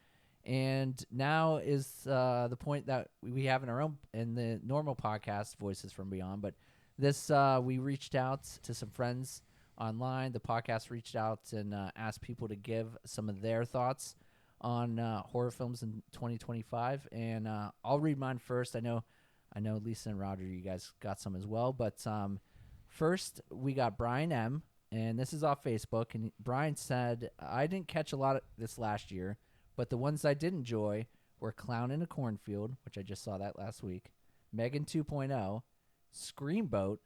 And now is the point that we have in the normal podcast, Voices from Beyond. But this, we reached out to some friends online. The podcast reached out and asked people to give some of their thoughts on horror films in 2025. And I'll read mine first. I know Lisa and Roger, you guys got some as well. But first, we got Brian M., and this is off Facebook. And Brian said, I didn't catch a lot of this last year, but the ones I did enjoy were Clown in a Cornfield, which I just saw that last week, Megan 2.0, Screamboat,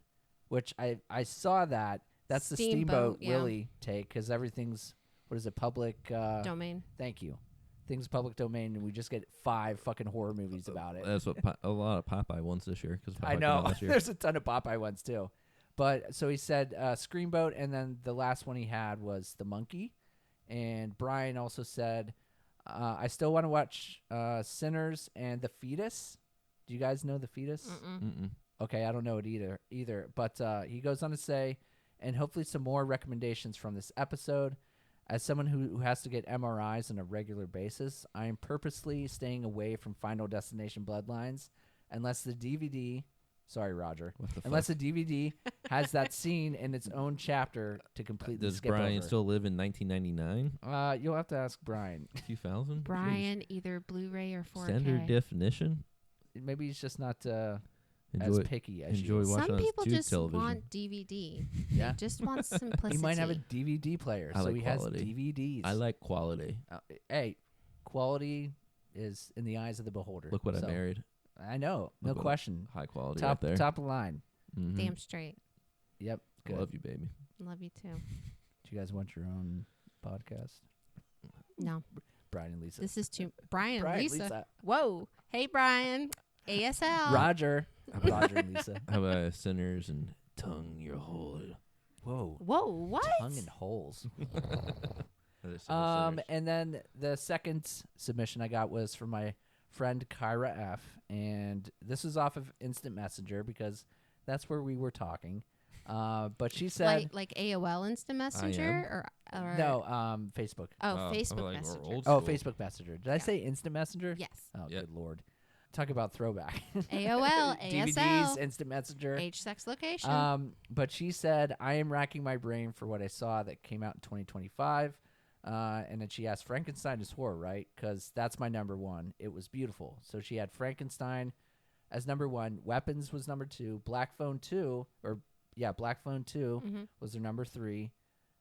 which I saw that. That's the Steamboat yeah. Willie take, because everything's, what is it, public domain. Thank you. Things public domain, and we just get 5 fucking horror movies about it. That's what a lot of Popeye ones this year. Cause I know. There's a ton of Popeye ones, too. But so he said Screamboat, and then the last one he had was The Monkey. And Brian also said, I still want to watch Sinners and The Fetus. Do you guys know The Fetus? Mm-mm. Okay, I don't know it either. But he goes on to say, and hopefully some more recommendations from this episode. As someone who has to get MRIs on a regular basis, I am purposely staying away from Final Destination Bloodlines. unless the DVD. Sorry, Roger. Unless the DVD has that scene in its own chapter to completely Does skip Brian over. still live in 1999? You'll have to ask Brian. 2000? Brian, either Blu-ray or 4K. Standard definition? Maybe he's just not as picky as enjoy you. watching Some on people tube just television. want DVD. Yeah. They just want simplicity. He might have a DVD player, I so like he quality. has DVDs. I like quality. Hey, quality is in the eyes of the beholder. Look what so, I married. I know, no Look what question. High quality Top right there. top of the line. Mhm. Damn straight. Yep. I Good. love you, baby. Love you too. Do you guys want your own podcast? No, Brian and Lisa. this is too. Brian, Brian, Lisa. Whoa. Hey, Brian. ASL. Roger. Roger and Lisa. How about sinners and tongue your hole? Whoa. Whoa, what? Tongue and holes. That is sinners. And then the second submission I got was from my friend Kyra F. And this was off of Instant Messenger because that's where we were talking. But she said... Like AOL Instant Messenger? Or No, Facebook. Oh, Facebook like Messenger. old Oh, school. Facebook Messenger. Did I say Instant Messenger? Yes. Oh, Yep. good Lord. Talk about throwback. AOL, DVDs, ASL, Instant Messenger. age, sex, location. But she said, I am racking my brain for what I saw that came out in 2025. And then she asked, Frankenstein is horror, right? Because that's my number one. It was beautiful. So she had Frankenstein as number one. Weapons was number two. Black Phone 2, Black Phone 2 was their number three.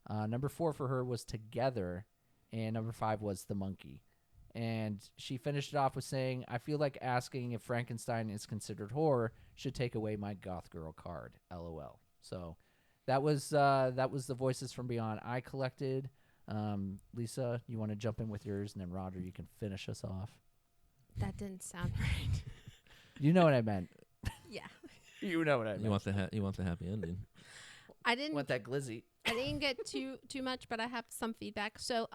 Number four for her was Together. And number five was The Monkey. And she finished it off with saying, I feel like asking if Frankenstein is considered horror should take away my goth girl card. LOL. So that was the Voices from Beyond I collected. Lisa, you want to jump in with yours, and then Roger, you can finish us off. That didn't sound right. You know what I meant. Yeah. You know what I meant. You want the happy ending. I didn't want that glizzy. I didn't get too much, but I have some feedback. So,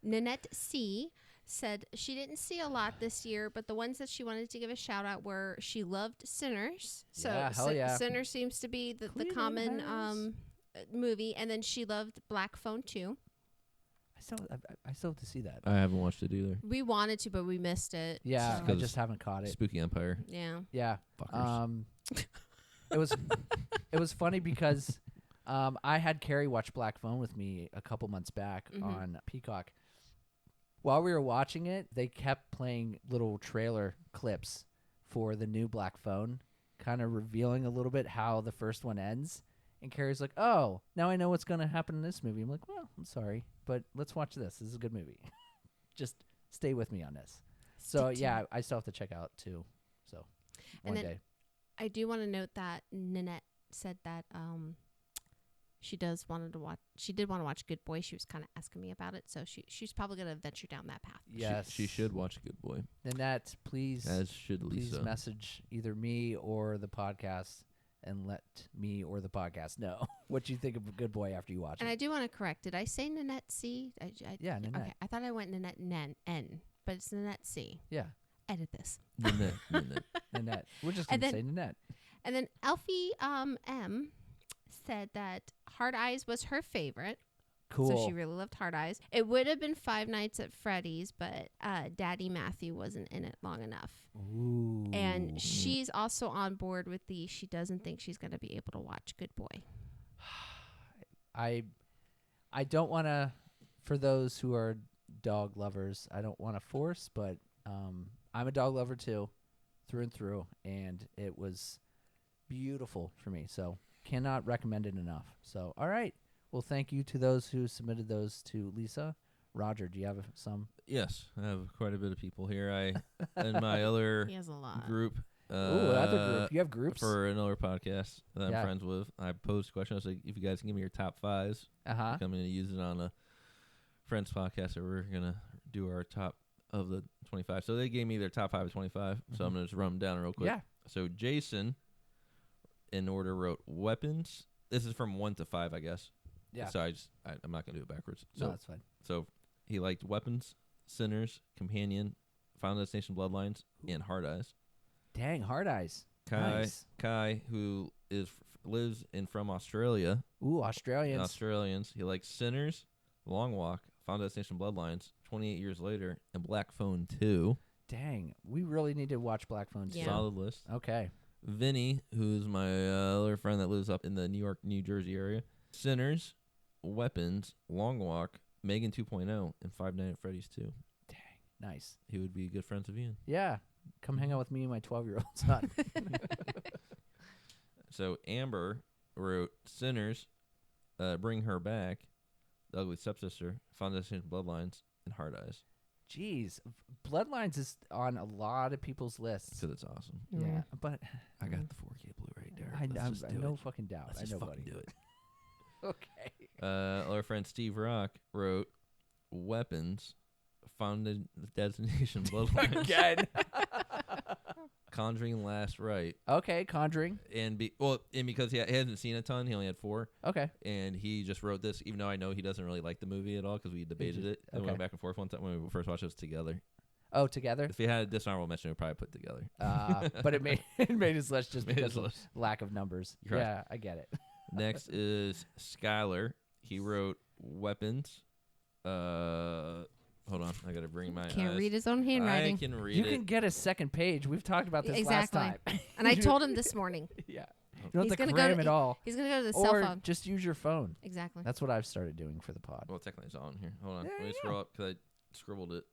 Nanette C said she didn't see a lot this year, but the ones that she wanted to give a shout out were she loved Sinners. So Yeah, hell yeah. Sinners seems to be the common movie, and then she loved Black Phone 2. I still have to see that. I haven't watched it either. We wanted to, but we missed it. Yeah, so- I just haven't caught it. Spooky Empire. Yeah. Yeah. Fuckers. It was funny because I had Carrie watch Black Phone with me a couple months back on Peacock. While we were watching it, they kept playing little trailer clips for the new Black Phone, kind of revealing a little bit how the first one ends. And Carrie's like, oh, now I know what's going to happen in this movie. I'm like, well, I'm sorry, but let's watch this. This is a good movie. Just stay with me on this. So, yeah, I still have to check out, too. So, one day. I do want to note that Nanette said that she did want to watch Good Boy. She was kind of asking me about it, so she's probably going to venture down that path. Yes. She should watch Good Boy. Nanette, please. As should Lisa. Please message either me or the podcast and let me or the podcast know what you think of Good Boy after you watch And it. I do want to correct. Did I say Nanette C? Yeah, Nanette. Okay, I thought I went Nanette N, but it's Nanette C. Yeah, Edit this. Nanette. We're just going to say Nanette. And then Elfie M said that Hard Eyes was her favorite. Cool. So she really loved Hard Eyes. It would have been Five Nights at Freddy's, but Daddy Matthew wasn't in it long enough. Ooh. And she's also on board with she doesn't think she's going to be able to watch Good Boy. I don't want to, for those who are dog lovers, I don't want to force, but I'm a dog lover too, through and through, and it was beautiful for me. So cannot recommend it enough. So, all right. Well, thank you to those who submitted those to Lisa. Roger, do you have some? Yes, I have quite a bit of people here. In my other He has a lot. group. Other group. You have groups? For another podcast that Yeah. I'm friends with. I posed a question. I was like, if you guys can give me your top fives, Uh-huh. I'm going to use it on a friends podcast, or we're going to do our top of the 25. So they gave me their top 5 of 25. So I'm going to just run them down real quick. Yeah. So Jason, in order, wrote weapons. This is from 1 to 5, I guess. Yeah. So I'm not going to do it backwards. So No, that's fine. So he liked Weapons, Sinners, Companion, Final Destination Bloodlines, and Hard Eyes. Dang, Hard Eyes. Kai, Nice. who lives from Australia. Ooh, Australians. Australians. He likes Sinners, Long Walk, Final Destination Bloodlines, 28 Years Later, and Black Phone 2. Dang, we really need to watch Black Phone too. Yeah. Solid list. Okay. Vinny, who's my other friend that lives up in the New York, New Jersey area. Sinners, Weapons, Long Walk, Megan 2.0, and Five Nights at Freddy's 2. Dang, nice. He would be good friends of Ian. Yeah, come hang out with me and my 12-year-old son. So Amber wrote Sinners, Bring Her Back, The Ugly Stepsister, Foundation Bloodlines, and Hard Eyes. Jeez, Bloodlines is on a lot of people's lists. Because it's awesome. Yeah, but I got the 4K Blu-ray there. I no fucking doubt. Let's I just know, fucking buddy. do it. Okay. Our friend Steve Rock wrote Weapons, Founded Destination Bloodlines, Again. Conjuring Last Right, Okay, Conjuring. and because he hasn't seen a ton, he only had 4, Okay. and he just wrote this, even though I know he doesn't really like the movie at all because we debated it and went back and forth one time when we first watched it together. Oh, together. If he had a dishonorable mention, we'd probably put together. But it made his list just Made because his of list. lack of numbers. You're right. Yeah, I get it. Next is Skylar. He wrote Weapons. Hold on, I gotta bring my Can't eyes. read his own handwriting. I can read You it. can get a second page. We've talked about this Exactly. last time. And I told him this morning. Yeah. You don't He's have to gonna go cram to- it all. He's going to go to the Or cell phone. just use your phone. Exactly. That's what I've started doing for the pod. Well, technically it's on here. Hold on. There Let me you scroll up because I scribbled it.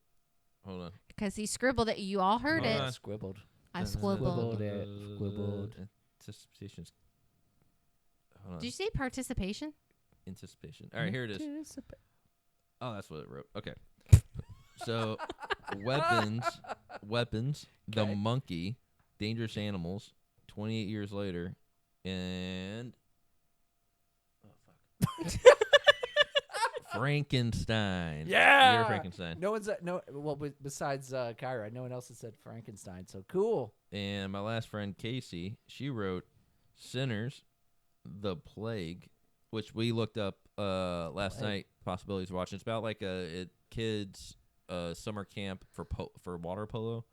Hold on. Because he scribbled it. You all heard Hold it. on. Squibbled. I Squibbled squibbled. it. Squibbled. Anticipations. Hold on. Did you say participation? Anticipation. All right, here it is. Oh, that's what it wrote. Okay. So, weapons, The Okay. Monkey, Dangerous Animals, 28 years later, and Frankenstein. Yeah. Year of Frankenstein. No one's besides Kyra, no one else has said Frankenstein. So cool. And my last friend Casey, she wrote Sinners, The Plague, which we looked up last night. Possibilities of watching. It's about like a kids summer camp for water polo,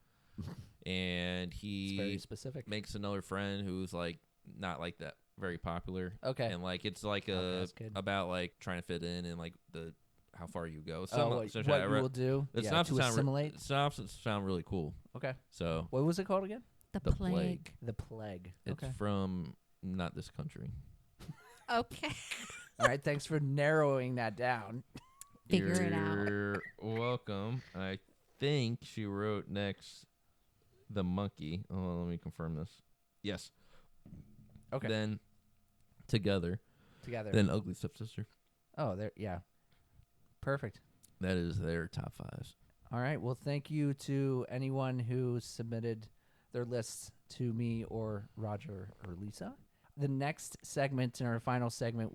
and It's very he specific. makes another friend who's like not like that very popular. Okay. And like it's like Outcast kid. about like trying to fit in and like the how far you go. What you will do The to synopsis assimilate. synopsis sound really cool. Okay. So What was it called again? The The plague. Plague. The Plague. it's Okay. from not this country. Okay. All right. Thanks for narrowing that down. Figure it out. You're welcome. I think she wrote next The Monkey. Oh, let me confirm this. Yes. Okay. Then Together. Together. Then Ugly Stepsister. Oh, there. Yeah. Perfect. That is their top 5s. All right. Well, thank you to anyone who submitted their lists to me or Roger or Lisa. The next segment and our final segment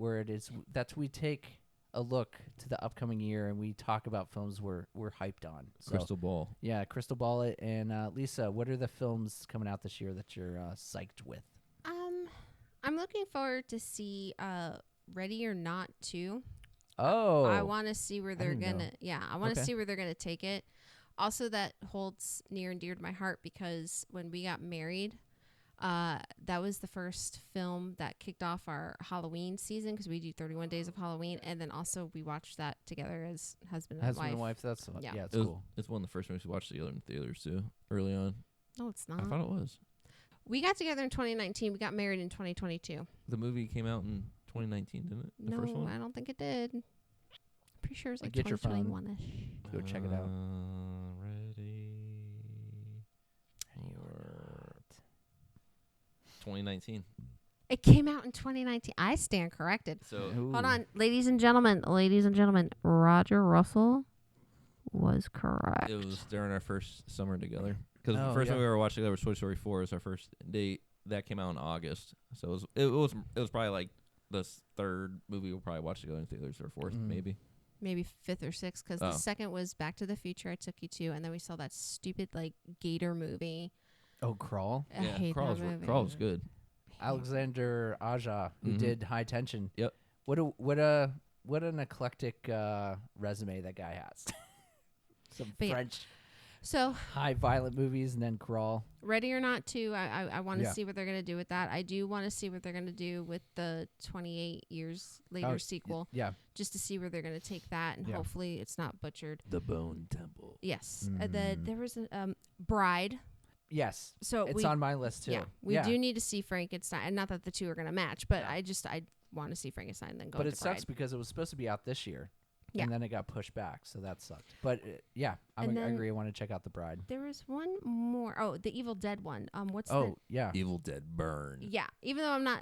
that's we take a look to the upcoming year and we talk about films we're hyped on. So, Crystal Ball. yeah, crystal ball it. And Lisa, what are the films coming out this year that you're psyched with? I'm looking forward to see Ready or Not 2. Oh, I want to see where they're didn't know. gonna. Yeah, I want to Okay. see where they're gonna take it. Also, that holds near and dear to my heart because when we got married, that was the first film that kicked off our Halloween season because we do 31 days of Halloween, and then also we watched that together as husband and husband wife. and wife. That's Yeah. yeah, it's It was, cool. It's one of the first movies we watched together in theaters too, early on. No, it's I not. thought it was. We got together in 2019. We got married in 2022. The movie came out in 2019, didn't it? The first No, one? I don't think it did. Pretty sure it was like Get your phone. 2021-ish. Go check it out. Ready. 2019. It came out in 2019. I stand corrected. So Ooh. Hold on, ladies and gentlemen. Roger Russell was correct. it was during our first summer together. Because Oh, the first yeah. movie we ever watched together was Toy Story 4. It was our first date. That came out in August. So it was probably like the third movie we'll probably watch together in theaters, or fourth maybe. Maybe 5th or 6th, because Oh. the second was Back to the Future. I took you to, and then we saw that stupid like Gator movie. Oh, Crawl. I hate Crawl that movie. was good. Alexander Aja, who Mhm. did High Tension. Yep. What an eclectic resume that guy has. Some But yeah. French. So high violent movies and then Crawl. Ready or Not 2, I want to Yeah. see what they're going to do with that. I do want to see what they're going to do with the 28 years later sequel, Yeah. just to see where they're going to take that, and hopefully it's not butchered. The Bone Temple. Yes. There was a Bride. Yes. So it's on my list too. Yeah, we do need to see Frankenstein, and not that the two are going to match, but I want to see Frankenstein, then go. But into it sucks Bride. because it was supposed to be out this year, Yeah. and then it got pushed back, so that sucked. But I agree. I want to check out The Bride. There was one more. Oh, the Evil Dead one. What's Evil Dead Burn. Yeah, even though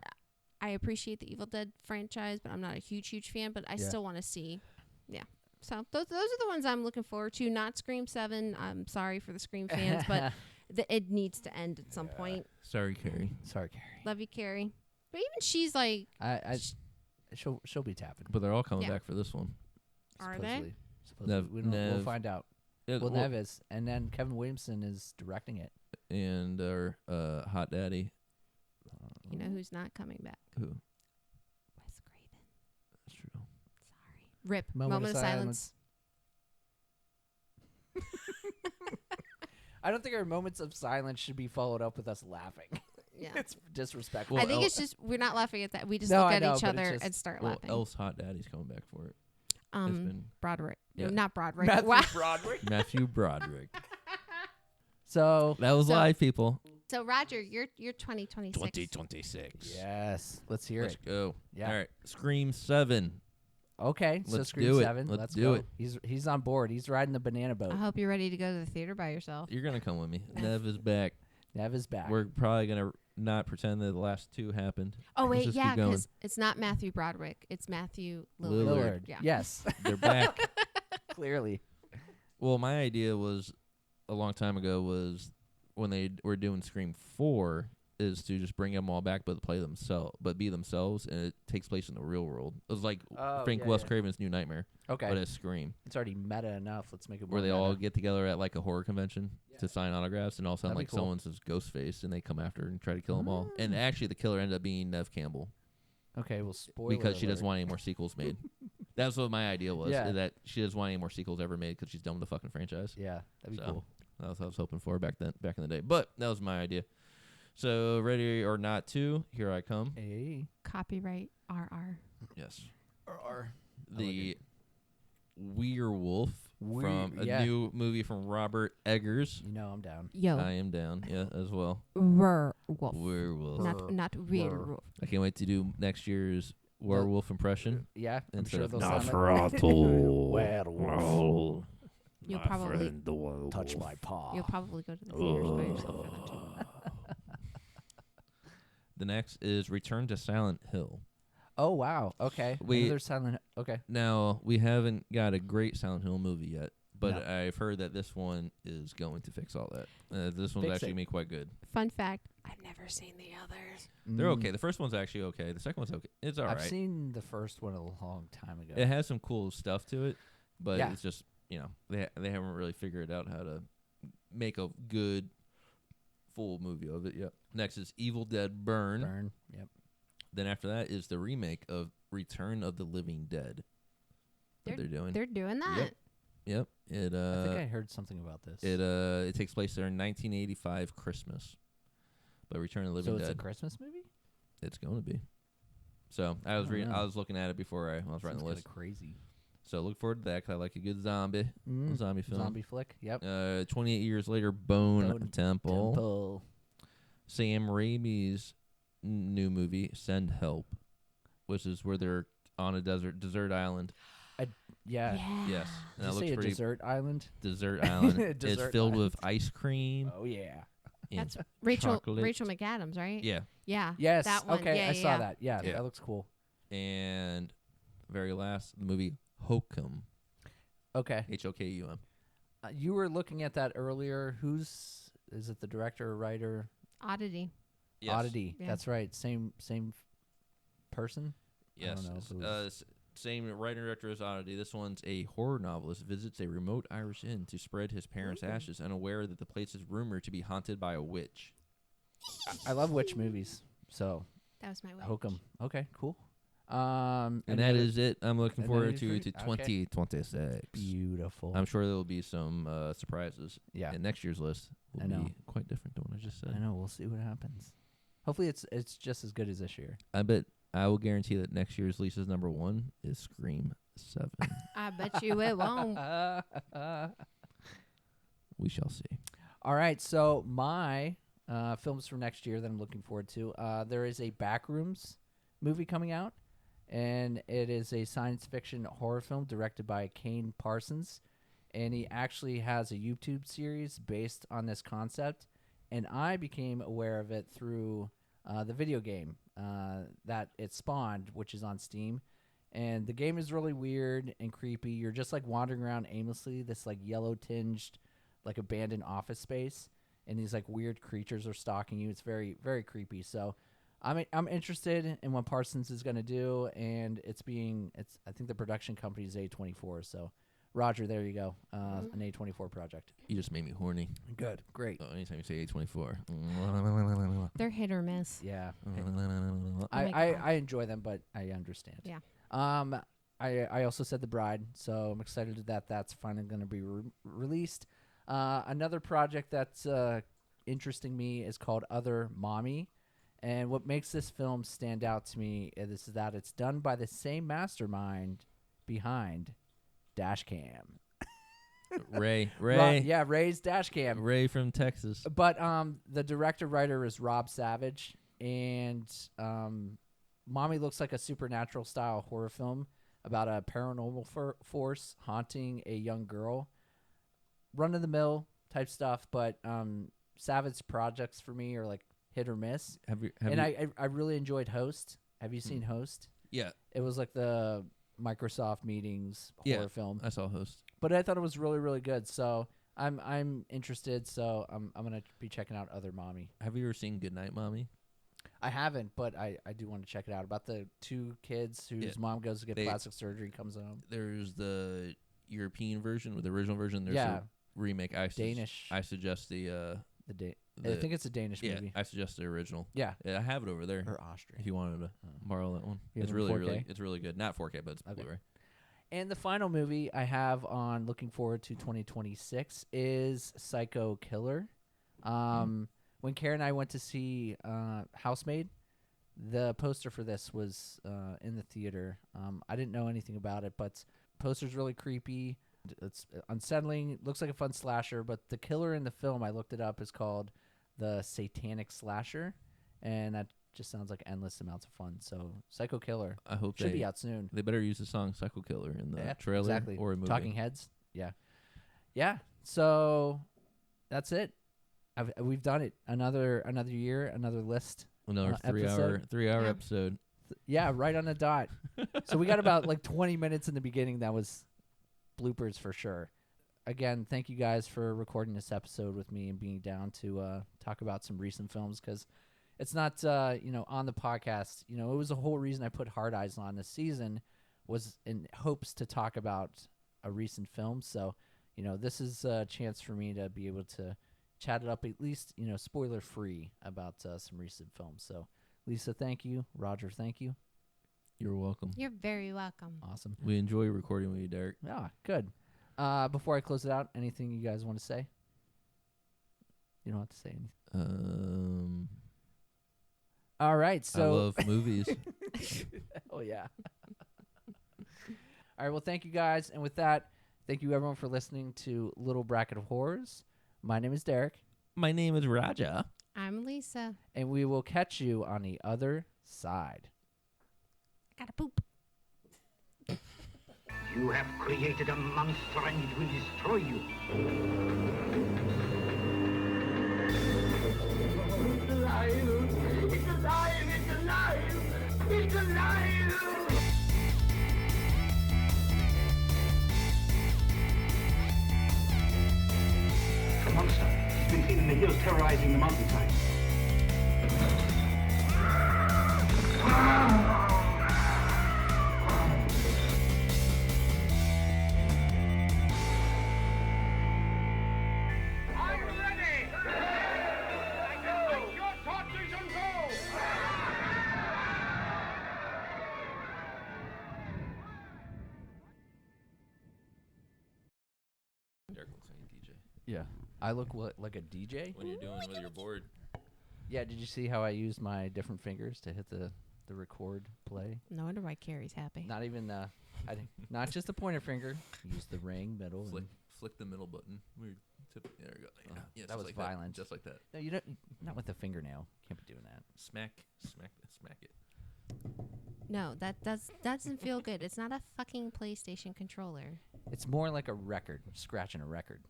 I appreciate the Evil Dead franchise, but I'm not a huge fan. But I still want to see. Yeah. So those are the ones I'm looking forward to. Not Scream 7. I'm sorry for the Scream fans, but it needs to end at some point. Sorry, Carrie. Love you, Carrie. But even she's like, she'll be tapping. But they're all coming back for this one. Are they? Supposedly. We'll find out. Nev is, and then Kevin Williamson is directing it. And our hot daddy. You know who's not coming back? Who? Wes Craven. That's true. Sorry. Rip. Moment of silence. I don't think our moments of silence should be followed up with us laughing. Yeah. It's disrespectful. I think it's just we're not laughing at that. We just look at each other and start laughing. Else hot daddy's coming back for it. It's been Broderick. Yeah. Not Broderick. Matthew Broderick. So that was live, people. So Roger, you're 2026. 2026. Yes. Let's hear Let's it. go. Yeah. All right. Scream 7. Okay. So Let's Scream do it. 7. Let's go. do it. He's on board. He's riding the banana boat. I hope you're ready to go to the theater by yourself. You're gonna come with me. Nev is back. Nev is back. We're probably gonna not pretend that the last two happened. Oh Let's wait, just yeah, keep going. because it's not Matthew Broderick. It's Matthew Lillard. Lillard. Yeah. Yes. They're back. Clearly. Well, my idea was a long time ago was when they were doing Scream 4 is to just bring them all back but be themselves, and it takes place in the real world. It was like Wes Craven's New Nightmare. Okay. But it's Scream. It's already meta enough. Let's make it more where they meta. all get together at like a horror convention to sign autographs, and all of a sudden That'd be like cool. someone's Ghostface, and they come after and try to kill them all. And actually, the killer ended up being Neve Campbell. Okay, well, spoiler because she alert. doesn't want any more sequels made. That's what my idea was. Yeah. Is that she doesn't want any more sequels ever made because she's done with the fucking franchise. Yeah, that'd be cool. That's what I was hoping for back in the day. But that was my idea. So Ready or Not 2, here I come. Hey. Copyright RR. Yes. RR. The Werewolf from a new movie from Robert Eggers. You know I'm down. Yo. I am down, yeah, as well. Werewolf. Not werewolf. I can't wait to do next year's werewolf impression. Yeah, I'm instead sure of they'll sound like Werewolf. You'll probably Touch my paw. You'll probably go to the theaters by yourself for that too. The next is Return to Silent Hill. Oh, wow. Okay. Another Silent Okay. Now, we haven't got a great Silent Hill movie yet, but I've heard that this one is going to fix all that. This one's actually going to be quite good. Fun fact, I've never seen the others. They're okay. The first one's actually okay. The second one's okay. It's all right. I've seen the first one a long time ago. It has some cool stuff to it, but it's just, they haven't really figured out how to make a good full movie of it yet. Next is Evil Dead Burn. Yep. Then after that is the remake of Return of the Living Dead. They're doing. They're doing that. Yep. It I think I heard something about this. It takes place there in 1985 Christmas. But Return of the Living Dead. So it's a Christmas movie? It's going to be. So I was looking at it before I was writing the list. Crazy. So look forward to that because I like a good zombie film. Zombie flick. Yep. 28 years later, Bone Temple. Sam Raimi's new movie, Send Help, which is where they're on a desert island. Yeah. Yes. And Did you say a desert island? Desert island. It's filled with ice cream. Oh, yeah. That's Rachel chocolate. McAdams, right? Yeah. Yeah. Yes. That one. Okay, Yeah, I saw that. Yeah, that looks cool. And very last, the movie Hokum. Okay. Hokum. You were looking at that earlier. Is it the director or writer? Oddity. Yes. Oddity. Yeah. That's right. Same person? Yes. I don't know same writer and director as Oddity. This one's a horror novelist visits a remote Irish inn to spread his parents' ashes, unaware that the place is rumored to be haunted by a witch. I love witch movies, so That was my way. Hokum. Okay, cool. And that is it. I'm looking forward to 2026. Beautiful. I'm sure there will be some surprises. Yeah. And next year's list will be quite different than what I just said. I know. We'll see what happens. Hopefully it's just as good as this year. I will guarantee that next year's Lisa's number 1 is Scream 7. I bet you it won't. We shall see. All right. So my films for next year that I'm looking forward to, there is a Backrooms movie coming out. And it is a science fiction horror film directed by Kane Parsons. And he actually has a YouTube series based on this concept. And I became aware of it through the video game that it spawned, which is on Steam. And the game is really weird and creepy. You're just like wandering around aimlessly, this like yellow tinged, like abandoned office space. And these like weird creatures are stalking you. It's very, very creepy. So I'm interested in what Parsons is going to do, and I think the production company is A24. So, Roger, there you go, an A24 project. You just made me horny. Good, great. Anytime you say A24, They're hit or miss. Yeah, Oh I enjoy them, but I understand. Yeah. I also said The Bride, so I'm excited that that's finally going to be released. Another project that's interesting me is called Other Mommy. And what makes this film stand out to me is that it's done by the same mastermind behind Dashcam. Ray. Ray's Dashcam. Ray from Texas. But the director-writer is Rob Savage, and Mommy looks like a supernatural-style horror film about a paranormal force haunting a young girl. Run-of-the-mill type stuff, but Savage projects for me are like hit or miss. I really enjoyed Host. Have you seen Host? Yeah. It was like the Microsoft meetings horror film. I saw Host. But I thought it was really, really good. So I'm interested. So I'm gonna be checking out Other Mommy. Have you ever seen Goodnight Mommy? I haven't, but I do want to check it out. About the 2 kids whose mom goes to get plastic surgery, comes home. There's the European version, with the original version. There's a remake. Danish. I suggest I think it's a Danish movie. I suggest the original. Yeah, I have it over there. Or Austrian. If you wanted to borrow that one, it's really good. Not 4K, but it's Blu-ray. And the final movie I have on looking forward to 2026 is Psycho Killer. When Karen and I went to see Housemaid, the poster for this was in the theater. I didn't know anything about it, but poster's really creepy. It's unsettling. Looks like a fun slasher, but the killer in the film, I looked it up, is called the Satanic Slasher, and that just sounds like endless amounts of fun. So Psycho Killer, I hope should be out soon. They better use the song Psycho Killer in the trailer or a movie. Talking Heads. Yeah. So that's it. We've done it. Another year, another list. Another 3-hour episode. Yeah, right on the dot. So we got about like 20 minutes in the beginning. That was bloopers for sure. Again, thank you guys for recording this episode with me and being down to talk about some recent films, because it's not on the podcast. It was the whole reason I put Hard Eyes on this season, was in hopes to talk about a recent film. So this is a chance for me to be able to chat it up, at least spoiler free, about some recent films. So Lisa, thank you. Roger, thank you. You're welcome. You're very welcome. Awesome. We enjoy recording with you, Derek. Yeah, good. Before I close it out, anything you guys want to say? You don't have to say anything. All right, so I love movies. Oh yeah. All right, well, thank you guys, and with that, thank you everyone for listening to Little Bracket of Horrors. My name is Derek. My name is Raja. I'm Lisa. And we will catch you on the other side. Gotta poop. You have created a monster and it will destroy you. It's alive! It's alive! It's alive! It's alive! The monster has been seen in the hills terrorizing the mountainside. Yeah. I look like a DJ. When you're doing with your board. Yeah, did you see how I used my different fingers to hit the record play? No wonder why Carrie's happy. Not even not just the pointer finger. Use the ring, middle. Flick the middle button. Weird. There you go. Yeah, yeah, that was like violent. Just like that. No, you don't. Not with the fingernail. Can't be doing that. Smack it. No, that doesn't feel good. It's not a fucking PlayStation controller. It's more like a record, scratching a record,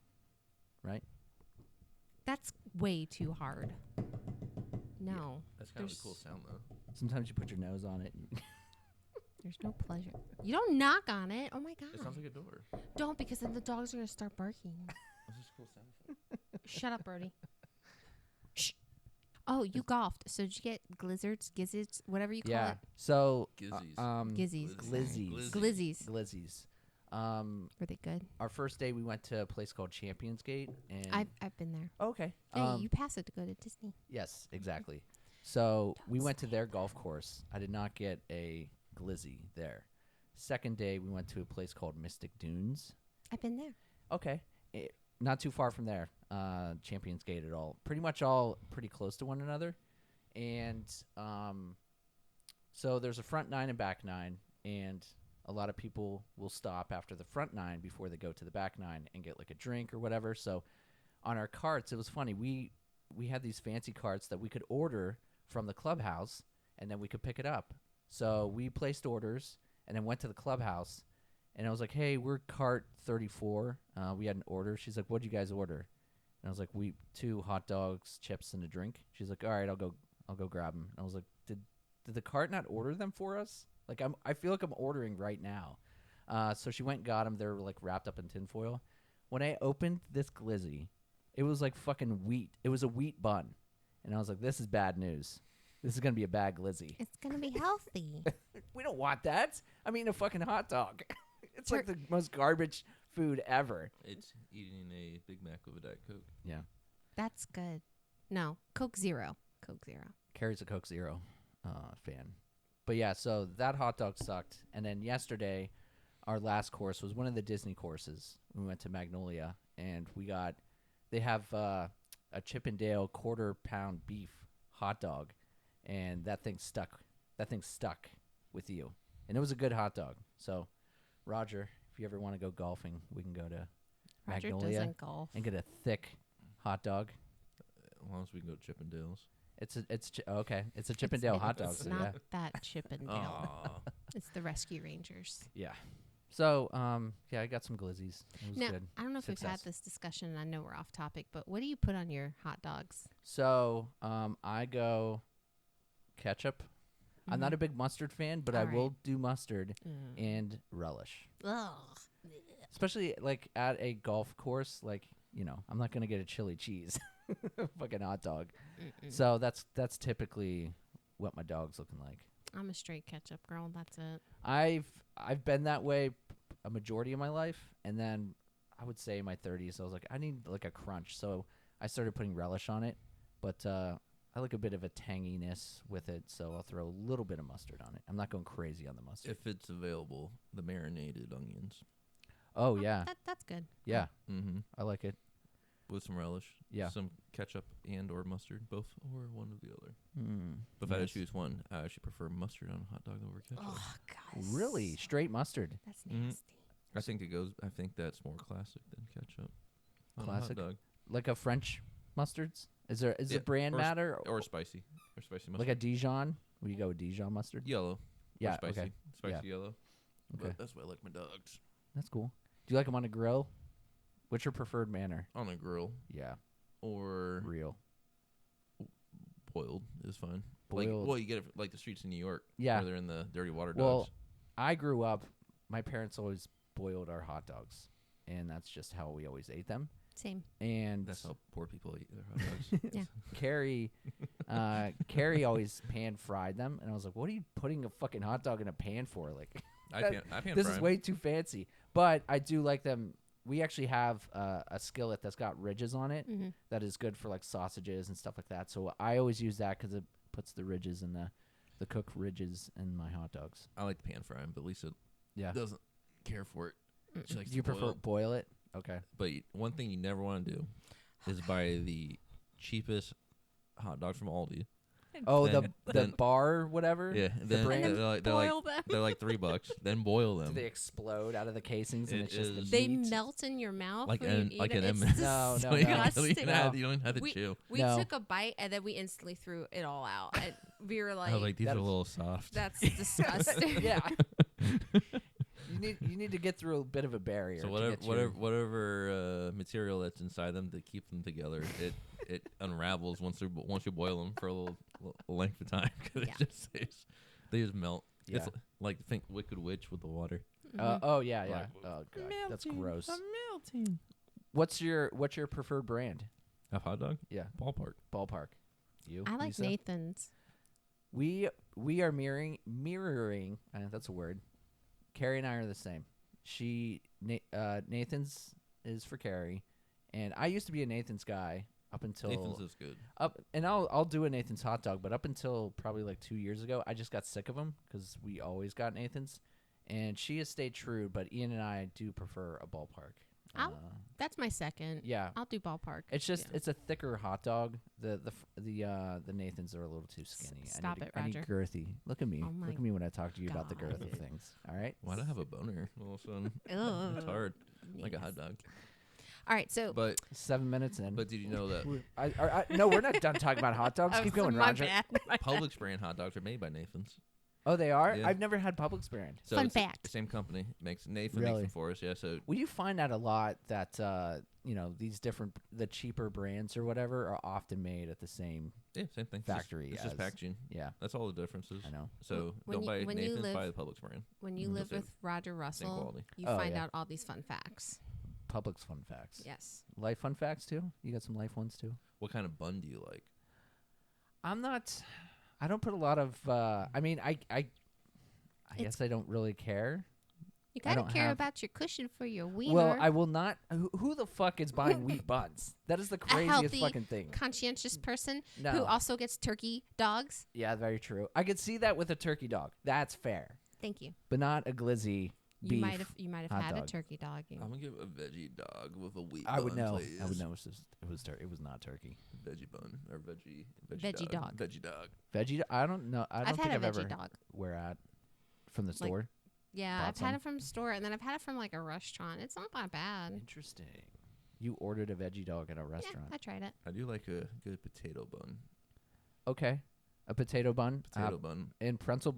right? That's way too hard. No. Yeah, that's kind of a cool sound, though. Sometimes you put your nose on it. There's no pleasure. You don't knock on it. Oh my god. It sounds like a door. Don't, because then the dogs are gonna start barking. That's just a cool sound effect. Shut up, Birdie. Shh. Oh, you golfed. So did you get gizzards, whatever you call it? So Gizzies. Gizzies. Glizzies. Were they good? Our first day, we went to a place called Champions Gate, and I've been there. okay. Hey, you pass it to go to Disney. Yes, exactly. So we went to their golf course. I did not get a glizzy there. Second day, we went to a place called Mystic Dunes. I've been there. Okay. Not too far from there, Champions Gate at all. Pretty much all pretty close to one another. And so there's a front nine and back nine, and a lot of people will stop after the front nine before they go to the back nine and get like a drink or whatever. So on our carts, it was funny. We had these fancy carts that we could order from the clubhouse, and then we could pick it up. So we placed orders and then went to the clubhouse, and I was like, hey, we're cart 34. We had an order. She's like, what'd you guys order? And I was like, 2 hot dogs, chips, and a drink. She's like, all right, I'll go grab them. And I was like, did the cart not order them for us? Like, I feel like I'm ordering right now. So she went and got them. They're like wrapped up in tinfoil. When I opened this glizzy, it was like fucking wheat. It was a wheat bun. And I was like, this is bad news. This is going to be a bad glizzy. It's going to be healthy. We don't want that. I mean, a fucking hot dog. It's like the most garbage food ever. It's eating a Big Mac with a Diet Coke. Yeah. That's good. No, Coke Zero. Coke Zero. Carrie's a Coke Zero fan. But yeah, so that hot dog sucked. And then yesterday, our last course was one of the Disney courses. We went to Magnolia, and they have a Chip and Dale quarter-pound beef hot dog, and that thing stuck. That thing stuck with you. And it was a good hot dog. So, Roger, if you ever want to go golfing, we can go to Roger Magnolia doesn't golf. and get a thick hot dog. As long as we can go to Chippendales. Okay. It's a Chip and Dale hot dog. It's So not yeah. that Chip and Dale. Aw. It's the Rescue Rangers. Yeah. So yeah, I got some glizzies. It was Now, good. I don't know if we've had Success. this discussion, and I know we're off topic, but what do you put on your hot dogs? So I go ketchup. I'm not a big mustard fan, but I All will right. do mustard and relish. Ugh. Especially like at a golf course, like, I'm not gonna get a chili cheese fucking hot dog. So that's typically what my dog's looking like. I'm a straight ketchup girl. That's it. I've been that way a majority of my life, and then I would say in my 30s I was like, I need like a crunch, so I started putting relish on it. But I like a bit of a tanginess with it, so I'll throw a little bit of mustard on it. I'm not going crazy on the mustard. If it's available, the marinated onions. Oh yeah, That's good. yeah, Mm-hmm. I like it. With some relish. Yeah. Some ketchup and or mustard, both or one or the other. But if I had to Nice. choose one, I actually prefer mustard on a hot dog over ketchup. Oh God. Really, straight mustard. That's Mhm. nasty. I think that's more classic than ketchup. On Classic? a hot dog. Like a French mustards? Is the Yeah, brand or s- matter? Or spicy. Or spicy mustard. Like a Dijon? Will you go with Dijon mustard? yellow. Yeah, Or spicy. okay. Spicy Yeah. yellow. Okay. But that's why I like my dogs. That's cool. Do you like them on a grill? What's your preferred manner? On a grill. Yeah, Or real. boiled is fine. Boiled. Like, you get it like the streets in New York. Yeah. Where they're in the dirty water Well, dogs. I grew up, my parents always boiled our hot dogs, and that's just how we always ate them. Same. And That's how poor people eat their hot dogs. Yeah. Carrie always pan fried them, and I was like, what are you putting a fucking hot dog in a pan for? Like, I pan this fry is 'em. way too fancy. But I do like them. We actually have a skillet that's got ridges on it Mm-hmm. that is good for like sausages and stuff like that. So I always use that because it puts the ridges and the cooked ridges in my hot dogs. I like to pan fry 'em, but Lisa Yeah. doesn't care for it. She likes Do you to prefer boil. boil it? Okay. But one thing you never want to do is buy the cheapest hot dogs from Aldi. Oh, Then- the then- bar, whatever. Yeah, then brand? they're like $3. Then boil Do them. they explode out of the casings and It it's just the is- They meat? melt in your mouth Like when an you eat it. M&M. It's No, So no, you no. don't disgusting. even have, you don't even have to chew. We No. took a bite and then we instantly threw it all out. And we were I was like, these that are a is- little soft. that's disgusting. Yeah. You need to get through a bit of a barrier. So to get your- whatever material that's inside them to keep them together, it unravels once you boil them for a little length of time. 'Cause Yeah. they just melt. Yeah. It's like think Wicked Witch with the water. Oh yeah, yeah. Like, Oh god, that's gross. I'm melting. What's your preferred brand? A hot dog? Yeah, Ballpark. ballpark. You? I like Lisa? Nathan's. We are mirroring. That's a word. Carrie and I are the same. Nathan's is for Carrie, and I used to be a Nathan's guy up until Nathan's is good. and I'll do a Nathan's hot dog, but up until probably like 2 years ago, I just got sick of them because we always got Nathan's, and she has stayed true. But Ian and I do prefer a ballpark. That's my second. Yeah, I'll do ballpark. it's just Yeah. it's a thicker hot dog. The Nathans are a little too skinny. Stop it, I need Roger. girthy. Look at me. Oh my Look at me when I talk to you about the girth God. of things. All right. Why'd I have a boner all of a sudden? Ugh. It's hard. Like a Yes. hot dog. All right, so But 7 minutes in. but did you know that No, we're not done talking about hot dogs. Oh, Keep so going, my Roger. bad, my bad. Publix brand hot dogs are made by Nathan's? Oh, they are. Yeah. I've never had Publix brand. So Fun it's the fact. same company makes Nathan Really? makes them for us. Yeah. So Well, you find out a lot that these the cheaper brands or whatever are often made at the same. yeah, same thing. Factory It's just as- packaging. Yeah, That's all the differences. I know. So When don't you- buy when you Nathan's, live- buy the Publix brand. when you Mhm. live Same- with Roger Russell, quality. you Oh, find yeah. out all these fun facts. Publix fun facts. Yes. Life fun facts too. You got some life ones too. What kind of bun do you like? I'm not. I don't put a lot of. I mean, I guess I don't really care. You I gotta don't care have- about your cushion for your wiener. Well, I will not. Who the fuck is buying wheat buns? That is the craziest healthy fucking thing. conscientious person No. who also gets turkey dogs. Yeah, very true. I could see that with a turkey dog. That's fair, Thank you. but not a glizzy beef. You might have hot had dog. a turkey dog. I'm gonna give a veggie dog with a wheat I would bun, know. please. I would know. It was not turkey. Veggie bun or veggie Veggie dog. Veggie dog. Veggie. I don't know. I don't I've think had I've a veggie ever. dog. Where at? From the Like, store. Yeah, Bought I've had some? it from the store, and then I've had it from like a restaurant. It's not that bad. Interesting. You ordered a veggie dog at a Yeah, restaurant. I tried it. I do like a good potato bun. Okay. A potato bun. Potato bun. And pretzel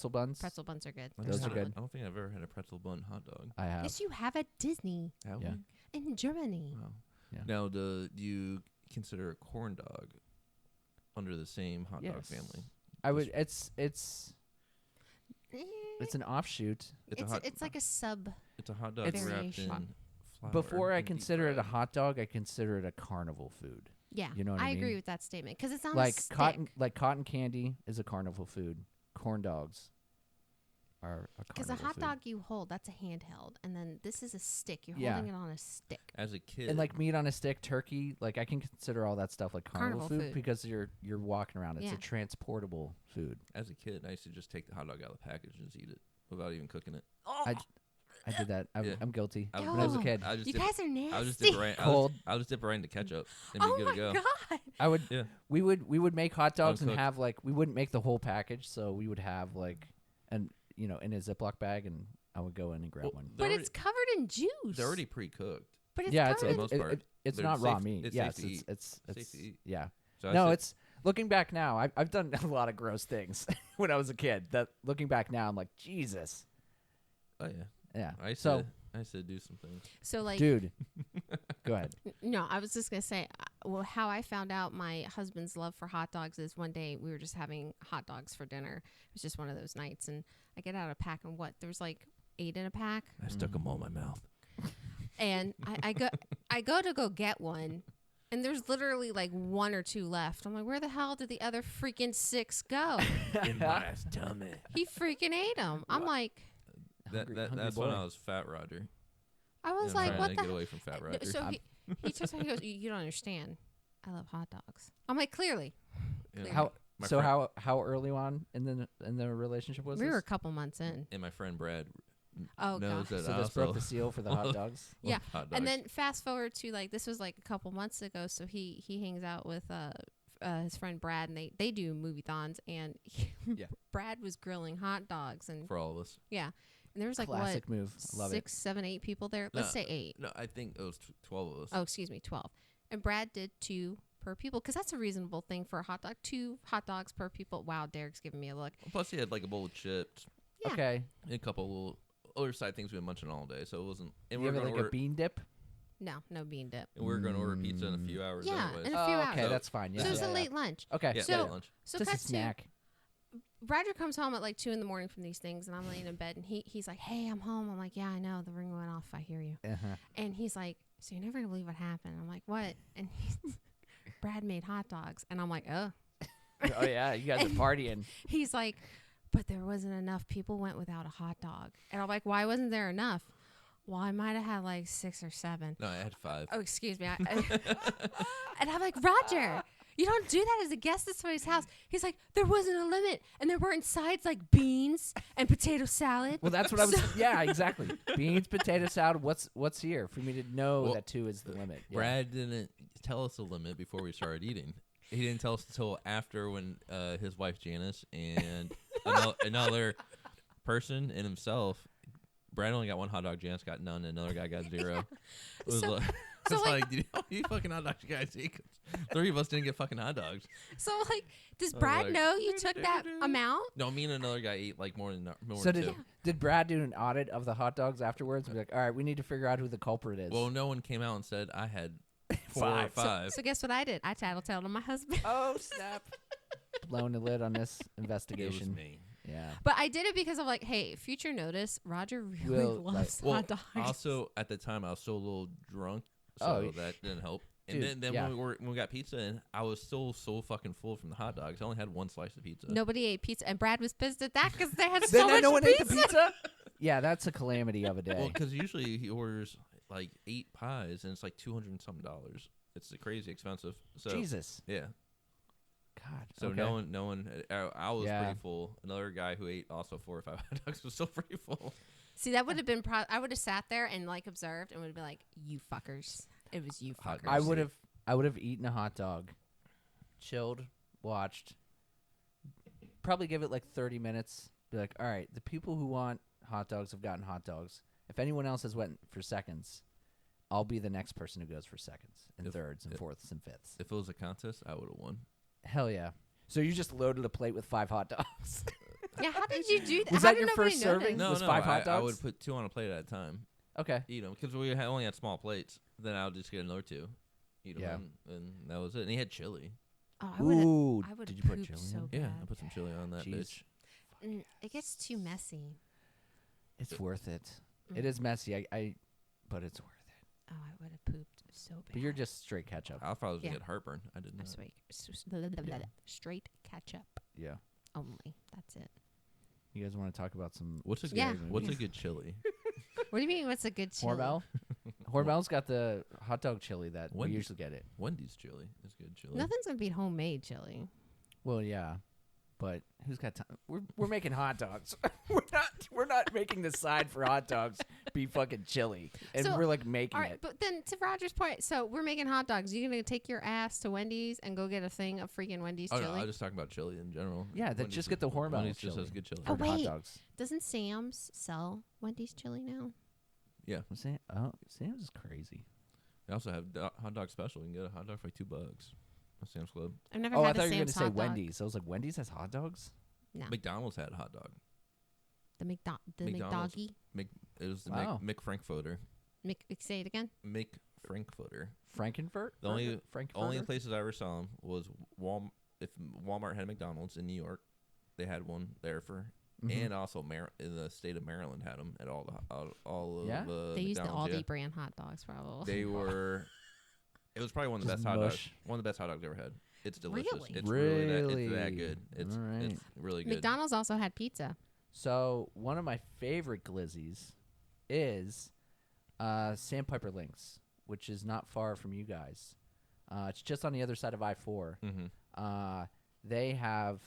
buns. Pretzel buns are good. I They're Those are don't good. think- I don't think I've ever had a pretzel bun hot dog. I have. Yes, you have at Disney Have Yeah. we? in Germany. Wow. Yeah. Now, do you consider a corn dog under the same hot dog Yes. family? I would. It's Eh, an offshoot. It's a It's hot. it's like a sub. It's a hot dog It's- wrapped Variation. in flour. Before I and deep consider it a fried. hot dog, I consider it a carnival food. Yeah, You know what I agree mean? with that statement because it's on a Like stick. cotton candy is a carnival food. Corn dogs are a Because carnival a hot food. dog you hold, that's a handheld, and then this is a stick. You're Yeah. holding it on a stick. As a kid, And like meat on a stick, turkey, like I can consider all that stuff like carnival, Carnival food food. because you're walking around. It's Yeah. a transportable food. as a kid, I used to just take the hot dog out of the package and just eat it without even cooking it. I did that. Yeah. I'm guilty. I would- When I was a Oh, kid, I just You dip, guys are nasty. I was just dip right. Cold. I was just dip right into ketchup and be Oh good my to go. god! I would. Yeah. We would make hot dogs and Uncooked. have like we wouldn't make the whole package, so we would have like in a Ziploc bag, and I would go in and grab Well, one. But They're it's covered in juice. They're already pre-cooked. But it's Yeah, it's covered the in most part. it's They're not raw safe- meat. it's Yes, safe to eat. it's Safe to eat. yeah. So I No, said- it's looking back now. I've done a lot of gross things when I was a kid. That looking back now, I'm like Jesus. Oh yeah. Yeah. I used So, to I used to do some things. So like, dude, go ahead. no, I was just gonna say, well, how I found out my husband's love for hot dogs is one day we were just having hot dogs for dinner. It was just one of those nights, and I get out a pack, and there was like 8 in a pack, I stuck them all in my mouth. and I go to go get one, and there's literally like 1 or 2 left. I'm like, where the hell did the other freaking 6 go? In my tummy. He freaking ate them. I'm like, That's boy. when I was fat Roger. I was And I'm like, trying what to the? get away from fat Roger. So he turns around, he goes, you don't understand. I love hot dogs. I'm like, clearly. Yeah. How My so friend- how early on in the relationship was We this? were a couple months in. And my friend Brad Oh, knows God. that So I this also broke the seal for the hot dogs. love Yeah, hot and dogs. then fast forward to like this was like a couple months ago. So he hangs out with his friend Brad, and they do movie-thons, and Yeah. Brad was grilling hot dogs, and for all of us. yeah, and there was like Classic what move. Love 6, 7, 8 people there. Let's say 8. No, I think it was 12 of us. Oh, excuse me, 12. And Brad did 2 per people because that's a reasonable thing for a hot dog. 2 hot dogs per people. Wow, Derek's giving me a look. Plus, he had like a bowl of chips, Yeah. Okay. and a couple little other side things we've been munching all day. So it wasn't. And You we have were going like to order. a bean dip? No bean dip. And we were going to order pizza in a few hours. Yeah, anyways. in a few Oh, hours. okay, that's fine. Yeah. So it was yeah, a yeah. late lunch. Okay. yeah, so- late lunch. So Just a cut to snack. Roger comes home at like 2 in the morning from these things, and I'm laying in bed, and he's like, "Hey, I'm home." I'm like, "Yeah, I know. The ring went off. I hear you." Uh-huh. And he's like, "So you're never gonna believe what happened?" I'm like, "What?" And Brad made hot dogs, and I'm like, "Oh." Oh yeah, you guys are partying. He's like, "But there wasn't enough. People went without a hot dog." And I'm like, "Why wasn't there enough?" Well, I might have had like 6 or 7. No, I had 5. Oh, excuse me. And I'm like, Roger, you don't do that as a guest at somebody's house. He's like, there wasn't a limit. And there weren't sides like beans and potato salad. Well, that's what I was. Yeah, exactly. Beans, potato salad. What's here for me to know Well, that 2 is the limit? Yeah. Brad didn't tell us the limit before we started eating. He didn't tell us until after when his wife Janice and another person and himself. Brad only got 1 hot dog. Janice got none. And another guy got 0. It was So- like, so, it's like- like, dude, how many fucking hot dogs you guys eat? 'Cause 3 of us didn't get fucking hot dogs. So, like, does I'm Brad like, know you took that amount? No, me and another guy ate like more than So two. did Brad do an audit of the hot dogs afterwards? And be like, all right, we need to figure out who the culprit is. Well, no one came out and said I had 4 or 5. 5. So guess what I did? I tattletailed on my husband. Oh snap! Blown the lid on this It was investigation. me. Yeah. But I did it because I'm like, hey, future notice, Roger really Will, loves Well, hot dogs. also at the time I was still a little drunk, so Oh, that didn't help. And dude, then yeah. when we got pizza, and I was still so fucking full from the hot dogs. I only had 1 slice of pizza. Nobody ate pizza, and Brad was pissed at that because they had Then so much no one pizza. ate the pizza. Yeah, that's a calamity of a day. Well, because usually he orders like 8 pies, and it's like $200 and something. It's crazy expensive. So Jesus. yeah. God. So okay. no one. I was Yeah. pretty full. Another guy who ate also 4 or 5 hot dogs was still pretty full. See, that would have been. I would have sat there and like observed, and would be like, "You fuckers! It was you Hot fuckers." dog. I would have eaten a hot dog, chilled, watched, probably give it like 30 minutes. Be like, all right, the people who want hot dogs have gotten hot dogs. If anyone else has went for seconds, I'll be the next person who goes for seconds and thirds and fourths and fifths. If it was a contest, I would have won. Hell yeah! So you just loaded a plate with 5 hot dogs. Yeah, how did you do that? Was How that did your nobody first serving? notice? No, Was 5 hot I dogs? would put 2 on a plate at a time. Okay. Eat them because we only had small plates. Then I would just get another 2, eat them, Yeah. and that was it. And he had chili. Oh, I would. Ooh, I would did you put poop chili so in? bad. Yeah, I put some chili on that Jeez. bitch. It gets too messy. It's worth it. It is messy, but it's worth it. Oh, I would have pooped so bad. But you're just straight ketchup. I thought I was Yeah. gonna get heartburn. I did not. Straight ketchup Yeah. only. That's it. You guys want to talk about some What's a good? Yeah. What's a good chili? What do you mean? What's a good chili? Hormel? Hormel's got the hot dog chili that we Wendy's. usually get it. Wendy's chili is good chili. Nothing's gonna beat homemade chili. Well, yeah, but who's got time? We're making hot dogs. we're not making the side for hot dogs be fucking chili, and So, we're like making All right, it. but then to Roger's point, so we're making hot dogs. You gonna take your ass to Wendy's and go get a thing of freaking Wendy's Oh no, chili? I was just talking about chili in general. Yeah, then Wendy's just is- get the Hormel Wendy's chili. just has good chili. Oh, For hot wait. dogs. Doesn't Sam's sell Wendy's chili now? Yeah. Sam's is crazy. They also have hot dog special. You can get a hot dog for like $2 at Sam's Club. I've never Oh, I had thought a you were Sam's gonna say hot dog. Wendy's. I was like, Wendy's has hot dogs. No, McDonald's had a hot dog. the McDonald's. McDoggy. It was the Wow. McFrankfurter. Say it again. McFrankfurter. Frankenfurt. The only Frankfurter? places I ever saw them was If Walmart had McDonald's in New York, they had one there for, Mhm. and also in the state of Maryland had them at all of Yeah? They used the McDonald's, Aldi yeah. brand hot dogs, probably. They were. It was probably one of the Just best hot dogs. mush. One of the best hot dogs I ever had. It's delicious. Really? It's really that Really? good. It's Alright. it's really good. McDonald's also had pizza. So one of my favorite glizzies is Sandpiper Links, which is not far from you guys. It's just on the other side of I-4. Mm-hmm. they have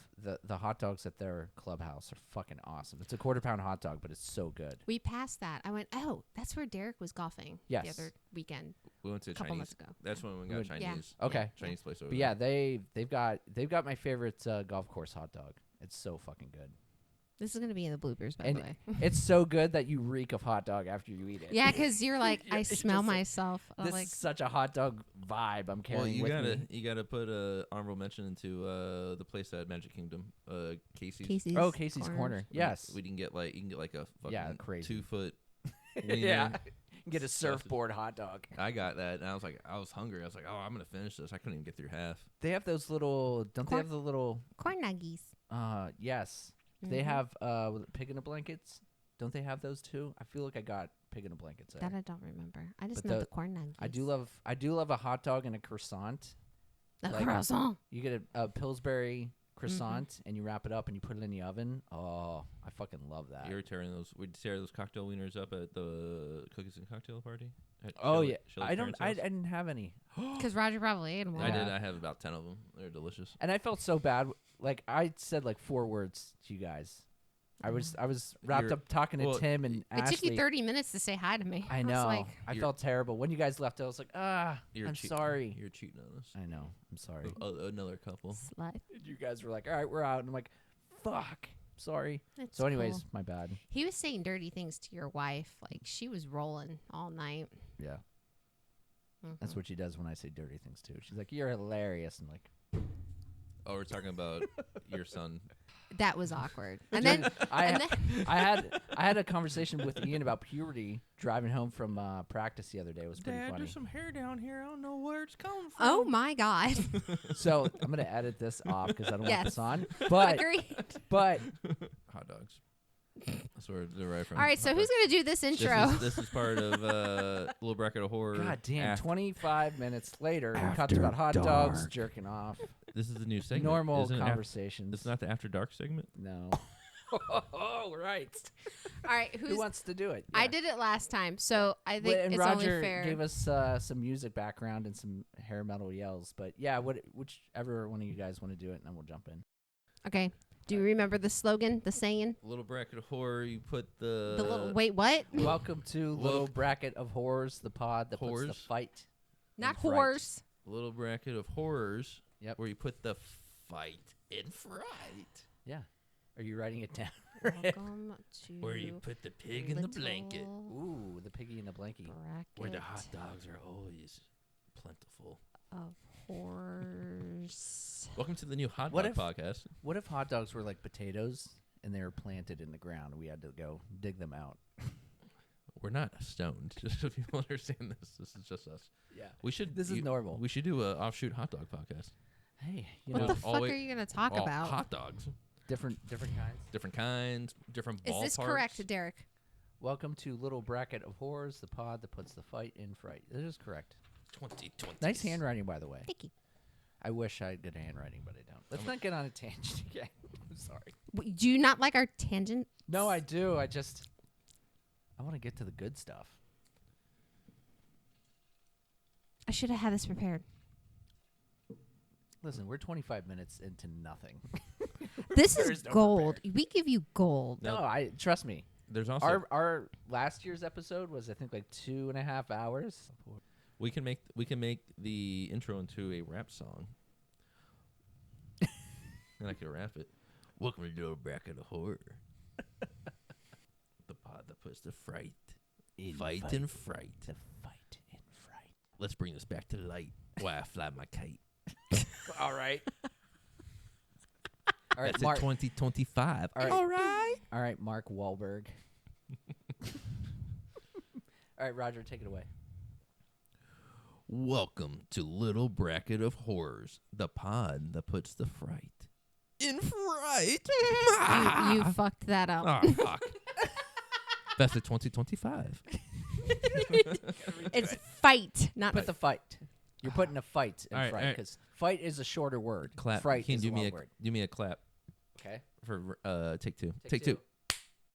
the hot dogs at their clubhouse are fucking awesome. It's a quarter-pound hot dog, but it's so good. We passed that. I went, oh, that's where Derek was golfing the other weekend. We went to a couple months ago. That's when we got Chinese. Yeah. Okay. Chinese place over But there. yeah, they've got my favorite golf course hot dog. It's so fucking good. This is going to be in the bloopers, by the way. It's so good that you reek of hot dog after you eat it. Yeah, because you're like, I smell just like, myself. This is such a hot dog vibe I'm carrying with me. You gotta put a honorable mention into the place at Magic Kingdom, Casey's. Oh, Casey's Corner. Yes. You can get like a fucking crazy 2 foot. Yeah. Get a surfboard hot dog. I got that, and I was hungry. I was like, oh, I'm gonna finish this. I couldn't even get through half. They have those little. They have the little corn nuggies? Yes. Mm-hmm. They have pig in a blankets. Don't they have those too? I feel like I got pig in a blankets. That I don't remember. I just know the corn nuggies. I do love a hot dog and a croissant. Croissant. You get a Pillsbury croissant and you wrap it up and you put it in the oven. Oh, I fucking love that. You were tearing those. We'd tear those cocktail wieners up at the cookies and cocktail party. Yeah. I didn't have any. Because Roger probably ate them all. I did. I have about 10 of them. They're delicious. And I felt so bad. Like I said, like 4 words to you guys. I was wrapped up talking to Tim and Ashley. It took you 30 minutes to say hi to me. I know. I felt terrible when you guys left. I was like, I'm sorry. You're cheating on us. I know. I'm sorry. Another couple. Slut. You guys were like, all right, we're out. And I'm like, fuck. Sorry. It's so anyways, cool. my bad. He was saying dirty things to your wife. Like she was rolling all night. Yeah. That's what she does when I say dirty things too. She's like, you're hilarious. I'm like, oh, we're talking about your son. That was awkward. And then I had a conversation with Ian about puberty driving home from practice the other day. It was pretty funny. There's some hair down here. I don't know where it's coming from. Oh my God. So I'm gonna edit this off because I don't want this on. Agreed. But hot dogs. That's where they're right from. All right, so who's gonna do this intro? This is part of Little Bracket of Horror. God damn! 25 minutes later, we talked about hot dogs, jerking off. This is the new segment. Normal conversations. It's not the After Dark segment. No. Oh, right. All right, who wants to do it? Yeah. I did it last time, so I think it's Roger only fair. Gave us some music background and some hair metal yells, but yeah, whichever one of you guys want to do it, and then we'll jump in. Okay. Do you remember the slogan, the saying? Little Bracket of Horror. You put the little. Wait, what? Welcome to Little Bracket of Horrors, the pod that puts the fight. Not horse. Little Bracket of Horrors. Yep. Where you put the fight in fright. Yeah. Are you writing it down? Welcome to where you put the pig in the blanket. Ooh, the piggy in the blankie. Where the hot dogs are always plentiful. Of horse. Welcome to the new hot dog podcast. What if hot dogs were like potatoes and they were planted in the ground? We had to go dig them out. We're not stoned. Just so people understand this. This is just us. Yeah. This is normal. We should do an offshoot hot dog podcast. Hey, what the fuck are you gonna talk about? Hot dogs. Different kinds. Different kinds. Different ballparks. Is this correct, Derek? Welcome to Little Bracket of Horrors, the pod that puts the fight in fright. This is correct. 2020. Nice handwriting, by the way. Thank you. I wish I had good handwriting, but I don't. Let's not get on a tangent again. I'm sorry. Do you not like our tangent? No, I do. I want to get to the good stuff. I should have had this prepared. Listen, we're 25 minutes into nothing. This is gold. We give you gold. No, trust me. There's also our last year's episode was I think like 2.5 hours. We can make the intro into a rap song. And I can rap it. Welcome to Little Bracket of Horror. The pod that puts the fright in fight and fright. The fight in fright. Let's bring this back to light while I fly my kite. All right. All right, That's Mark. 2025. All right, Mark Wahlberg. All right, Roger, take it away. Welcome to Little Bracket of Horrors, the pod that puts the fright in fright. You fucked that up. Oh, fuck. That's the 2025. It's fight, not Put the fight. You're putting a fight in All fright right. because fight is a shorter word. Clap. Fright Can is you a do long word. me a clap Okay. for take two. Take two.